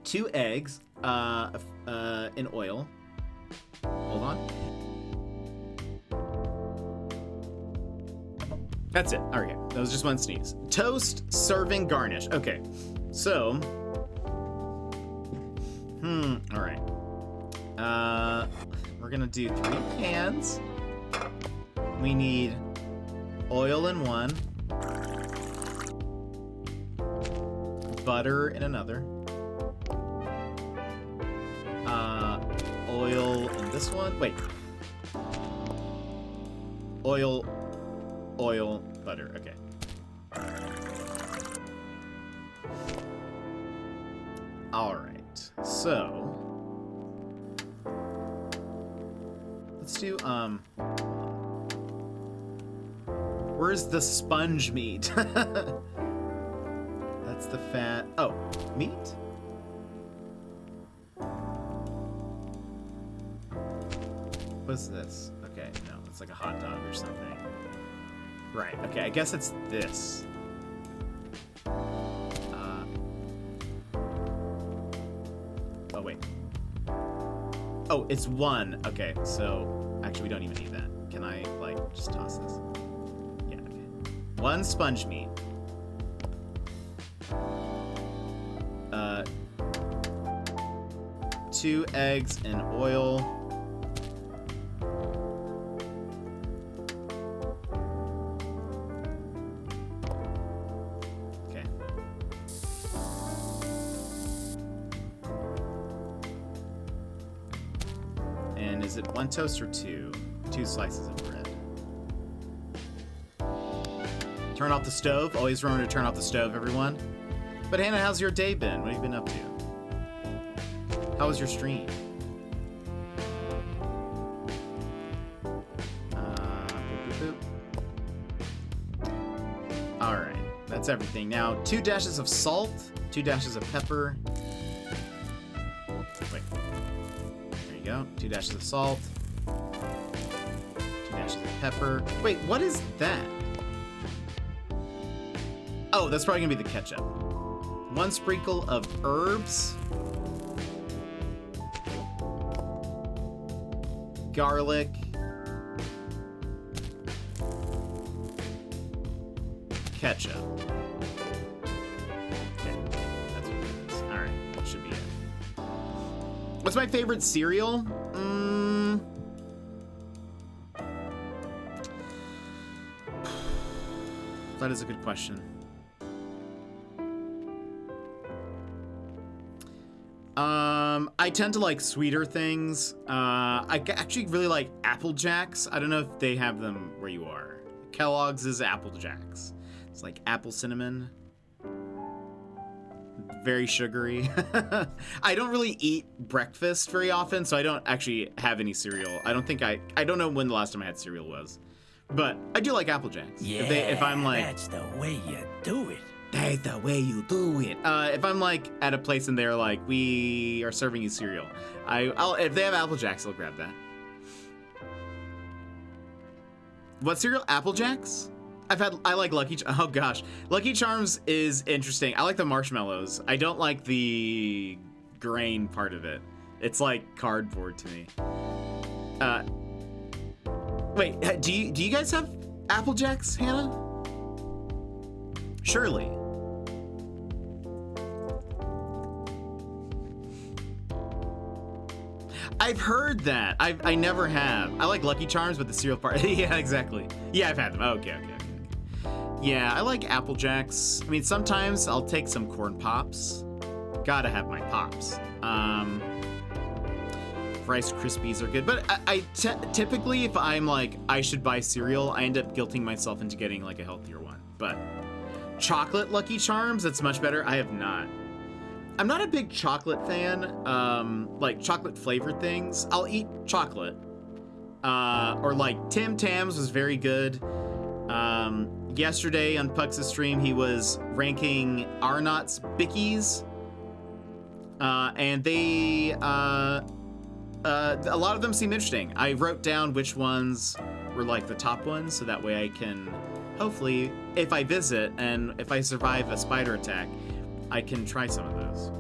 E: 2 eggs, in oil. Hold on. That's it. Okay, that was just one sneeze. Toast, serving, garnish. Okay, so, all right. We're gonna do 3 pans. We need oil in one, butter in another, oil in this one. Wait. Oil, butter. Okay. All right. So let's do where's the sponge meat? That's the fat. Oh, meat? What's this? Okay, no, it's like a hot dog or something. Right, okay, I guess it's this. Oh, wait. Oh, it's 1. Okay, so actually we don't even need that. Can I, like, just toss this? Yeah, okay. 1 sponge meat. 2 eggs in oil. Okay. And is it 1 toast or 2? 2 slices of bread. Turn off the stove. Always remember to turn off the stove, everyone. But Hannah, how's your day been? What have you been up to? How was your stream? Boop, boop, boop.
A: That's everything. Now, 2 dashes of salt, 2 dashes of pepper. Wait. There you go. 2 dashes of salt. 2 dashes of pepper. Wait, what is that? Oh, that's probably gonna be the ketchup. 1 sprinkle of herbs. Garlic. Ketchup. Okay, that's what it is. Alright, that should be it. What's my favorite cereal? That is a good question. I tend to like sweeter things. I actually really like Apple Jacks. I don't know if they have them where you are. Kellogg's is Apple Jacks. It's like apple cinnamon. Very sugary. I don't really eat breakfast very often, so I don't actually have any cereal. I don't know when the last time I had cereal was. But I do like Apple Jacks.
C: Yeah,
A: if I'm like,
C: that's the way you do it.
A: that's the way you do it. If I'm like at a place and they're like, we are serving you cereal, I'll if they have Apple Jacks, I'll grab that. What cereal? Apple Jacks? I like oh gosh. Lucky Charms is interesting. I like the marshmallows. I don't like the grain part of it. It's like cardboard to me. Wait, do you guys have Apple Jacks, Hannah? Surely. I've heard that. I never have. I like Lucky Charms, but the cereal part. Yeah, exactly. Yeah, I've had them. Okay. Yeah, I like Apple Jacks. I mean, sometimes I'll take some corn pops. Gotta have my pops. Rice Krispies are good, but typically, if I'm like, I should buy cereal, I end up guilting myself into getting like a healthier one. But chocolate Lucky Charms, that's much better. I have not. I'm not a big chocolate fan, like chocolate flavored things. I'll eat chocolate. Or like Tim Tams was very good. Yesterday on Pux's stream, he was ranking Arnott's Bickies. And they, a lot of them seem interesting. I wrote down which ones were like the top ones, so that way I can, hopefully, if I visit and if I survive a spider attack, I can try some of those.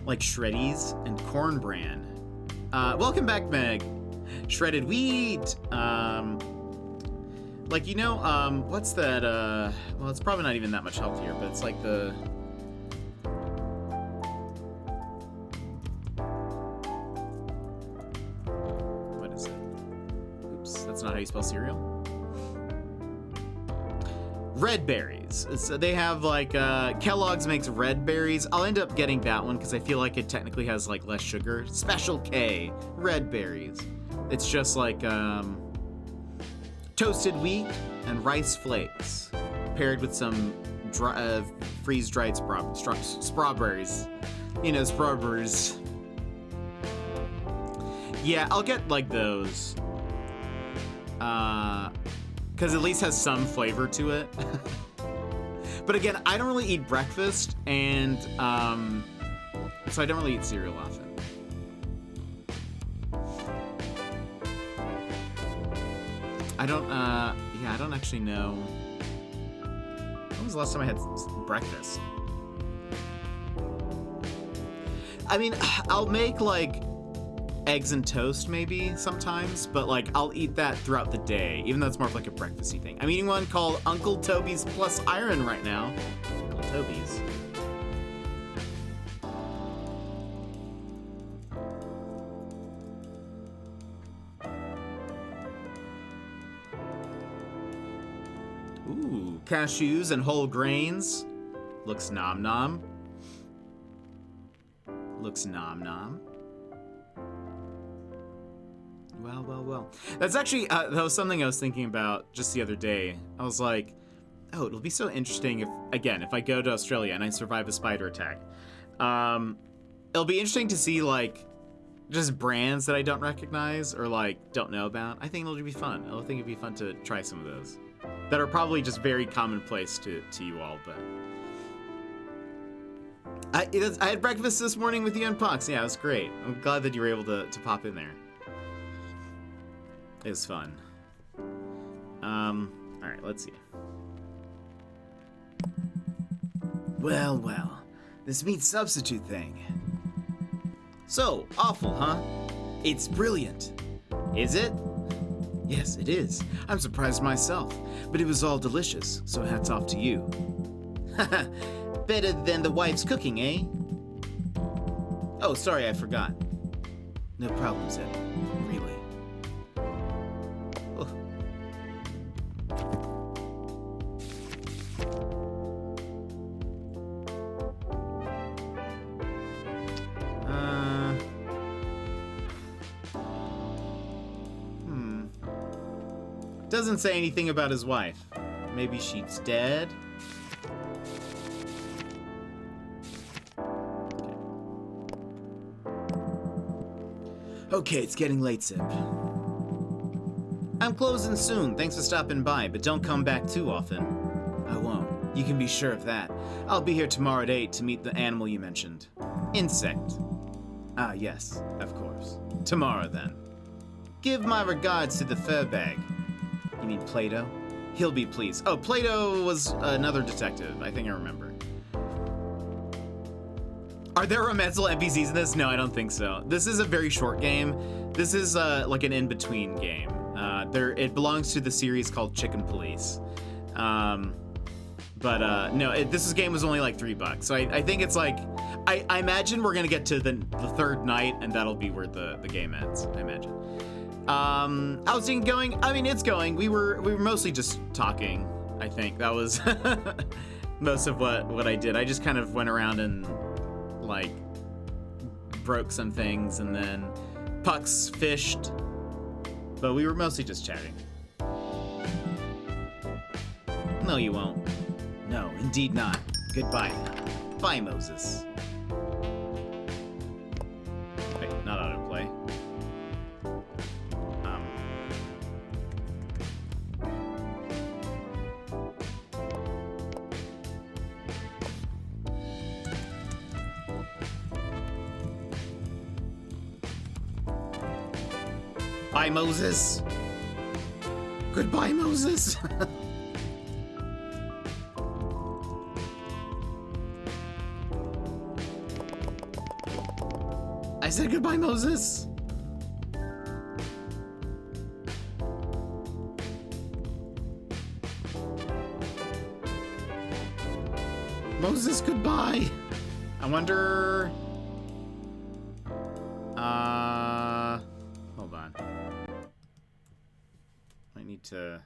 A: Like Shreddies and Corn Bran. Welcome back, Meg. Shredded wheat. Like, you know, what's that? Well, it's probably not even that much healthier, but it's like the... What is it? Oops, that's not how you spell cereal. Red berries. So they have like Kellogg's makes red berries. I'll end up getting that one because I feel like it technically has like less sugar. Special K, red berries. It's just like toasted wheat and rice flakes paired with some freeze-dried strawberries. You know, strawberries. Yeah, I'll get like those. Because at least has some flavor to it. But again, I don't really eat breakfast, and so I don't really eat cereal often. I don't actually know. When was the last time I had breakfast? I mean, I'll make like eggs and toast maybe sometimes, but like I'll eat that throughout the day, even though it's more of like a breakfasty thing. I'm eating one called Uncle Toby's Plus Iron right now. Uncle Toby's. Ooh, cashews and whole grains. Looks nom nom. Looks nom nom. Well. That's actually, that was something I was thinking about just the other day. I was like, oh, it'll be so interesting if I go to Australia and I survive a spider attack. It'll be interesting to see, like, just brands that I don't recognize or, like, don't know about. I think it'll be fun. I think it'd be fun to try some of those. that are probably just very commonplace to you all, but I had breakfast this morning with you and Pox. Yeah, it was great. I'm glad that you were able to pop in there. It was fun. All right, let's see. Well, well, this meat substitute thing. So, awful, huh? It's brilliant. Is it? Yes, it is. I'm surprised myself, but it was all delicious, so hats off to you. Haha, better than the wife's cooking, eh? Oh, sorry, I forgot. No problem, Zipp. Really. Oh. Doesn't say anything about his wife. Maybe she's dead? Okay, it's getting late, Zipp. I'm closing soon. Thanks for stopping by, but don't come back too often. I won't. You can be sure of that. I'll be here tomorrow at 8 to meet the animal you mentioned. Insect. Ah, yes, of course. Tomorrow, then. Give my regards to the fur bag. You mean Plato? He'll be pleased. Oh, Plato was another detective. I think I remember. Are there romantical NPCs in this? No, I don't think so. This is a very short game. This is like an in-between game. It belongs to the series called Chicken Police. No, this game was only like $3. So I think it's like, I imagine we're gonna get to the third night and that'll be where the game ends, I imagine. How's it going? I mean, it's going. We were mostly just talking, I think. That was most of what I did. I just kind of went around and like broke some things and then Pucks fished, but we were mostly just chatting. No, you won't. No, indeed not. Goodbye. Bye, Moses. Wait, not autoplay. Bye, Moses. Goodbye, Moses. I said goodbye, Moses. Moses, goodbye. I wonder... hold on. I need to...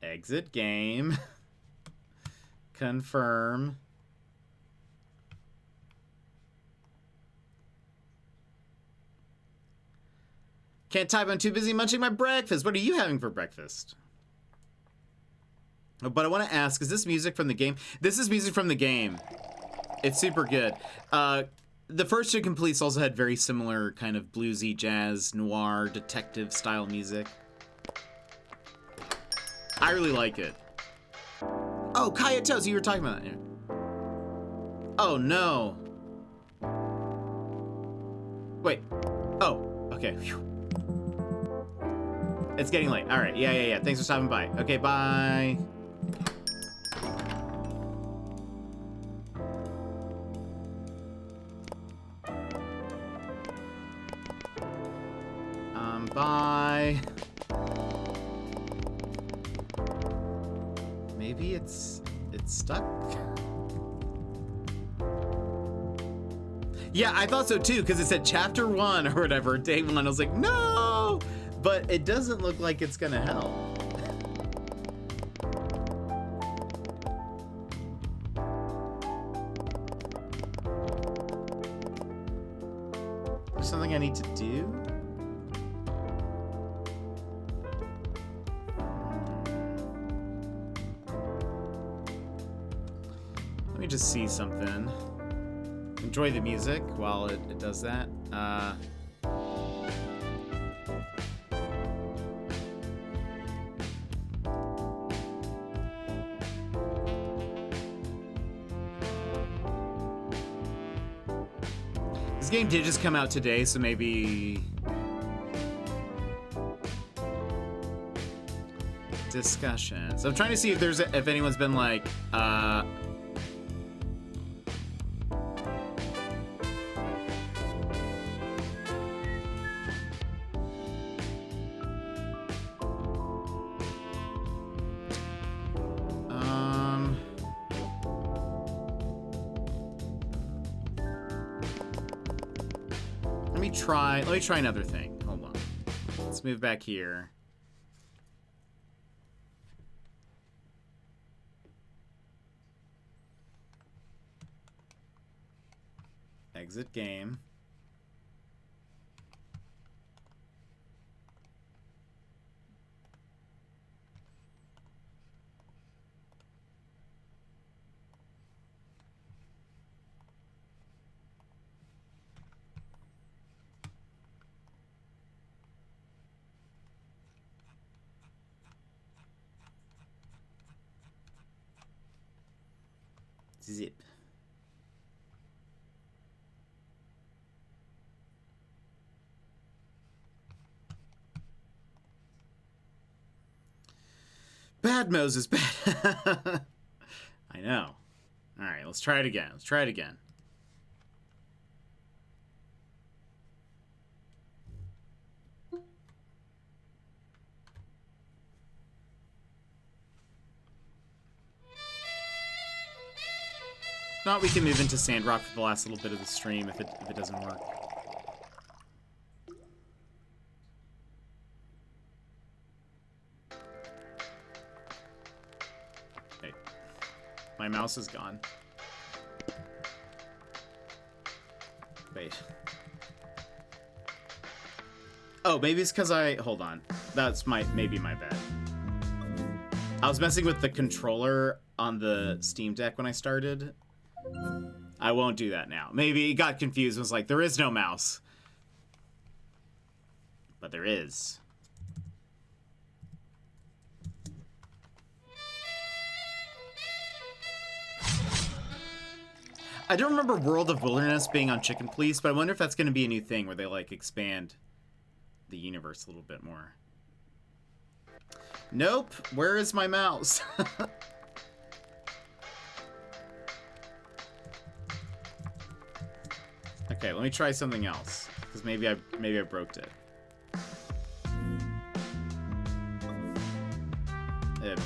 A: Exit game. Confirm. Can't type, I'm too busy munching my breakfast. What are you having for breakfast? Oh, but I want to ask, is this music from the game? This is music from the game. It's super good. The first two Completes also had very similar kind of bluesy, jazz, noir, detective style music. I really like it. Oh, Kaya Toes, you were talking about that. Yeah. Oh, no. Wait. Oh, okay. Whew. It's getting late. All right. Yeah. Thanks for stopping by. Okay, bye. Bye. Maybe it's stuck. Yeah, I thought so too, because it said chapter 1 or whatever, day 1. I was like, no! But it doesn't look like it's gonna help. There's something I need to do? Let me just see something. Enjoy the music while it does that. This game did just come out today, so maybe... Discussions. I'm trying to see if anyone's been like, Let me try another thing. Hold on. Let's move back here. Exit game. Zipp. Bad Moses, bad. I know. All right, let's try it again. Let's try it again. If not, we can move into Sandrock for the last little bit of the stream if it doesn't work. Hey, my mouse is gone. Wait. Oh, maybe it's because hold on. That's maybe my bad. I was messing with the controller on the Steam Deck when I started. I won't do that now. Maybe he got confused and was like, there is no mouse. But there is. I don't remember World of Wilderness being on Chicken Police, but I wonder if that's going to be a new thing where they, like, expand the universe a little bit more. Nope. Where is my mouse? Okay, let me try something else, because maybe I broke it.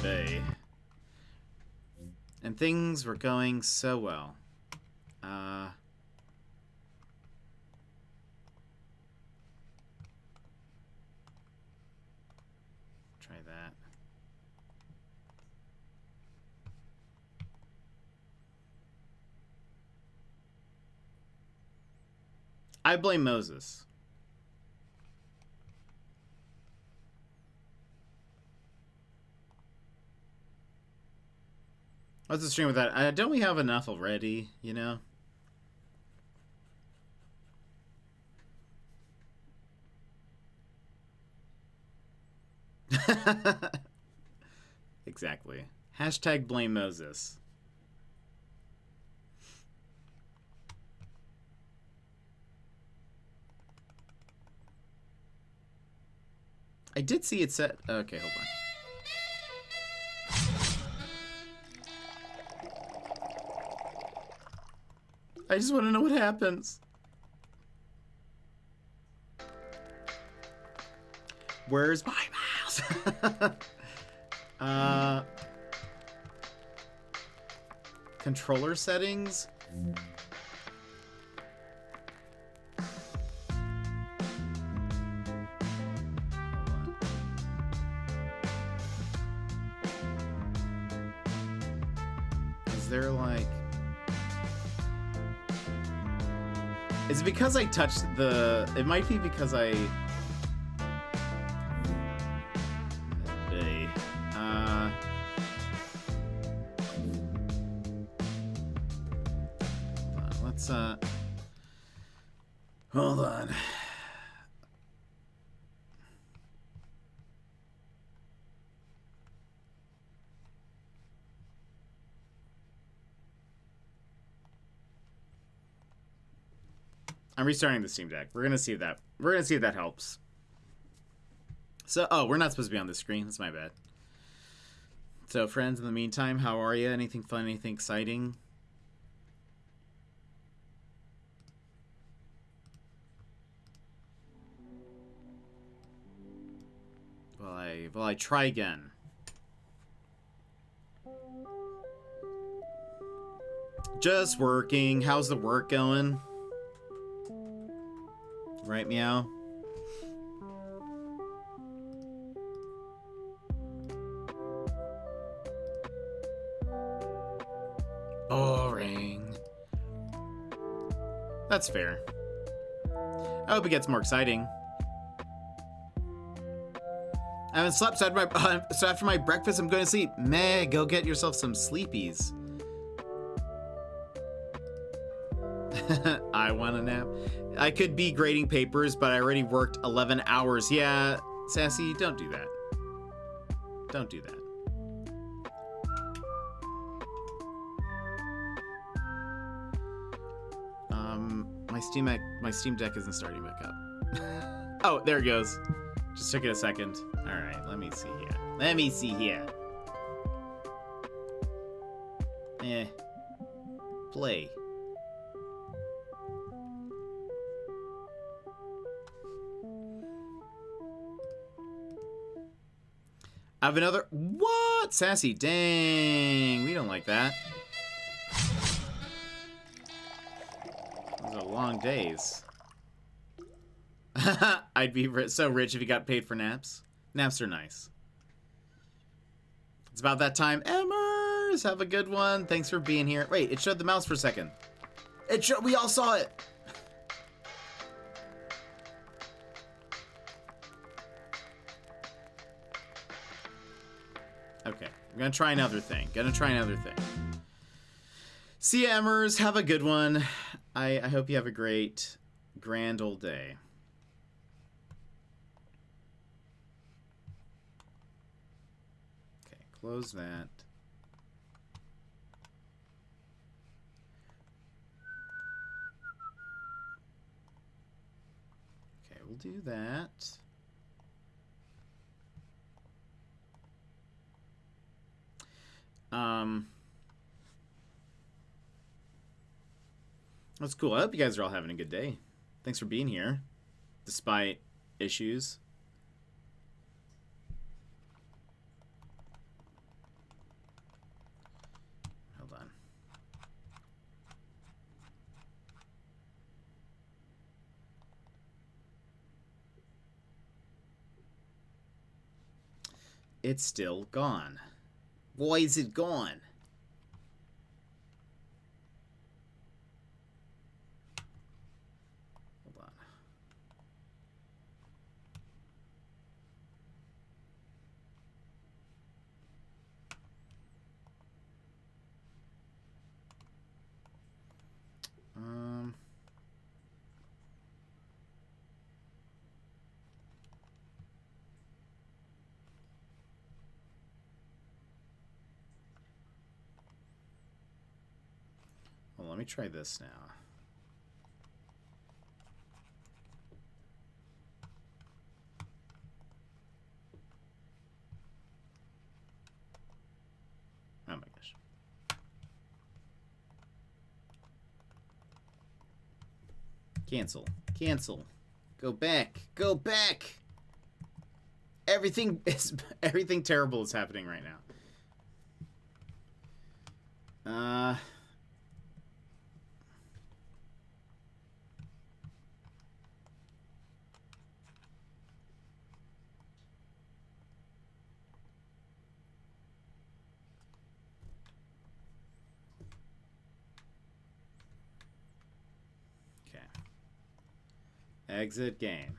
A: Bae. And things were going so well. Try that. I blame Moses. What's the stream with that? Don't we have enough already, you know? Exactly. Hashtag blame Moses. I did see it set. Okay, hold on. I just want to know what happens. Where's my mouse? Controller settings. Is there like... Is it because I touched the... It might be because I... Let's, hold on. I'm restarting the Steam Deck. We're gonna see if that helps. So, oh, we're not supposed to be on the screen. That's my bad. So, friends, in the meantime, how are you? Anything fun? Anything exciting? Will I try again? Just working. How's the work going? Right, meow? Boring. That's fair. I hope it gets more exciting. I haven't slept, so after my breakfast, I'm going to sleep. Meh, go get yourself some sleepies. I want a nap. I could be grading papers, but I already worked 11 hours. Yeah, Sassy, don't do that. Don't do that. My Steam Deck isn't starting back up. Oh, there it goes. Just took it a second. All right, let me see here. Let me see here. Play. I have another. What? Sassy, dang. We don't like that. Those are long days. I'd be so rich if you got paid for naps. Naps are nice. It's about that time. Emmers, have a good one. Thanks for being here. Wait, it showed the mouse for a second. We all saw it. Okay, I'm gonna try another thing. See you, Emmers. Have a good one. I hope you have a great, grand old day. Okay, close that. Okay, we'll do that. That's cool. I hope you guys are all having a good day. Thanks for being here, despite issues. Hold on. It's still gone. Why is it gone? Hold on. Well, let me try this now. Oh my gosh. Cancel. Cancel. Go back. Go back. Everything terrible is happening right now. Exit game.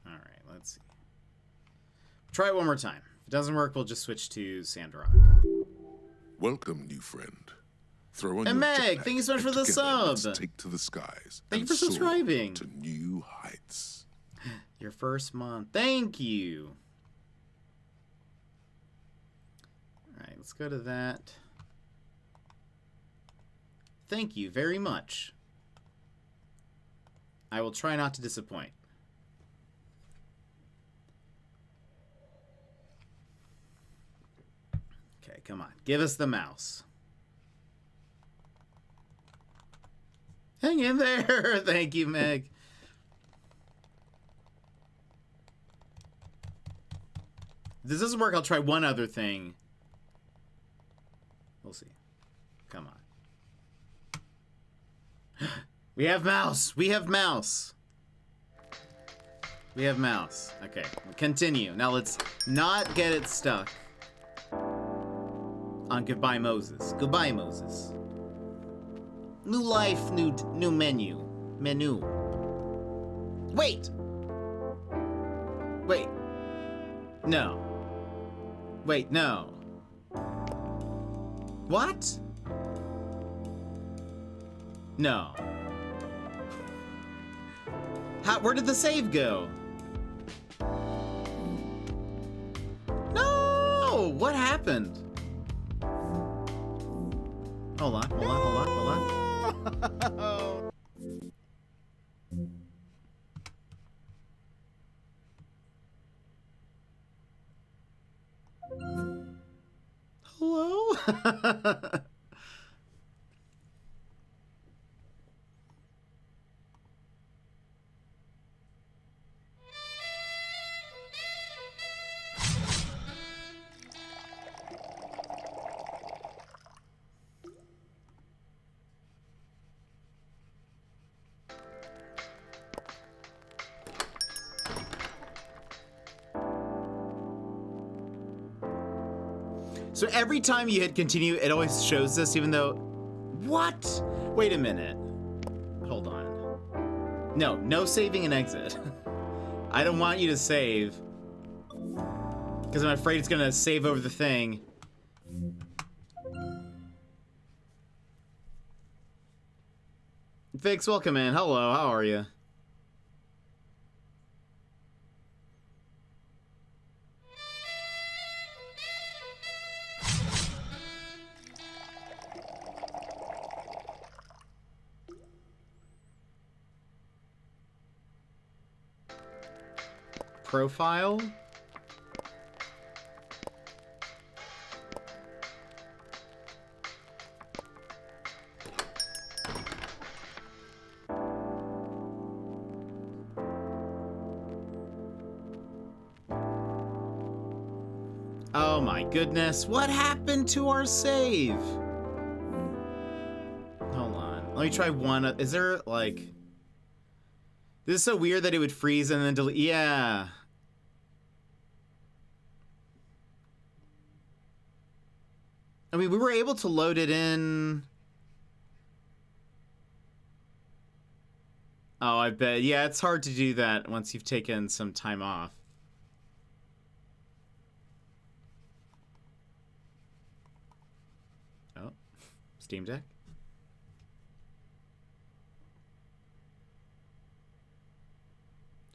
A: All right, let's see. Try it one more time. If it doesn't work, we'll just switch to Sandrock.
B: Welcome, new friend. Throw on
A: And
B: your
A: Meg,
B: jetpack
A: thank you so much for
B: and
A: the
B: together
A: sub.
B: let's take to the skies.
A: Thank you
B: and
A: for
B: soar
A: subscribing.
B: to new heights.
A: Your first month. Thank you.
E: let's go to that. Thank you very much. I will try not to disappoint. Okay, come on. Give us the mouse. Hang in there. Thank you, Meg. If this doesn't work, I'll try one other thing. We'll see. Come on. We have mouse. We have mouse. We have mouse. Okay, continue. Now let's not get it stuck on Goodbye Moses. Goodbye Moses. New life, new menu. Menu. Wait! Wait. No. Wait, no. What? No. Where did the save go? No! What happened? Hold on, hold on, hold on, hold on. Hello? So every time you hit continue, it always shows this, even though... What? Wait a minute. Hold on. No, no saving and exit. I don't want you to save. Because I'm afraid it's going to save over the thing. Vix, welcome in. Hello, how are you? Profile? Oh my goodness, what happened to our save? Hold on, let me try one. Is there like... This is so weird that it would freeze and then delete. Yeah. I mean, we were able to load it in. Oh, I bet. Yeah, it's hard to do that once you've taken some time off. Oh, Steam Deck.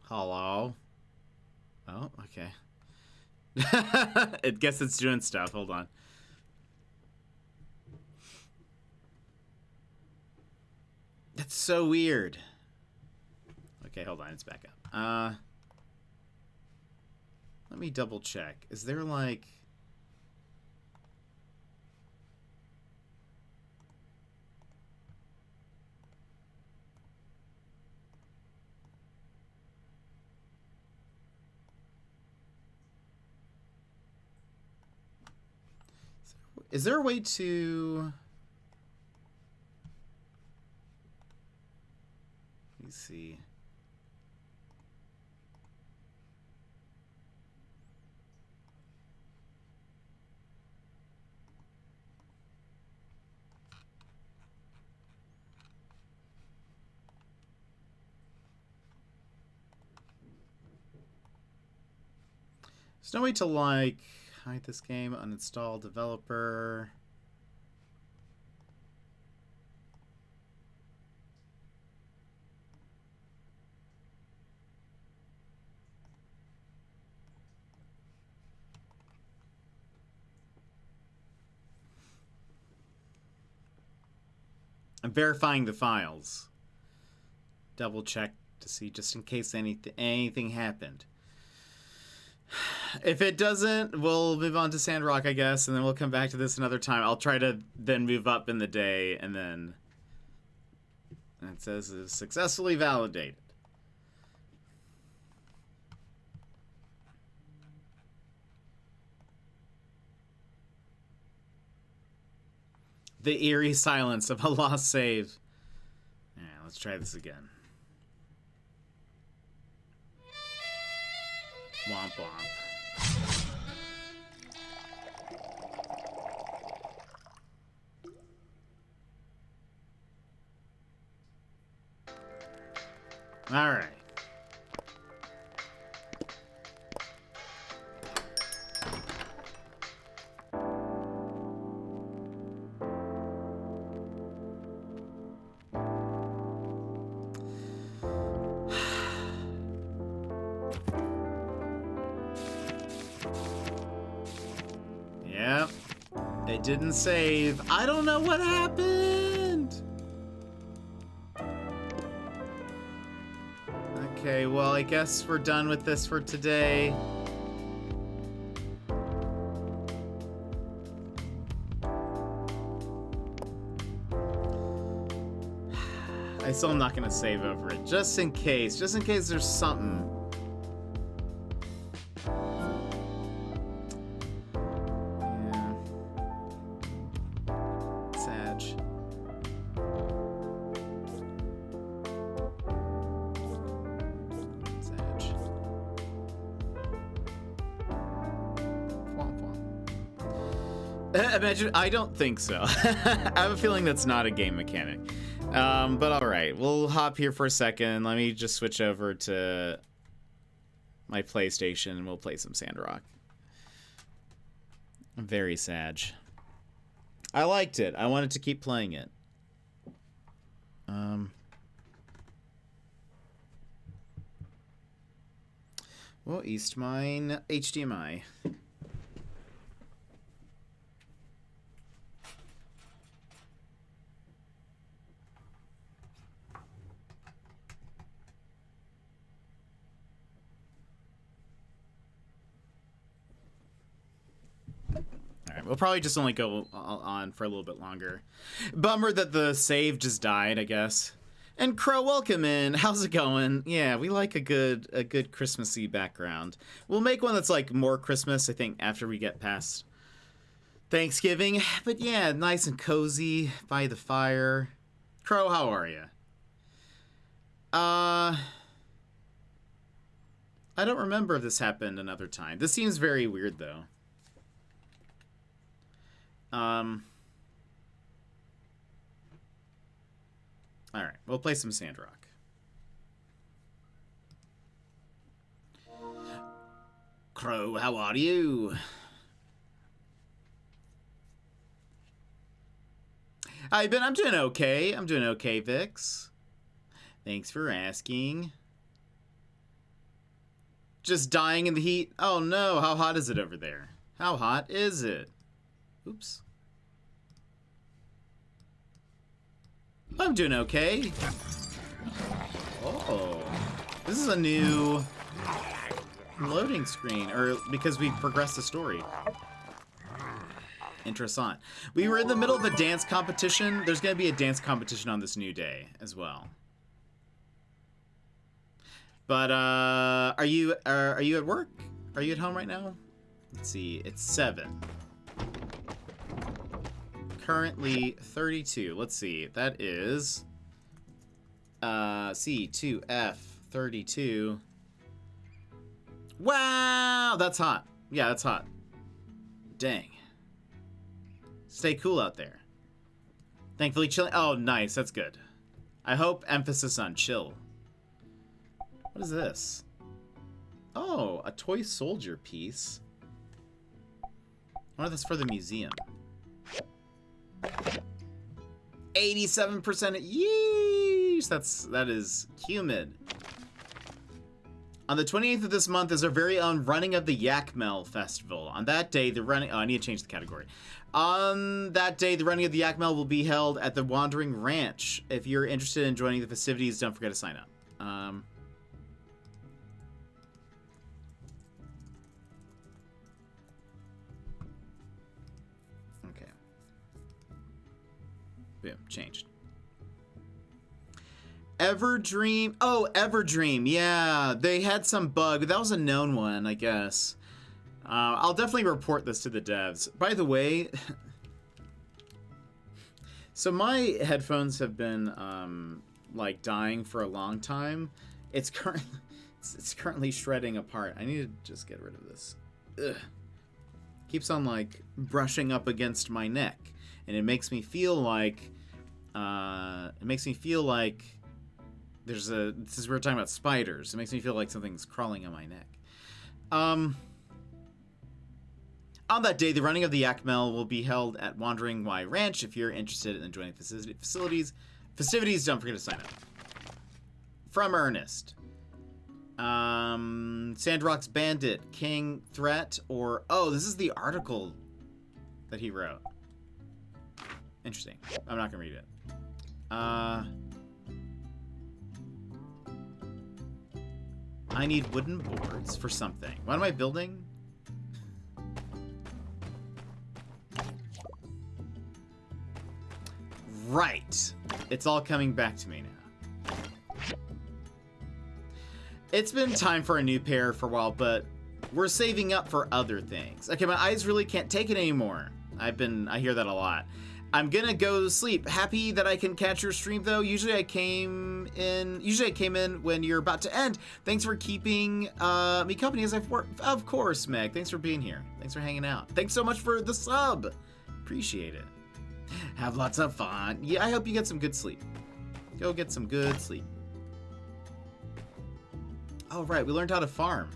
E: Hello. Oh, okay. I guess it's doing stuff. Hold on. That's so weird. Okay, hold on. It's back up. Let me double check. Is there like... Is there a way to... Let me see. There's no way to, like, hide this game, uninstall developer. I'm verifying the files. Double check to see just in case anything happened. If it doesn't, we'll move on to Sandrock, I guess, and then we'll come back to this another time. I'll try to then move up in the day, and then it says it's successfully validated. The eerie silence of a lost save. Yeah, let's try this again. Womp womp. All right. Yep. It didn't save. I don't know what happened. Okay, well, I guess we're done with this for today. I still am not gonna save over it, just in case there's something. Yeah. Sag. Sag. Womp womp. Imagine, I don't think so. I have a feeling that's not a game mechanic. But all right, we'll hop here for a second. Let me just switch over to my PlayStation and we'll play some Sandrock. Very sad. I liked it. I wanted to keep playing it. Well, Eastmine HDMI. We'll probably just only go on for a little bit longer. Bummer that the save just died, I guess. And Crow, welcome in. How's it going? Yeah, we like a good Christmassy background. We'll make one that's like more Christmas, I think, after we get past Thanksgiving. But yeah, nice and cozy by the fire. Crow, how are you? I don't remember if this happened another time. This seems very weird, though. All right, we'll play some Sandrock. Crow, how are you? I'm doing okay. I'm doing okay, Vix. Thanks for asking. Just dying in the heat. Oh no, how hot is it over there? How hot is it? Oops. I'm doing okay. Oh, this is a new loading screen, or because we progressed the story. Interessant. We were in the middle of a dance competition. There's gonna be a dance competition on this new day as well. But are you at work? Are you at home right now? Let's see. It's 7. Currently 32. Let's see. That is C2F 32. Wow, that's hot. Yeah, that's hot. Dang. Stay cool out there. Thankfully chilling. Oh, nice. That's good. I hope emphasis on chill. What is this? Oh, a toy soldier piece. I wonder if that's for the museum. 87%. Yeesh. That is humid. On the 28th of this month is our very own Running of the Yakmel Festival. On that day, the running... Oh, I need to change the category. On that day, the Running of the Yakmel will be held at the Wandering Ranch. If you're interested in joining the festivities, don't forget to sign up. Okay. Boom, changed. Everdream. Oh, Everdream. Yeah, they had some bug. That was a known one, I guess. I'll definitely report this to the devs. By the way, so my headphones have been like dying for a long time. It's currently shredding apart. I need to just get rid of this. Ugh. Keeps on like brushing up against my neck, and it makes me feel like there's a, since we were talking about spiders, it makes me feel like something's crawling on my neck. On that day, the Running of the Yakmel will be held at Wandering Y Ranch. If you're interested in joining festivities, don't forget to sign up. From Ernest. Sandrock's Bandit, King Threat, or... Oh, this is the article that he wrote. Interesting. I'm not gonna read it. I need wooden boards for something. What am I building? Right. It's all coming back to me now. It's been time for a new pair for a while, but we're saving up for other things. Okay, my eyes really can't take it anymore. I hear that a lot. I'm gonna go to sleep. Happy that I can catch your stream though. Usually I came in when you're about to end. Thanks for keeping me company as I've worked. Of course, Meg. Thanks for being here. Thanks for hanging out. Thanks so much for the sub. Appreciate it. Have lots of fun. Yeah, I hope you get some good sleep. Go get some good sleep. Oh, right. We learned how to farm.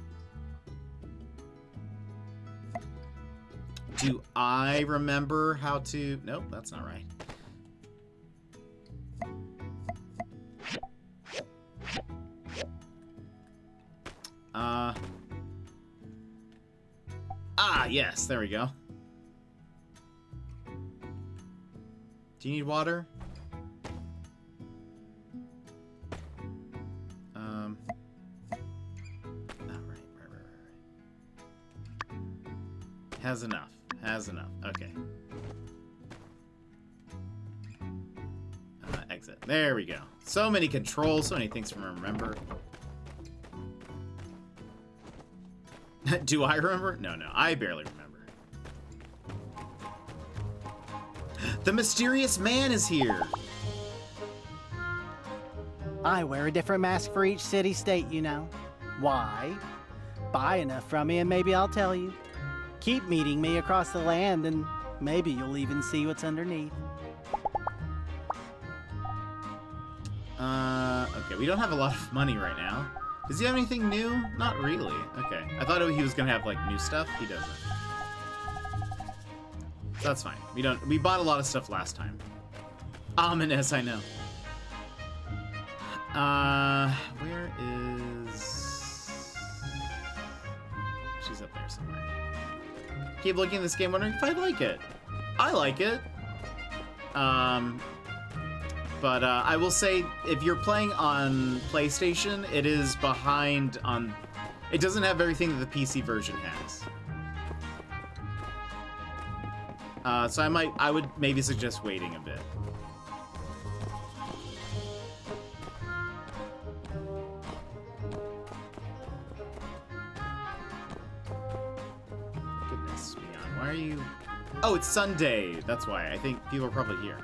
E: Do I remember how to... Nope, that's not right. Yes, there we go. Do you need water? Right. Has enough. Okay. Exit. There we go. So many controls, so many things to remember. Do I remember? No, I barely remember. The mysterious man is here.
F: I wear a different mask for each city-state, you know. Why? Buy enough from me and maybe I'll tell you. Keep meeting me across the land and maybe you'll even see what's underneath.
E: Okay, we don't have a lot of money right now. Does he have anything new? Not really. Okay, I thought he was gonna have like new stuff. He doesn't. So that's fine. We bought a lot of stuff last time. Ominous, I know. Where is... She's up there somewhere. Keep looking at this game, wondering if I like it. I like it. But I will say, if you're playing on PlayStation, it is behind on... It doesn't have everything that the PC version has. So I would maybe suggest waiting a bit. Goodness, Leon, why are you... Oh, it's Sunday. That's why. I think people are probably here.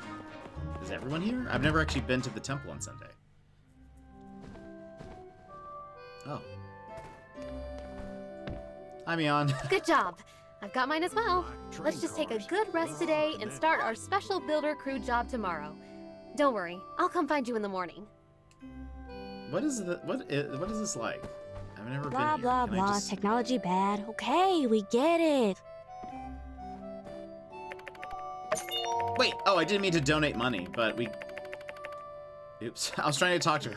E: Is everyone here? I've never actually been to the temple on Sunday. Oh. Hi, Mion.
G: Good job. I've got mine as well. Let's just take a good rest today and start our special builder crew job tomorrow. Don't worry, I'll come find you in the morning.
E: What is this like? I've never been
H: Blah,
E: here.
H: blah,
E: Can I
H: blah.
E: just...
H: Technology bad. Okay, we get it.
E: Wait, oh, I didn't mean to donate money, but we... Oops, I was trying to talk to her.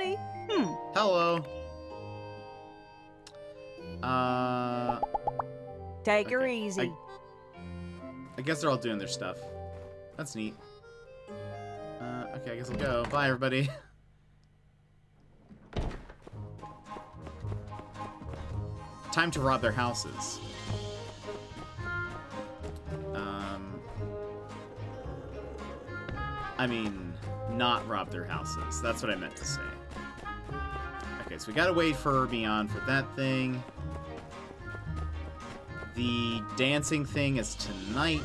I: howdy.
A: Hello.
I: Take her
A: Okay,
I: easy.
A: I guess they're all doing their stuff. That's neat. Okay, I guess I'll go. Bye, everybody. Time to rob their houses. I mean, not rob their houses. That's what I meant to say. Okay, so we gotta wait for Beyond for that thing. The dancing thing is tonight.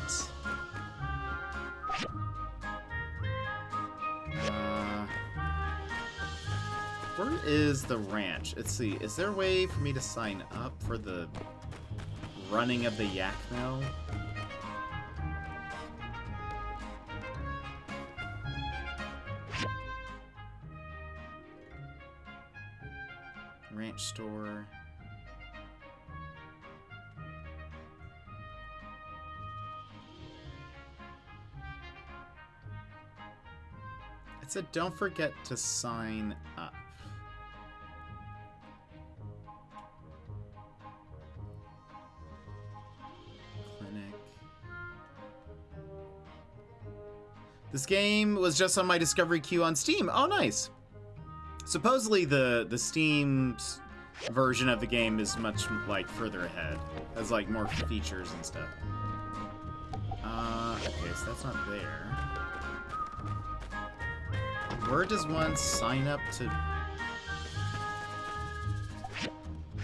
A: Where is the ranch? Let's see. Is there a way for me to sign up for the running of the yak mill? Ranch store. It said don't forget to sign up. Clinic. This game was just on my discovery queue on Steam. Oh, nice. Supposedly the Steam version of the game is much like further ahead. Has like more features and stuff. Okay, so that's not there. Where does one sign up to?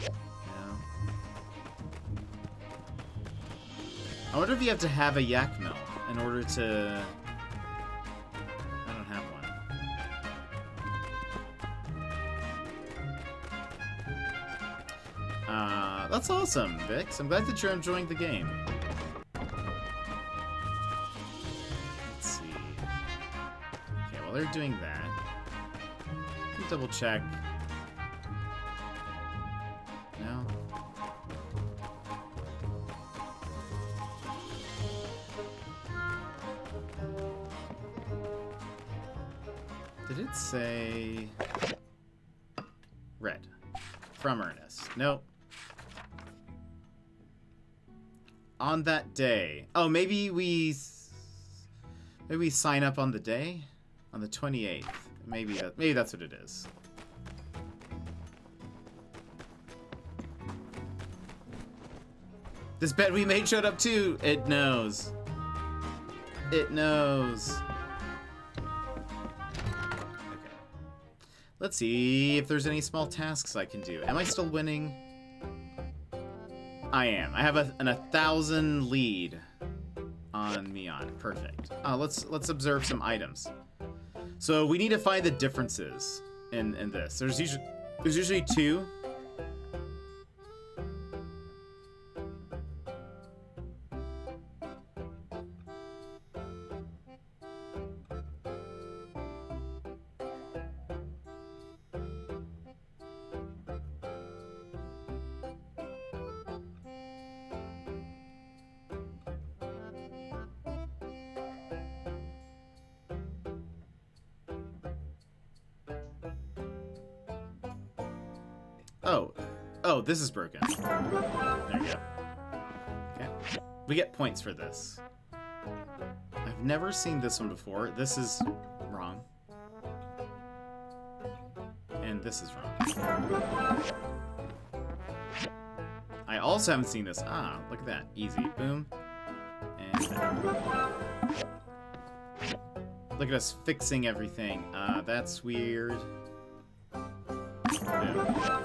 A: Yeah. I wonder if you have to have a yak mill in order to. I don't have one. That's awesome, Vix. I'm glad that you're enjoying the game. Let's see. Okay, while they're doing that, let me double check. No? Did it say red? From Ernest. Nope. On that day. Oh, maybe we sign up on the day? On the 28th. Maybe that's what it is. This bet we made showed up too. It knows. It knows. Okay. Let's see if there's any small tasks I can do. Am I still winning? I am. I have an 1,000 lead on Mion. Perfect. Let's observe some items. So we need to find the differences in this. There's usually two. Oh, this is broken. There you go. Okay. We get points for this. I've never seen this one before. This is wrong. And this is wrong. I also haven't seen this. Ah, look at that. Easy. Boom. And look at us fixing everything. That's weird. Boom.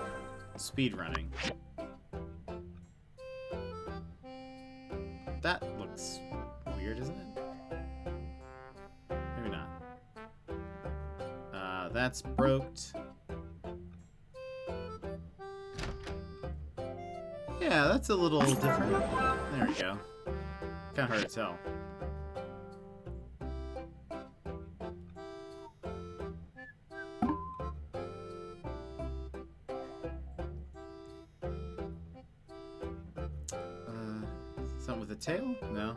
A: Speed running. That looks weird, isn't it? Maybe not. That's broked. Yeah, that's a little different. There we go. Kind of hard to tell. Something with a tail? No.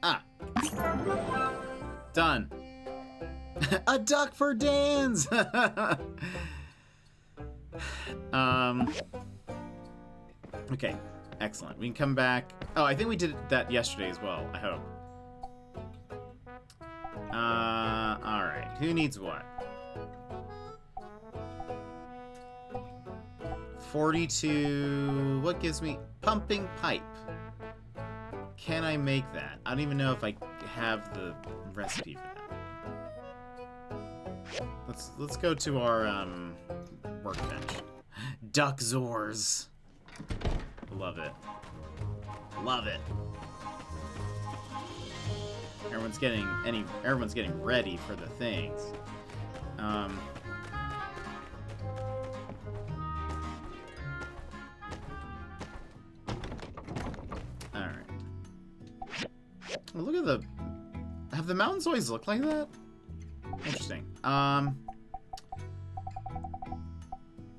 A: Ah! Done.
E: A duck for Dan's! Okay, excellent. We can come back. Oh, I think we did that yesterday as well, I hope. Alright. Who needs what? 42... What gives me... Pumping pipe. Can I make that? I don't even know if I have the recipe for that. Let's go to our, workbench. Duck Zors. Love it. Love it. Everyone's getting ready for the things. Alright. Well, look at the... Have the mountains always looked like that? Interesting.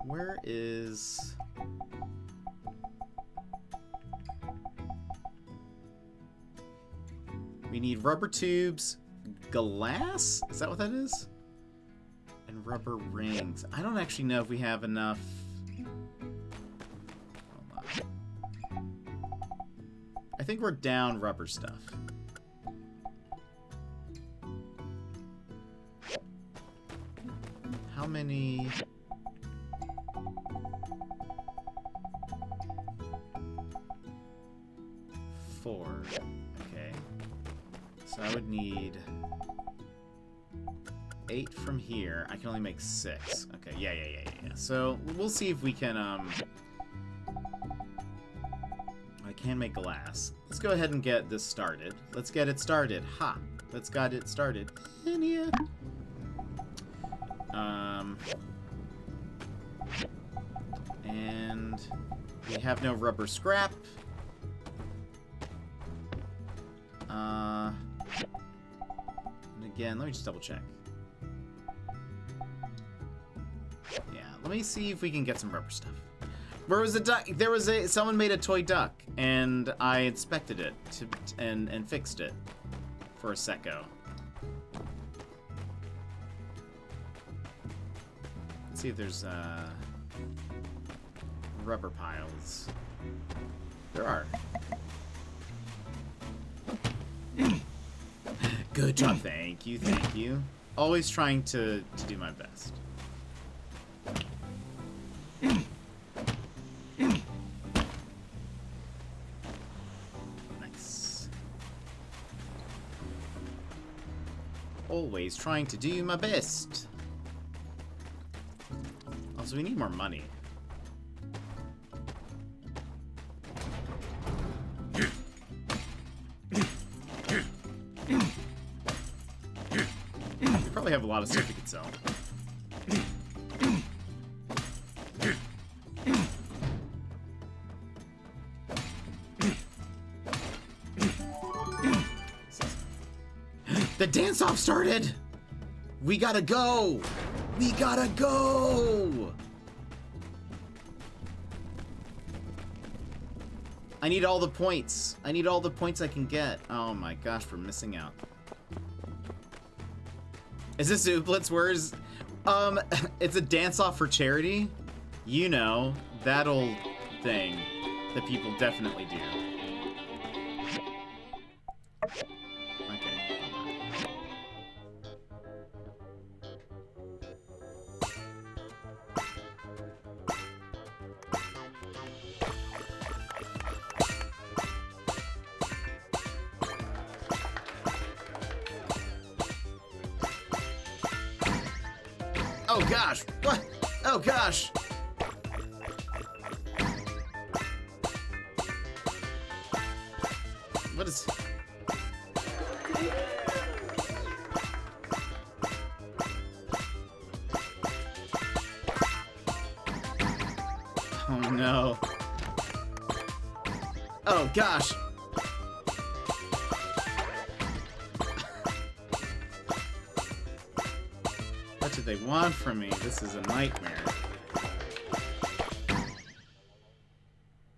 E: Where is... We need rubber tubes, glass? Is that what that is? And rubber rings. I don't actually know if we have enough. Hold on. I think we're down rubber stuff. How many? Four. Okay. So I would need 8 from here. I can only make 6. Okay, yeah. So we'll see if we can, I can make glass. Let's go ahead and get this started. Let's get it started. Ha! Let's get it started. In here. And we have no rubber scrap. And again, let me just double check. Yeah, let me see if we can get some rubber stuff. Where was the duck? There was someone made a toy duck, and I inspected it and fixed it for a secco. Let's see if there's rubber piles. There are. Good job. Thank you. Always trying to do my best. Nice. Always trying to do my best. Also, we need more money. We have a lot of stuff we could sell. The dance-off started! We gotta go! We gotta go! I need all the points. I need all the points I can get. Oh my gosh, we're missing out. Is this Ooblets? Where's... it's a dance-off for charity? You know, that old thing that people definitely do. Okay. Oh gosh! What? Oh gosh! What is... Oh no. Oh gosh! What do they want from me? This is a nightmare.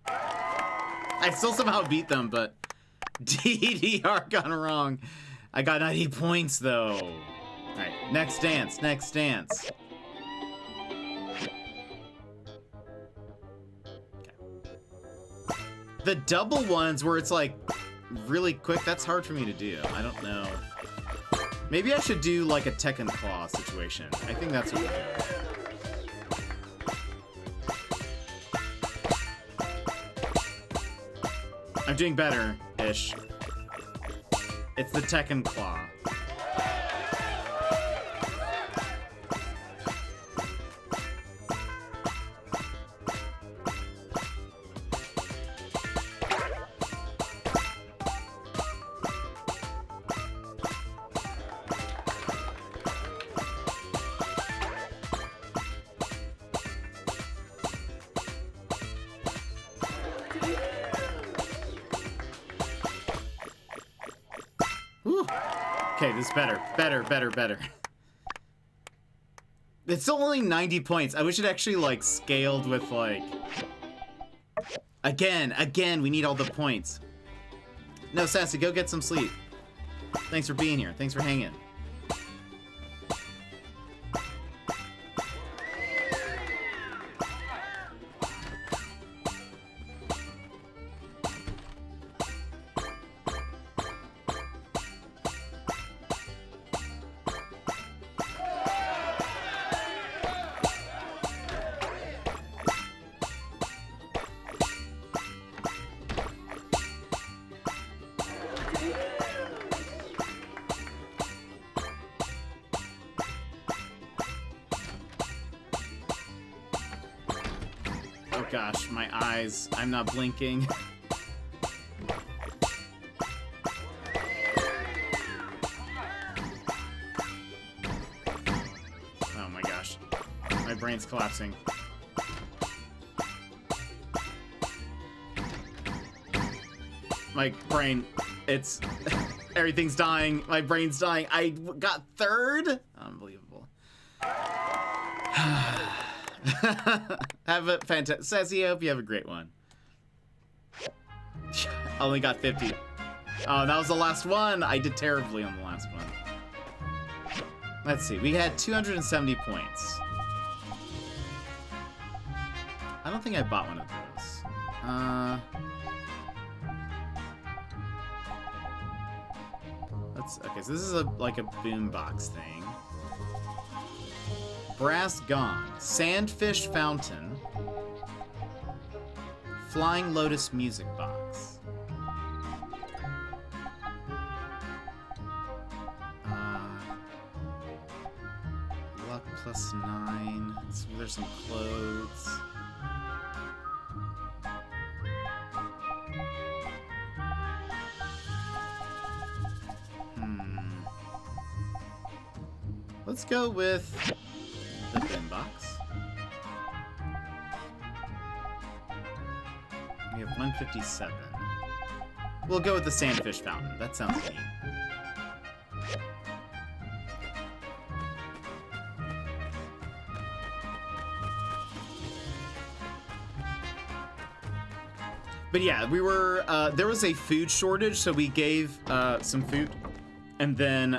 E: I still somehow beat them, but DDR gone wrong. I got 90 points though.
A: Alright, next dance, next dance. The double ones where it's like really quick, that's hard for me to do. I don't know. Maybe I should do like a Tekken Claw situation. I think that's what we're doing. I'm doing better-ish. It's the Tekken Claw. Whew. Okay, this is better. Better. It's still only 90 points. I wish it actually, like, scaled with, like... Again, we need all the points. No, Sassy, go get some sleep. Thanks for being here. Thanks for hanging. Oh gosh, my eyes. I'm not blinking. Oh my gosh. My brain's collapsing. My brain, it's... everything's dying. My brain's dying. I got third? Unbelievable. Have a fantastic... Sassy, I hope you have a great one. I only got 50. Oh, that was the last one. I did terribly on the last one. Let's see. We had 270 points. I don't think I bought one of those. Okay, so this is like a boombox thing. Brass gong, sandfish fountain, flying lotus music box. Luck +9. So there's some clothes. Let's go with the bin box. We have 157. We'll go with the sandfish fountain. That sounds neat. But yeah, we were, there was a food shortage, so we gave some food. And then,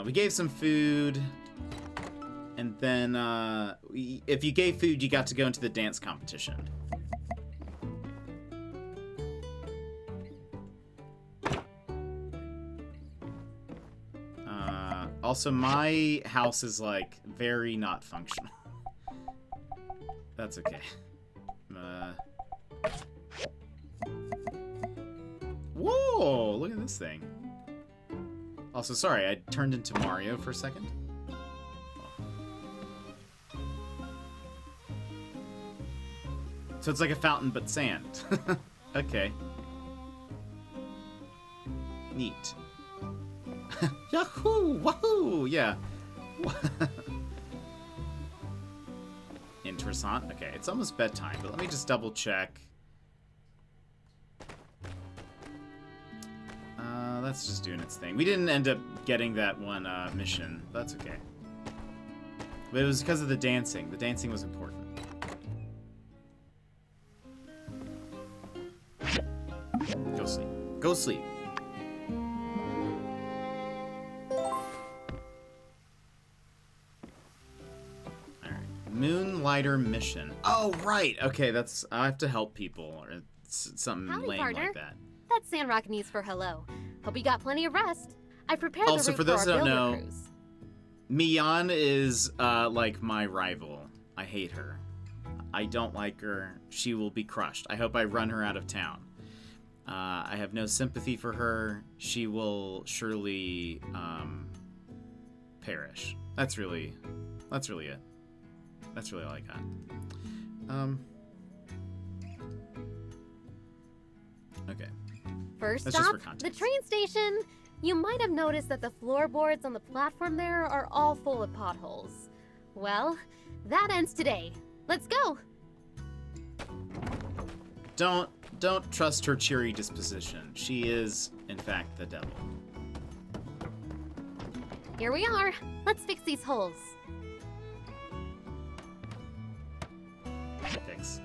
A: we gave some food, and then if you gave food, you got to go into the dance competition. Also, my house is like very not functional. That's okay. Whoa! Look at this thing. Also, sorry, I turned into Mario for a second. So it's like a fountain, but sand. Okay. Neat. Yahoo! Wahoo! Yeah. Interessant. Okay, it's almost bedtime, but let me just double check. That's just doing its thing. We didn't end up getting that one mission. That's okay. But it was because of the dancing. The dancing was important. Go sleep. Go sleep. Moonlighter mission. Oh, right. Okay, that's... I have to help people, or something
G: Howdy,
A: lame
G: partner.
A: like that.
G: That's Sandrock news for hello. Hope you got plenty of rest. I prepared
A: Also,
G: the route
A: for those
G: our
A: who don't
G: builder
A: know,
G: cruise.
A: Mian is, like, my rival. I hate her. I don't like her. She will be crushed. I hope I run her out of town. I have no sympathy for her. She will surely, perish. That's really it. That's really all I got. Okay.
G: First
A: That's just
G: stop,
A: for
G: the
A: context.
G: train station. You might have noticed that the floorboards on the platform there are all full of potholes. Well, that ends today. Let's go.
A: Don't trust her cheery disposition. She is, in fact, the devil.
G: Here we are. Let's fix these holes.
A: Thanks.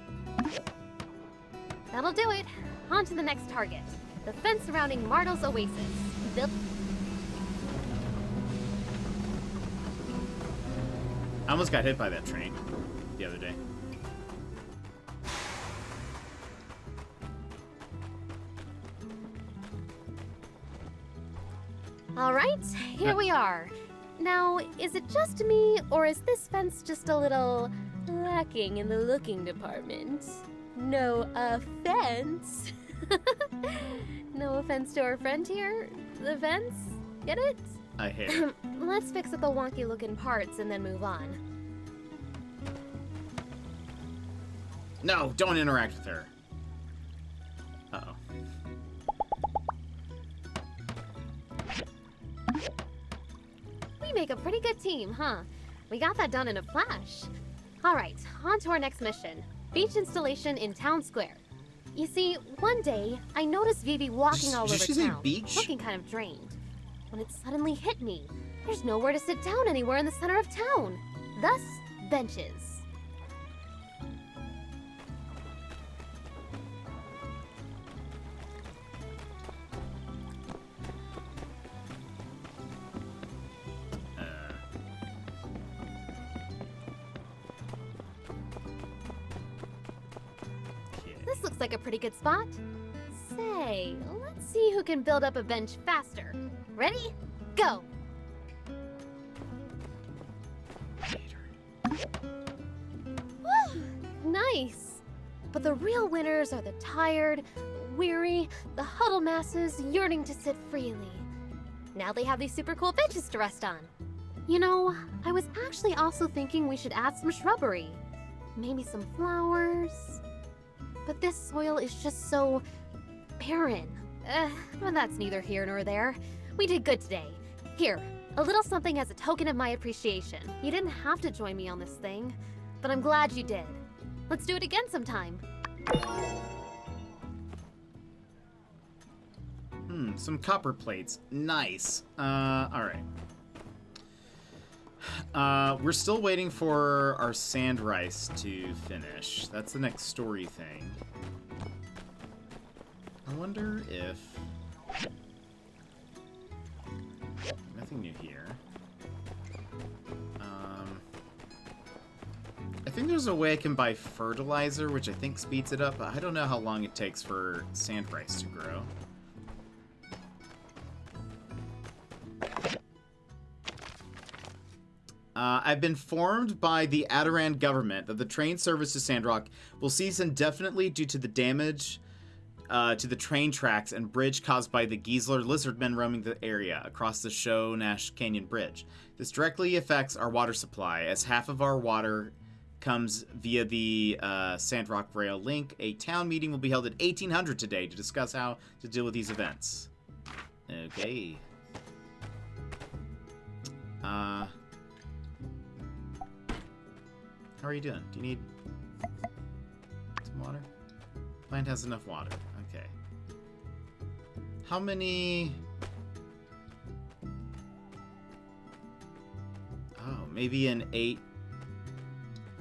G: That'll do it. On to the next target. The fence surrounding Martel's Oasis. Zipp.
A: I almost got hit by that train the other day.
G: All right, here we are. Now, is it just me, or is this fence just a little lacking in the looking department? No offense. No offense to our friend here. The fence? Get it?
A: I hate it.
G: Let's fix up the wonky looking parts and then move on.
A: No, don't interact with her. Uh-oh.
G: We make a pretty good team, huh? We got that done in a flash. All right, on to our next mission. Beach installation in Town Square. You see, one day, I noticed Vivi walking all
A: Did
G: over
A: she say
G: town,
A: beach?
G: looking kind of drained. When it suddenly hit me, there's nowhere to sit down anywhere in the center of town. Thus, benches. This looks like a pretty good spot. Say, let's see who can build up a bench faster. Ready? Go! Whew, nice! But the real winners are the tired, weary, the huddle masses yearning to sit freely. Now they have these super cool benches to rest on. You know, I was actually also thinking we should add some shrubbery. Maybe some flowers. But this soil is just so barren. Well, that's neither here nor there. We did good today. Here, a little something as a token of my appreciation. You didn't have to join me on this thing, but I'm glad you did. Let's do it again sometime.
A: Some copper plates. Nice. Alright. We're still waiting for our sand rice to finish. That's the next story thing. I wonder if... Nothing new here. I think there's a way I can buy fertilizer, which I think speeds it up, but I don't know how long it takes for sand rice to grow. I've been informed by the Adiran government that the train service to Sandrock will cease indefinitely due to the damage to the train tracks and bridge caused by the Giesler lizardmen roaming the area across the Show-Nash Canyon Bridge. This directly affects our water supply, as half of our water comes via the Sandrock Rail Link. A town meeting will be held at 1800 today to discuss how to deal with these events. Okay. How are you doing? Do you need some water? Plant has enough water. Okay. How many... Oh, maybe in 8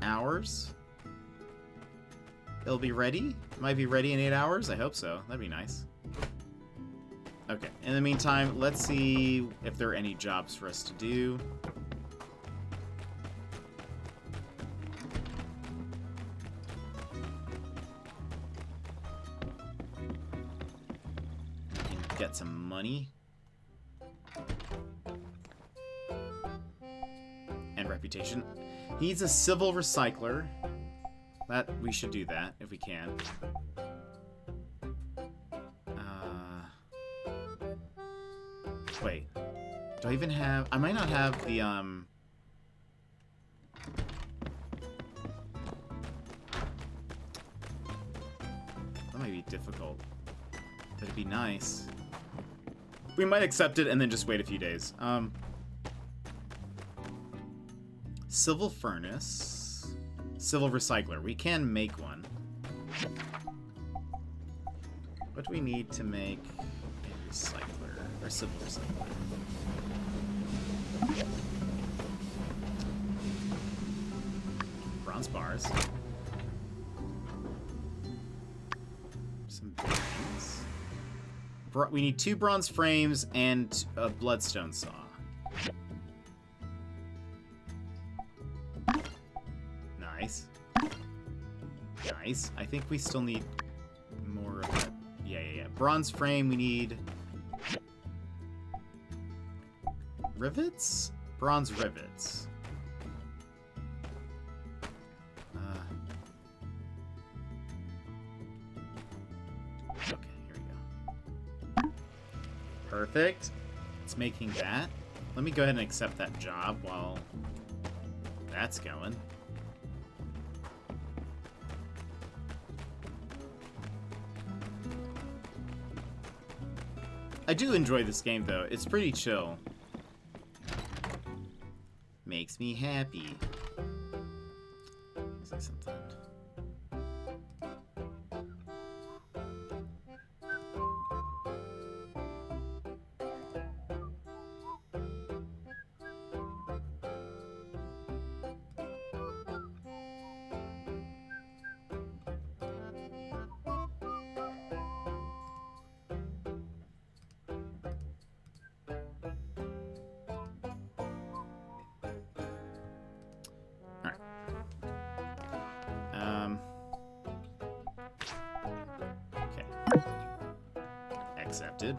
A: hours? It'll be ready? Might be ready in 8 hours? I hope so. That'd be nice. Okay. In the meantime, let's see if there are any jobs for us to do. money. And reputation. He needs a civil recycler. That we should do that if we can. Wait. Do I even have... I might not have the, That might be difficult. But it'd be nice. We might accept it and then just wait a few days. Civil furnace. Civil recycler. We can make one. What do we need to make a recycler? Or civil recycler? Bronze bars. Some bearings. We need 2 bronze frames and a bloodstone saw. Nice. Nice. I think we still need more of that. Yeah. Bronze frame, we need... rivets? Bronze rivets. Okay, here we go. Perfect. It's making that. Let me go ahead and accept that job while that's going. I do enjoy this game, though. It's pretty chill. Makes me happy. Say something. Accepted.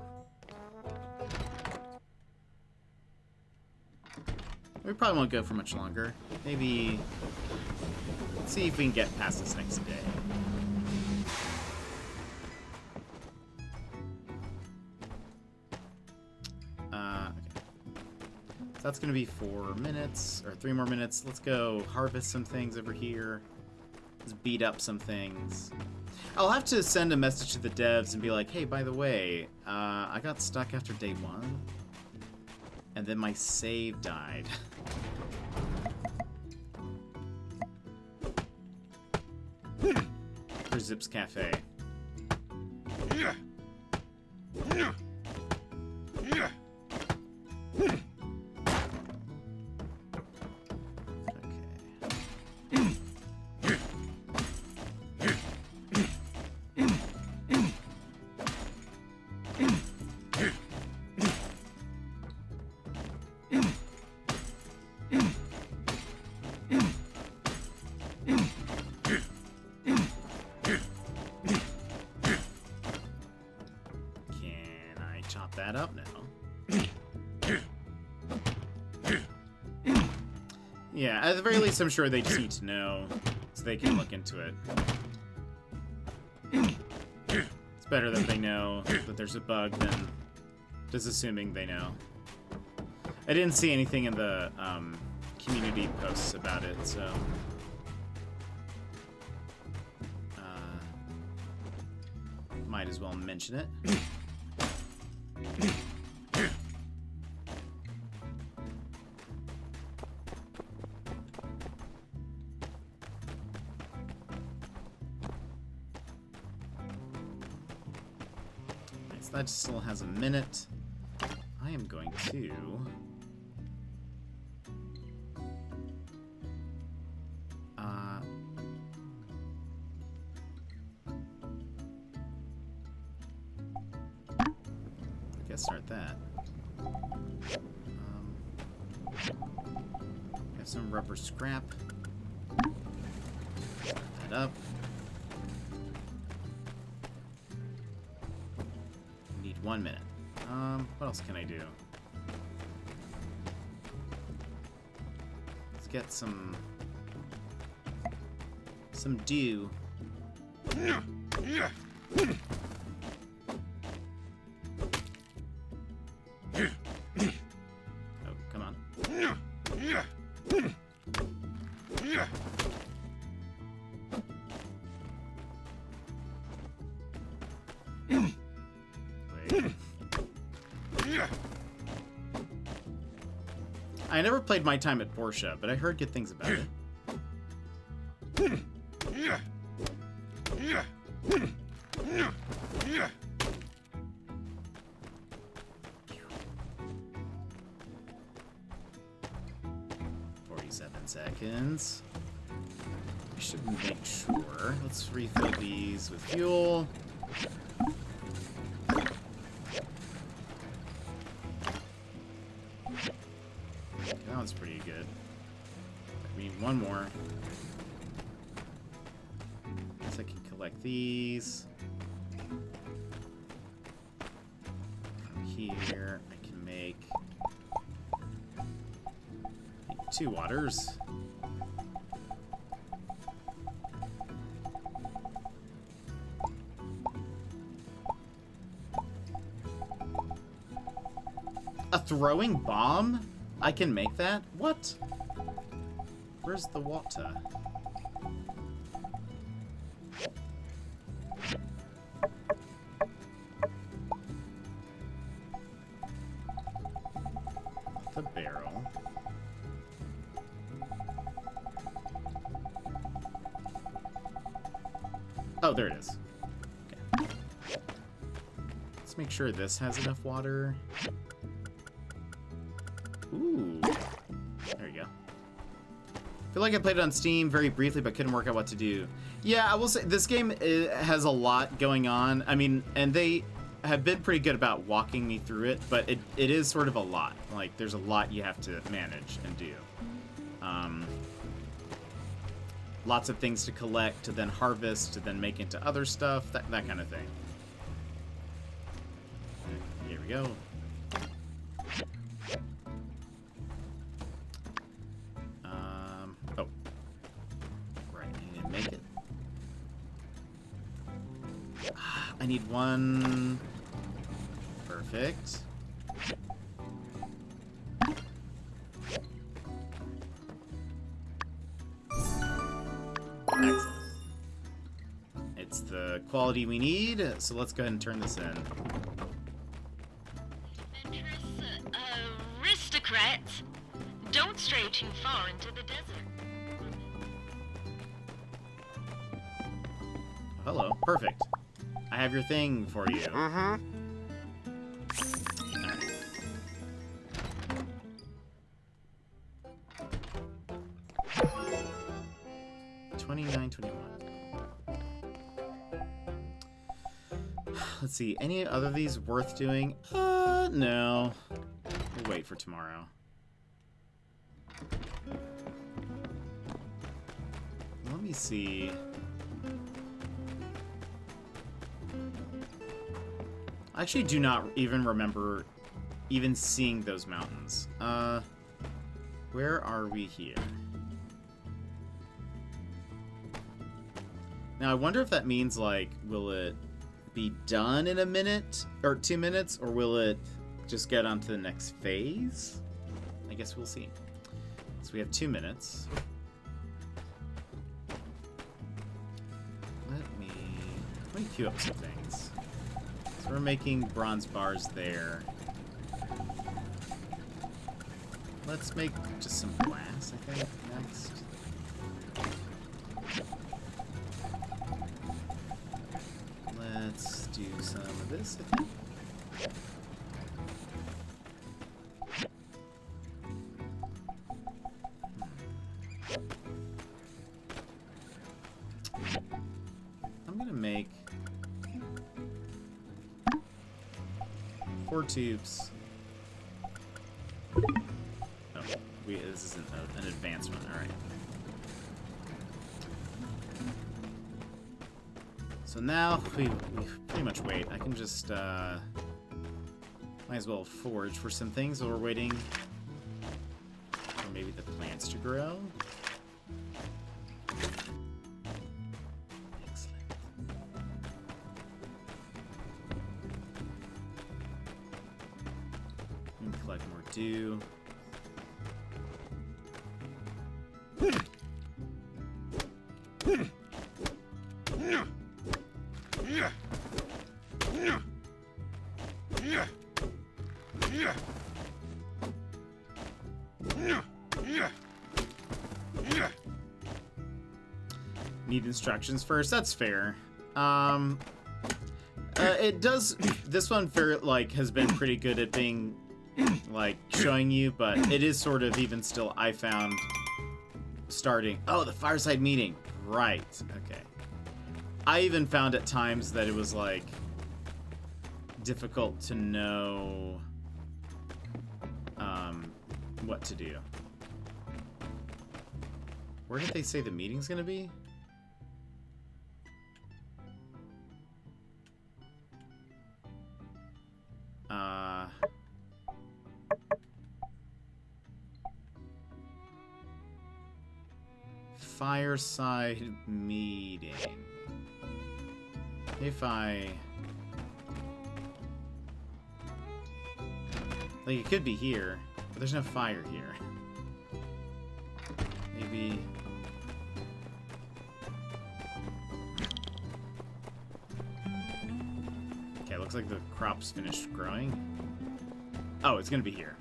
A: We probably won't go for much longer. Maybe... let's see if we can get past this next day. Okay. So that's gonna be 4 minutes, or 3 more minutes. Let's go harvest some things over here. Let's beat up some things. I'll have to send a message to the devs and be like, hey, by the way, I got stuck after day 1. And then my save died. For Zipp's Cafe. That up now. Yeah, at the very least, I'm sure they just need to know so they can look into it. It's better that they know that there's a bug than just assuming they know. I didn't see anything in the community posts about it, so... might as well mention it. Nice, that still has a minute. I am going to... start that. Have some rubber scrap. Start that up. Need 1 minute. What else can I do? Let's get some dew. Oh, come on. Wait. I never played My Time at Portia, but I heard good things about it. Seconds. We should make sure. Let's refill these with fuel. That one's pretty good. We need one more. Guess I can collect these. From here, I can make 2 waters. A throwing bomb? I can make that? What? Where's the water? The barrel. Oh, there it is. Okay. Let's make sure this has enough water. Ooh. There you go. I feel like I played it on Steam very briefly, but couldn't work out what to do. Yeah, I will say, this game has a lot going on. I mean, and they have been pretty good about walking me through it, but it is sort of a lot. Like, there's a lot you have to manage and do. Lots of things to collect, to then harvest, to then make into other stuff, that kind of thing. Here we go. Oh. Right, I need to make it. I need one. Perfect. Excellent. It's the quality we need, so let's go ahead and turn this in.
I: Aristocrats, don't stray too far into the desert.
A: Hello, perfect. I have your thing for you.
I: Mm-hmm.
A: 29, 21. Let's see, any other of these worth doing? No. We'll wait for tomorrow. Let me see. I actually do not even remember even seeing those mountains. Where are we here? Now, I wonder if that means, like, will it be done in a minute or 2 minutes, or will it just get on to the next phase? I guess we'll see. So we have 2 minutes. Let me queue up some things. So we're making bronze bars there. Let's make just some glass, I think, next. Let's do some of this, I think. I'm gonna make 4 tubes. Oh, this is an advanced one, alright. So now we pretty much wait. I can just
E: Might as well forage for some things while we're waiting for maybe the plants to grow. Excellent. And collect more dew. Need instructions first. That's fair. It does. This one has been pretty good at being showing you, but it is sort of even still. I found starting. Oh, the fireside meeting. Right. Okay. I even found at times that it was difficult to know what to do. Where did they say the meeting's gonna be? Fireside meeting. If it could be here, but there's no fire here. Maybe. Okay, looks like the crop's finished growing. Oh, it's gonna be here.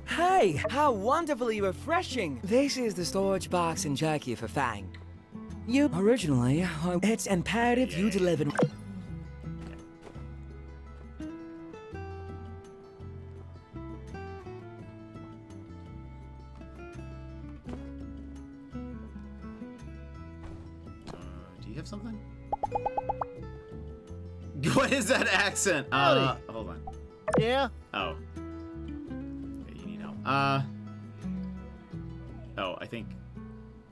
J: Hey, how wonderfully refreshing! This is the storage box in Jackie for Fang. You originally, it's imperative you deliver.
E: Do you have something? What is that accent? Hold on.
F: Yeah?
E: Oh. Okay, you need help. Oh, I think.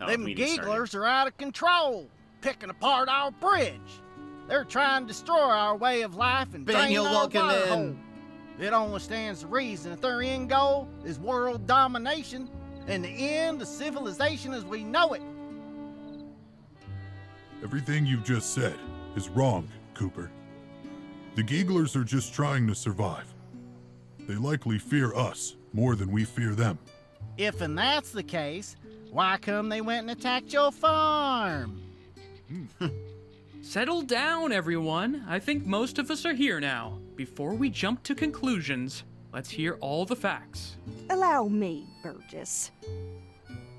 E: Oh,
F: Them
E: meeting started.
F: gigglers are out of control, picking apart our bridge. They're trying to destroy our way of life and drain
E: Daniel,
F: our
E: welcome
F: water
E: in.
F: hole. It only stands to reason that their end goal is world domination and the end of civilization as we know it.
B: Everything you've just said is wrong, Cooper. The Gigglers are just trying to survive. They likely fear us more than we fear them.
F: If and that's the case, why come they went and attacked your farm?
K: Settle down, everyone. I think most of us are here now. Before we jump to conclusions, let's hear all the facts.
L: Allow me, Burgess.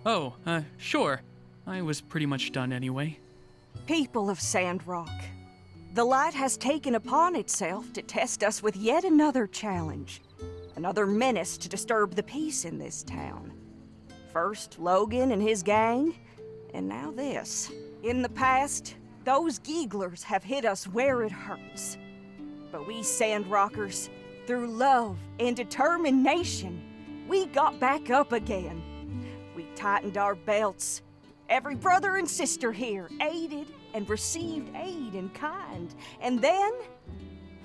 K: Oh, sure. I was pretty much done anyway.
L: People of Sandrock, the light has taken upon itself to test us with yet another challenge. Another menace to disturb the peace in this town. First, Logan and his gang, and now this. In the past, those Gigglers have hit us where it hurts. But we Sandrockers, through love and determination, we got back up again. We tightened our belts. Every brother and sister here aided and received aid in kind. And then,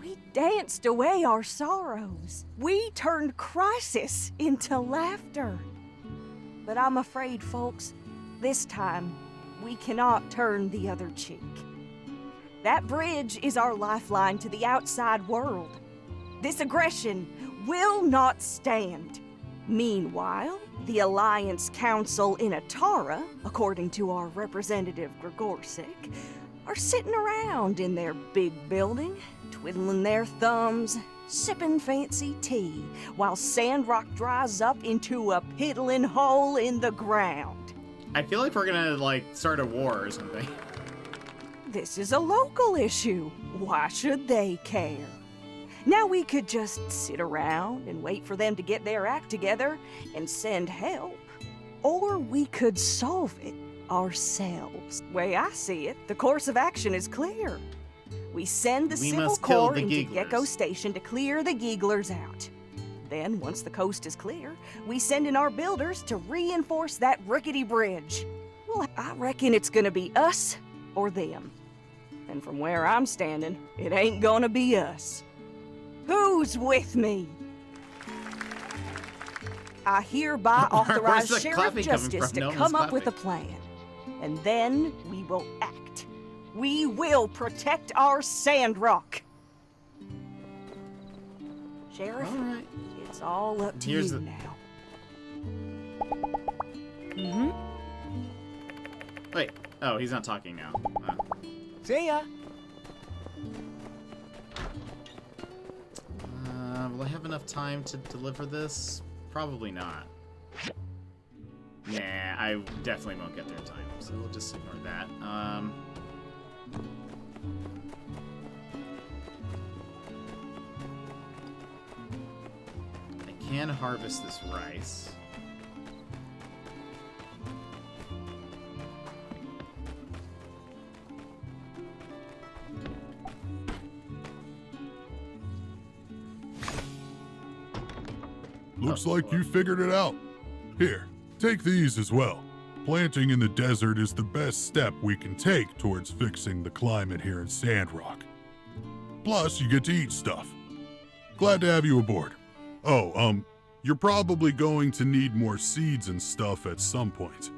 L: we danced away our sorrows. We turned crisis into laughter. But I'm afraid, folks, this time, we cannot turn the other cheek. That bridge is our lifeline to the outside world. This aggression will not stand. Meanwhile, the Alliance Council in Atara, according to our representative Gregorsik, are sitting around in their big building, twiddling their thumbs, sipping fancy tea, while Sandrock dries up into a piddling hole in the ground.
E: I feel like we're gonna, start a war or something.
L: This is a local issue. Why should they care? Now we could just sit around and wait for them to get their act together and send help. Or we could solve it ourselves. Way I see it, the course of action is clear. We send the Civil Corps into Gecko Station to clear the Gigglers out. Then, once the coast is clear, we send in our builders to reinforce that rickety bridge. Well, I reckon it's gonna be us or them. And from where I'm standing, it ain't gonna be us. Who's with me? I hereby authorize
A: the
L: Sheriff
A: clapping coming
L: Justice
A: from?
L: to
A: No one's
L: come up with a
A: clapping.
L: plan. And then we will act. We will protect our Sandrock. Sheriff,
A: All right.
L: it's all up to
A: Here's
L: you
A: the-
L: now.
A: Wait. Oh, he's not talking now.
J: See ya.
A: Will I have enough time to deliver this? Probably not. Nah, I definitely won't get there in time, so we'll just ignore that. I can harvest this rice.
B: Looks
A: Oh,
B: like you figured it out. Here, take these as well. Planting in the desert is the best step we can take towards fixing the climate here in Sandrock. Plus, you get to eat stuff. Glad to have you aboard. Oh, you're probably going to need more seeds and stuff at some point.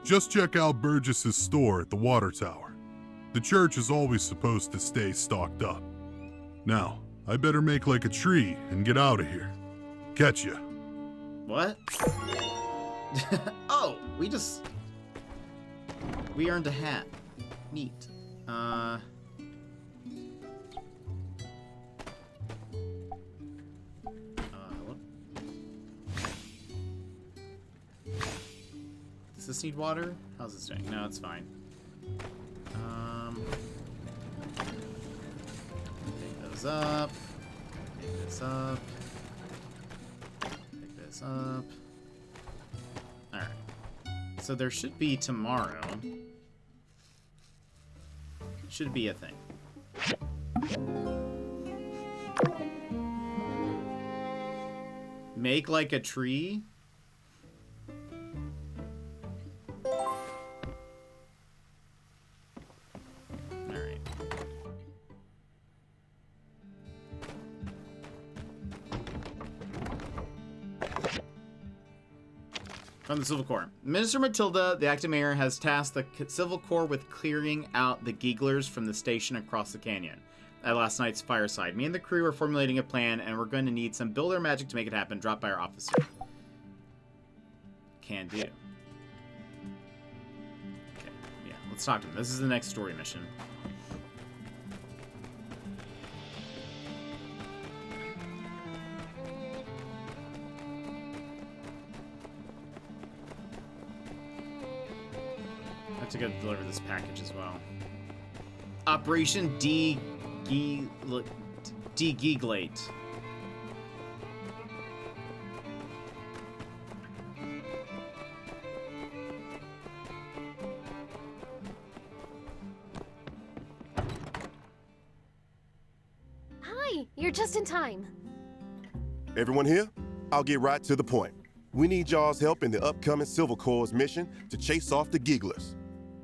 B: Just check out Burgess's store at the water tower. The church is always supposed to stay stocked up. Now, I better make like a tree and get out of here. Catch ya.
A: What? Oh, we earned a hat. Neat. What? Does this need water? How's this doing? No, it's fine. Pick those up. Pick this up. Pick this up. Alright. So there should be tomorrow. Should be a thing. Make like a tree? Alright. From the Civil Corps. Minister Matilda, the acting mayor, has tasked the Civil Corps with clearing out the Geeglers from the station across the canyon. At last night's fireside, me and the crew are formulating a plan, and we're going to need some builder magic to make it happen. Drop by our office. Can do. Okay, yeah, let's talk to them. This is the next story mission. I have to go deliver this package as well. Operation De-Geeglate.
G: Hi, you're just in time.
M: Everyone here? I'll get right to the point. We need y'all's help in the upcoming Civil Corps' mission to chase off the Geeglers.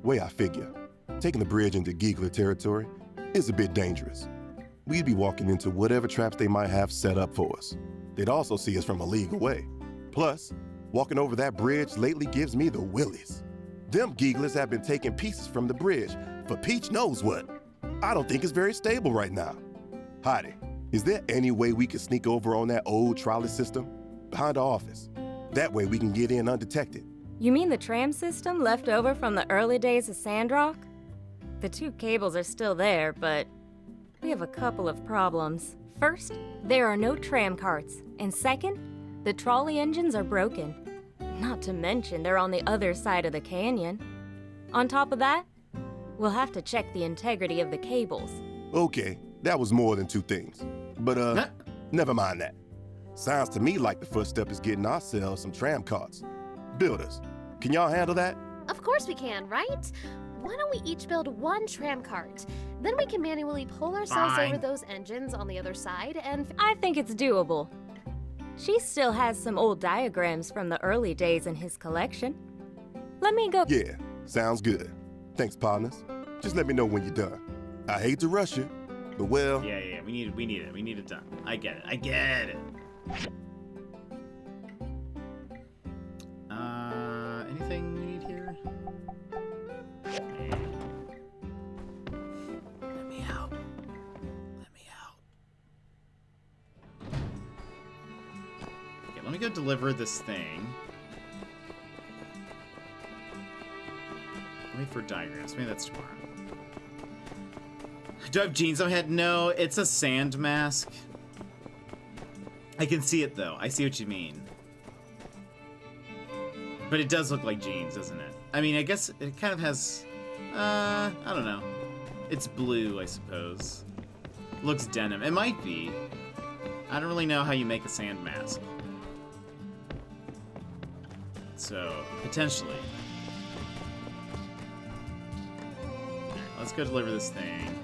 M: Way I figure, taking the bridge into Geegler territory is a bit dangerous. We'd be walking into whatever traps they might have set up for us. They'd also see us from a league away. Plus, walking over that bridge lately gives me the willies. Them Geeglers have been taking pieces from the bridge for Peach knows what. I don't think it's very stable right now. Heidi, is there any way we could sneak over on that old trolley system behind the office? That way we can get in undetected.
H: You mean the tram system left over from the early days of Sandrock? The 2 cables are still there, but we have a couple of problems. First, there are no tram carts, and second, the trolley engines are broken. Not to mention they're on the other side of the canyon. On top of that, we'll have to check the integrity of the cables.
M: Okay, that was more than 2 things. But, never mind that. Sounds to me like the first step is getting ourselves some tram carts. Builders, can y'all handle that?
G: Of course we can, right? Why don't we each build 1 tram cart? Then we can manually pull ourselves over those engines on the other side and...
H: I think it's doable. She still has some old diagrams from the early days in his collection. Let me go...
M: Yeah, sounds good. Thanks, partners. Just let me know when you're done. I hate to rush you, but well...
E: Yeah, we need it. We need it done. I get it. Anything we need here? Let me out. Okay, let me go deliver this thing. Wait for diagrams. Maybe that's tomorrow. Do I have jeans on my head? No, it's a sand mask. I can see it though. I see what you mean. But it does look like jeans, doesn't it? I mean, I guess it kind of has... I don't know. It's blue, I suppose. Looks denim. It might be. I don't really know how you make a sand mask. So, potentially. Alright, let's go deliver this thing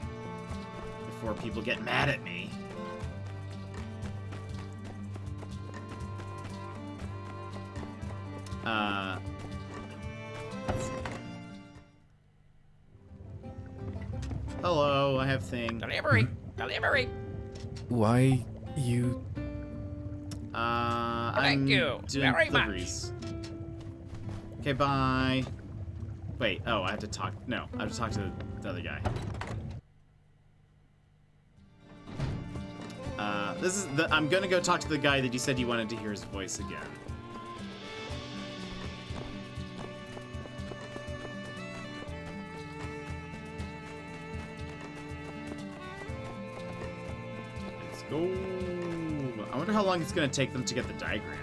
E: before people get mad at me. Hello, I have thing.
K: Delivery.
N: Why you...
E: I'm
K: you
E: doing
K: very
E: deliveries. Okay, bye. Wait, oh, I have to talk. No, I have to talk to the other guy. I'm gonna go talk to the guy that you said you wanted to hear his voice again. Let's go. I wonder how long it's gonna take them to get the diagram.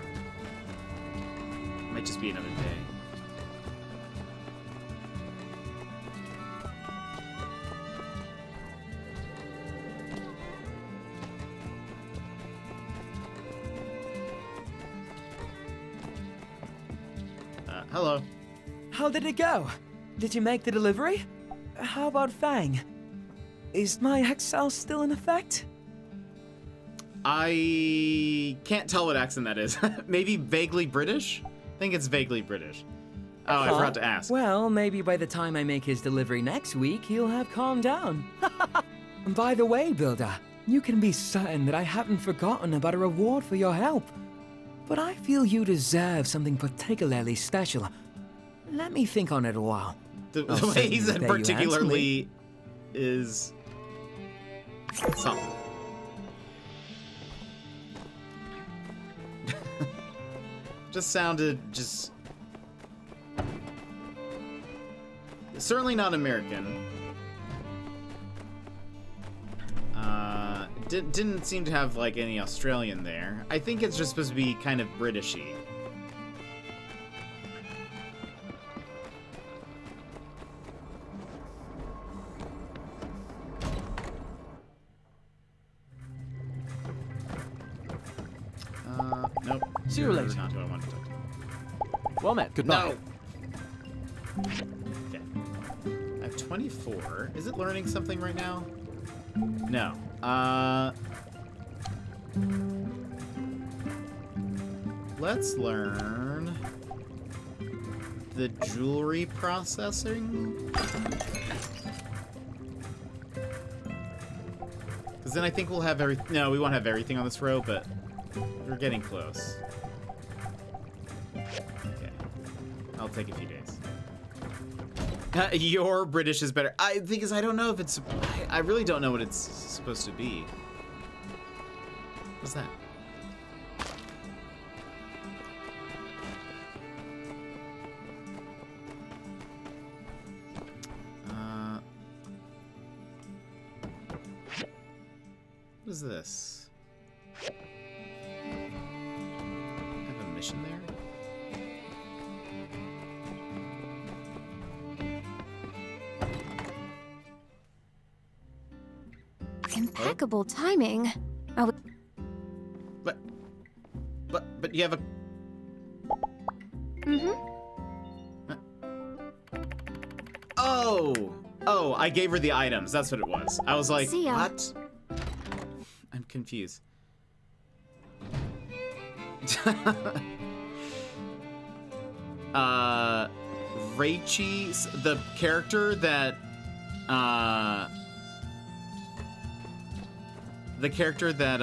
E: Might just be another day. Hello.
J: How did it go? Did you make the delivery? How about Fang? Is my accent still in effect?
E: I can't tell what accent that is. Maybe vaguely British? I think it's vaguely British. Oh, I forgot to ask.
J: Well, maybe by the time I make his delivery next week, he'll have calmed down. By the way, Builder, you can be certain that I haven't forgotten about a reward for your help. But I feel you deserve something particularly special. Let me think on it a while.
E: The way he said particularly is something. Just sounded just... Certainly not American. Didn't seem to have like any Australian there. I think it's just supposed to be kind of Britishy. Nope.
N: See you later.
E: Not who I wanted to talk to.
N: Well met. Goodbye.
E: No. Okay. I have 24. Is it learning something right now? No. Let's learn the jewelry processing. Because then I think we'll have everything. No, we won't have everything on this row, but we're getting close. Okay. I'll take a few days. Your British is better. Because I don't know if it's... I really don't know what it's supposed to be. What's that? What is this? Have a mission there?
G: Impeccable timing.
E: But you have a... Oh, I gave her the items. That's what it was. I was like,
G: See ya.
E: what? I'm confused. Reichi, the character that
A: The character that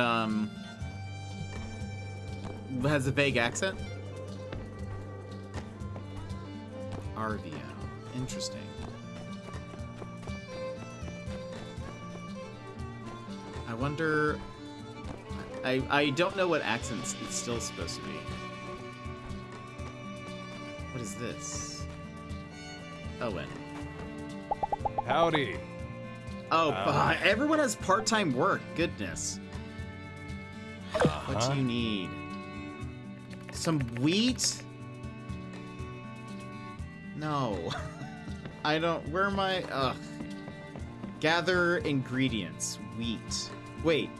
A: has a vague accent? Arvio. Interesting. I wonder... I don't know what accent it's still supposed to be. What is this? Owen.
N: Howdy.
A: Oh, everyone has part-time work. Goodness. What do you need? Some wheat? No. I don't... Where am I? Ugh. Gather ingredients. Wheat. Wait.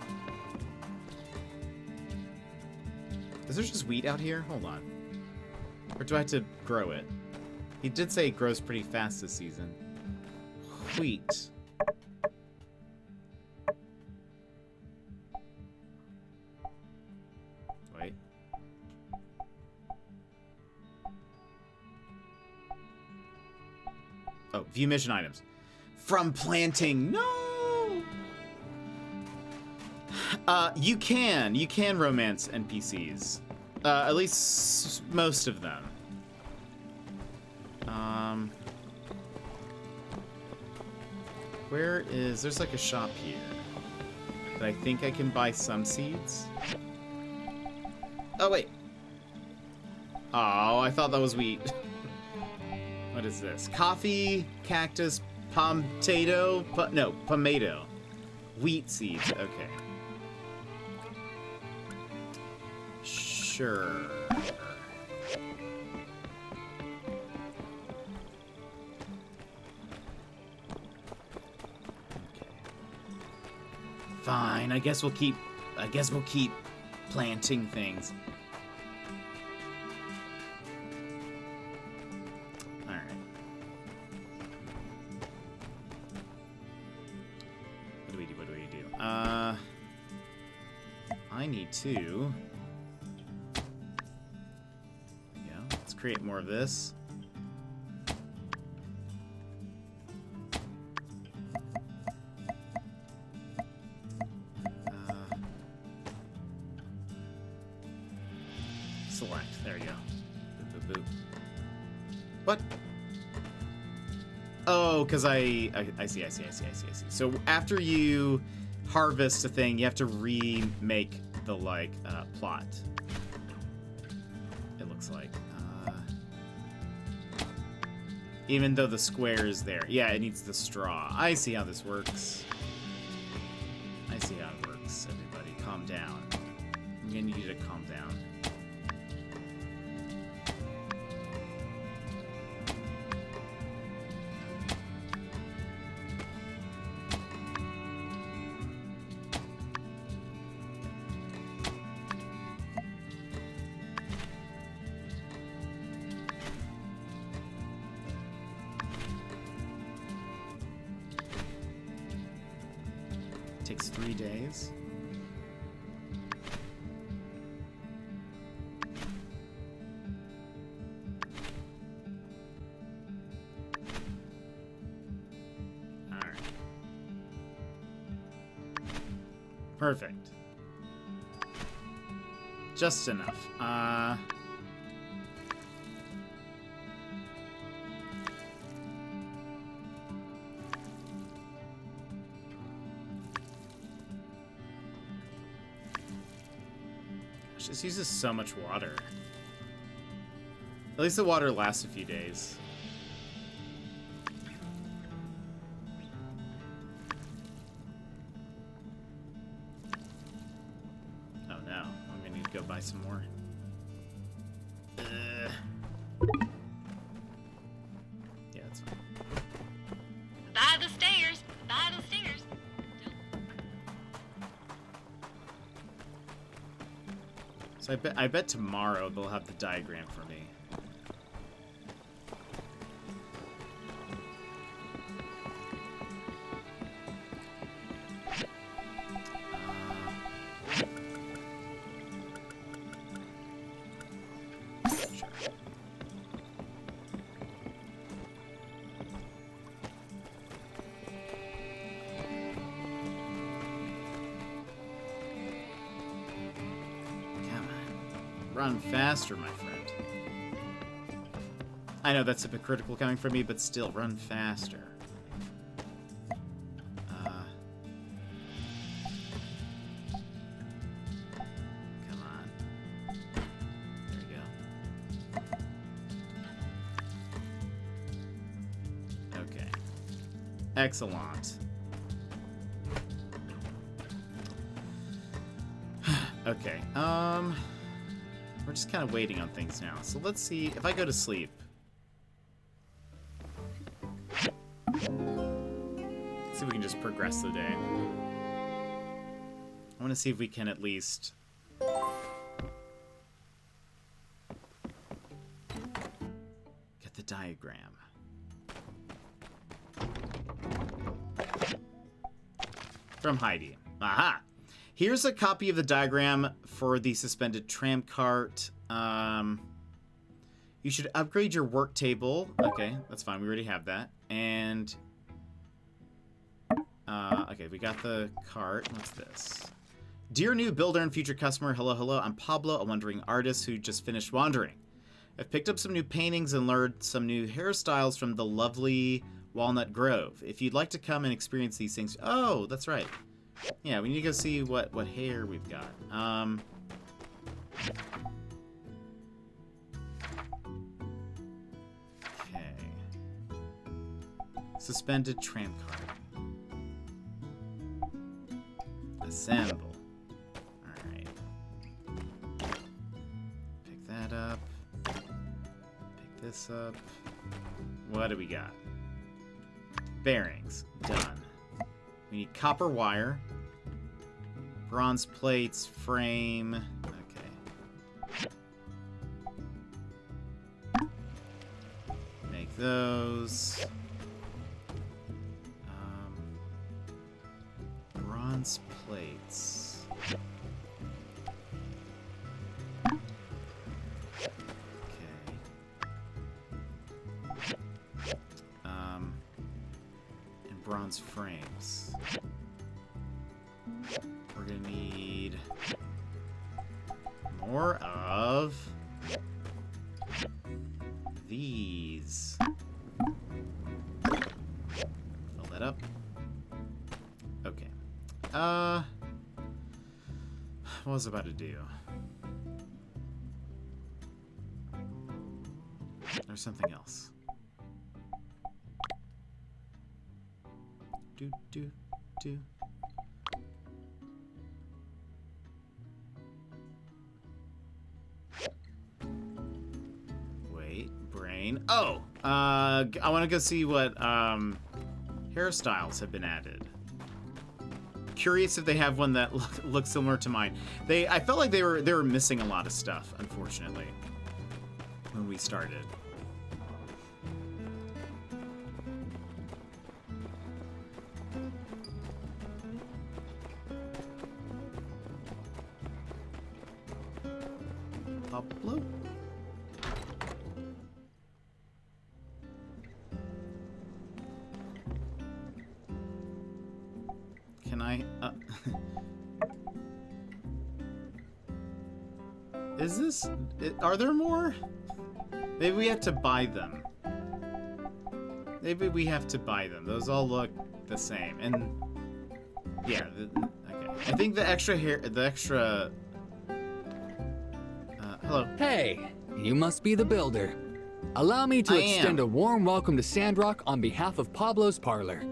A: Is there just wheat out here? Hold on. Or do I have to grow it? He did say it grows pretty fast this season. Wheat. Wait. Oh, view mission items. From planting. No! You can romance NPCs. At least most of them. Where is... There's like a shop here. But I think I can buy some seeds. Oh, wait. Oh, I thought that was wheat. What is this? Coffee, cactus, potato, no, tomato. Wheat seeds, okay. Sure. Fine, I guess we'll keep planting things. All right. What do we do? I need to... Yeah, let's create more of this. Select. There you go. Boop, boop, boop. What? Oh, because I see. So after you harvest a thing, you have to remake the, plot. It looks like. Even though the square is there. Yeah, it needs the straw. I see how this works. Everybody, calm down. I'm gonna need you to calm down. Takes 3 days. All right. Perfect. Just enough. This uses so much water. At least the water lasts a few days. Oh no, I'm gonna need to go buy some more. Yeah, that's fine.
I: By the stairs! By the stairs!
A: So I bet tomorrow they'll have the diagram for me.
E: Run faster, my friend. I know that's hypocritical coming from me, but still, run faster. Come on. There we go. Okay. Excellent. Okay, we're just kind of waiting on things now. So let's see if I go to sleep. Let's see if we can just progress the day. I want to see if we can at least get the diagram. From Heidi. Aha! Here's a copy of the diagram for the suspended tram cart. You should upgrade your work table. Okay, that's fine. We already have that. And, okay, we got the cart. What's this? Dear new builder and future customer, hello, hello. I'm Pablo, a wandering artist who just finished wandering. I've picked up some new paintings and learned some new hairstyles from the lovely Walnut Grove. If you'd like to come and experience these things... Oh, that's right. Yeah, we need to go see what hair we've got. Okay. Suspended tram cart. Assemble. Alright. Pick that up. Pick this up. What do we got? Bearings. Done. We need copper wire. Bronze plates, frame. Okay. Make those. Bronze plates. And bronze frames. We're gonna need more of these. Fill that up. Okay. What was I about to do? There's something else. Do. Wait, brain. Oh, I want to go see what hairstyles have been added. Curious if they have one that looks similar to mine. I felt like they were missing a lot of stuff, unfortunately, when we started. Pablo? Can I, is this, are there more? Maybe we have to buy them. Maybe we have to buy them. Those all look the same. And, yeah, okay. I think the extra hair, hello.
J: Hey, you must be the builder. Allow me to extend a warm welcome to Sandrock on behalf of Pablo's Parlor.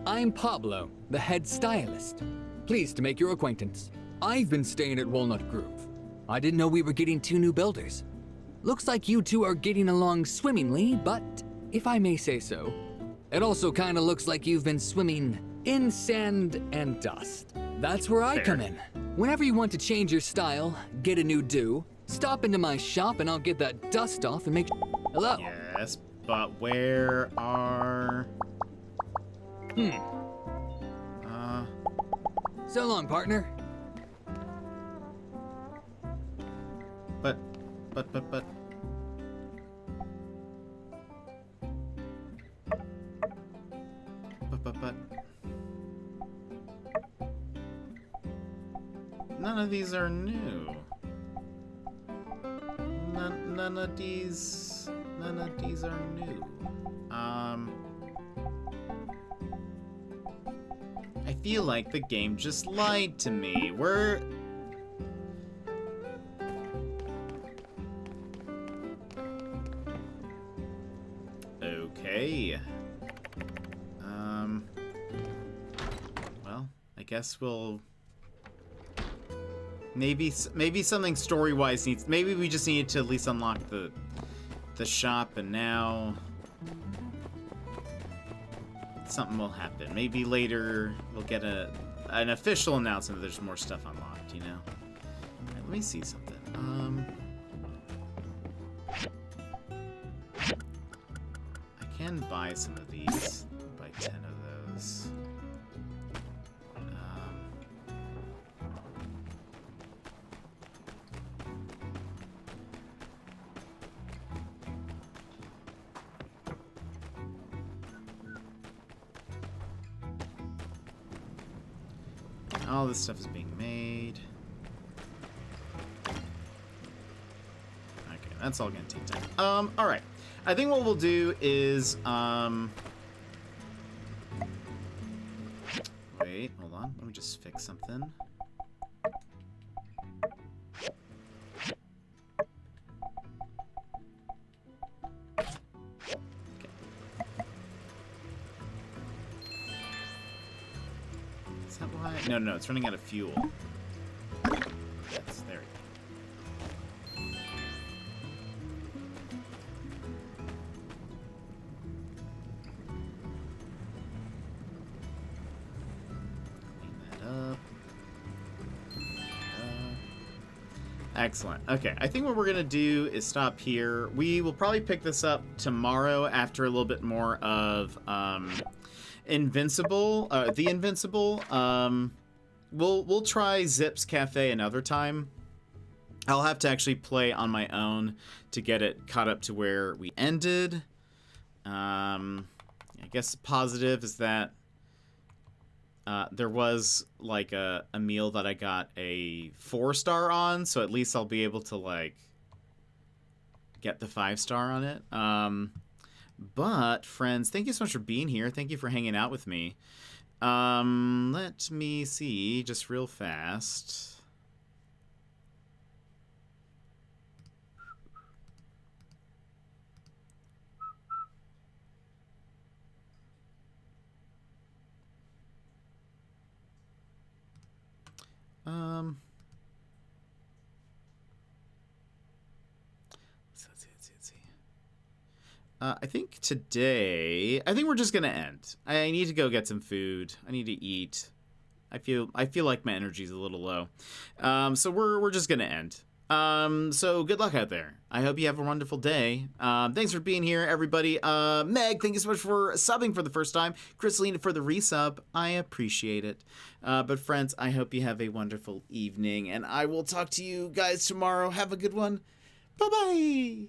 J: I'm Pablo, the head stylist. Pleased to make your acquaintance. I've been staying at Walnut Grove. I didn't know we were getting 2 new builders. Looks like you two are getting along swimmingly, but if I may say so, it also kind of looks like you've been swimming in sand and dust. That's where I come in. Whenever you want to change your style, get a new do, stop into my shop and I'll get that dust off and make... Hello?
E: Yes, but where are...
J: So long, partner.
E: But. None of these are new. none of these are new. I feel like the game just lied to me. Okay. Well, I guess we'll... Maybe something story-wise needs... Maybe we just need to at least unlock the shop, and now... something will happen. Maybe later we'll get an official announcement that there's more stuff unlocked, you know? Alright, let me see something. I can buy some of these. Buy 10 of those. All this stuff is being made. Okay, that's all gonna take time. Alright. I think what we'll do is, wait, hold on. Let me just fix something. No, it's running out of fuel. Yes, there we go. Clean that up. Excellent. Okay, I think what we're gonna do is stop here. We will probably pick this up tomorrow after a little bit more of Invincible, the Invincible. We'll try Zipp's Cafe another time. I'll have to actually play on my own to get it caught up to where we ended. I guess positive is that there was like a meal that I got a 4-star on, so at least I'll be able to like get the 5-star on it. But friends, thank you so much for being here. Thank you for hanging out with me. Let me see just real fast. Let's see. I think today, I think we're just gonna end. I need to go get some food. I need to eat. I feel like my energy's a little low. So we're just gonna end. So good luck out there. I hope you have a wonderful day. Thanks for being here, everybody. Meg, thank you so much for subbing for the first time. Chrislene for the resub. I appreciate it. But friends, I hope you have a wonderful evening, and I will talk to you guys tomorrow. Have a good one. Bye-bye.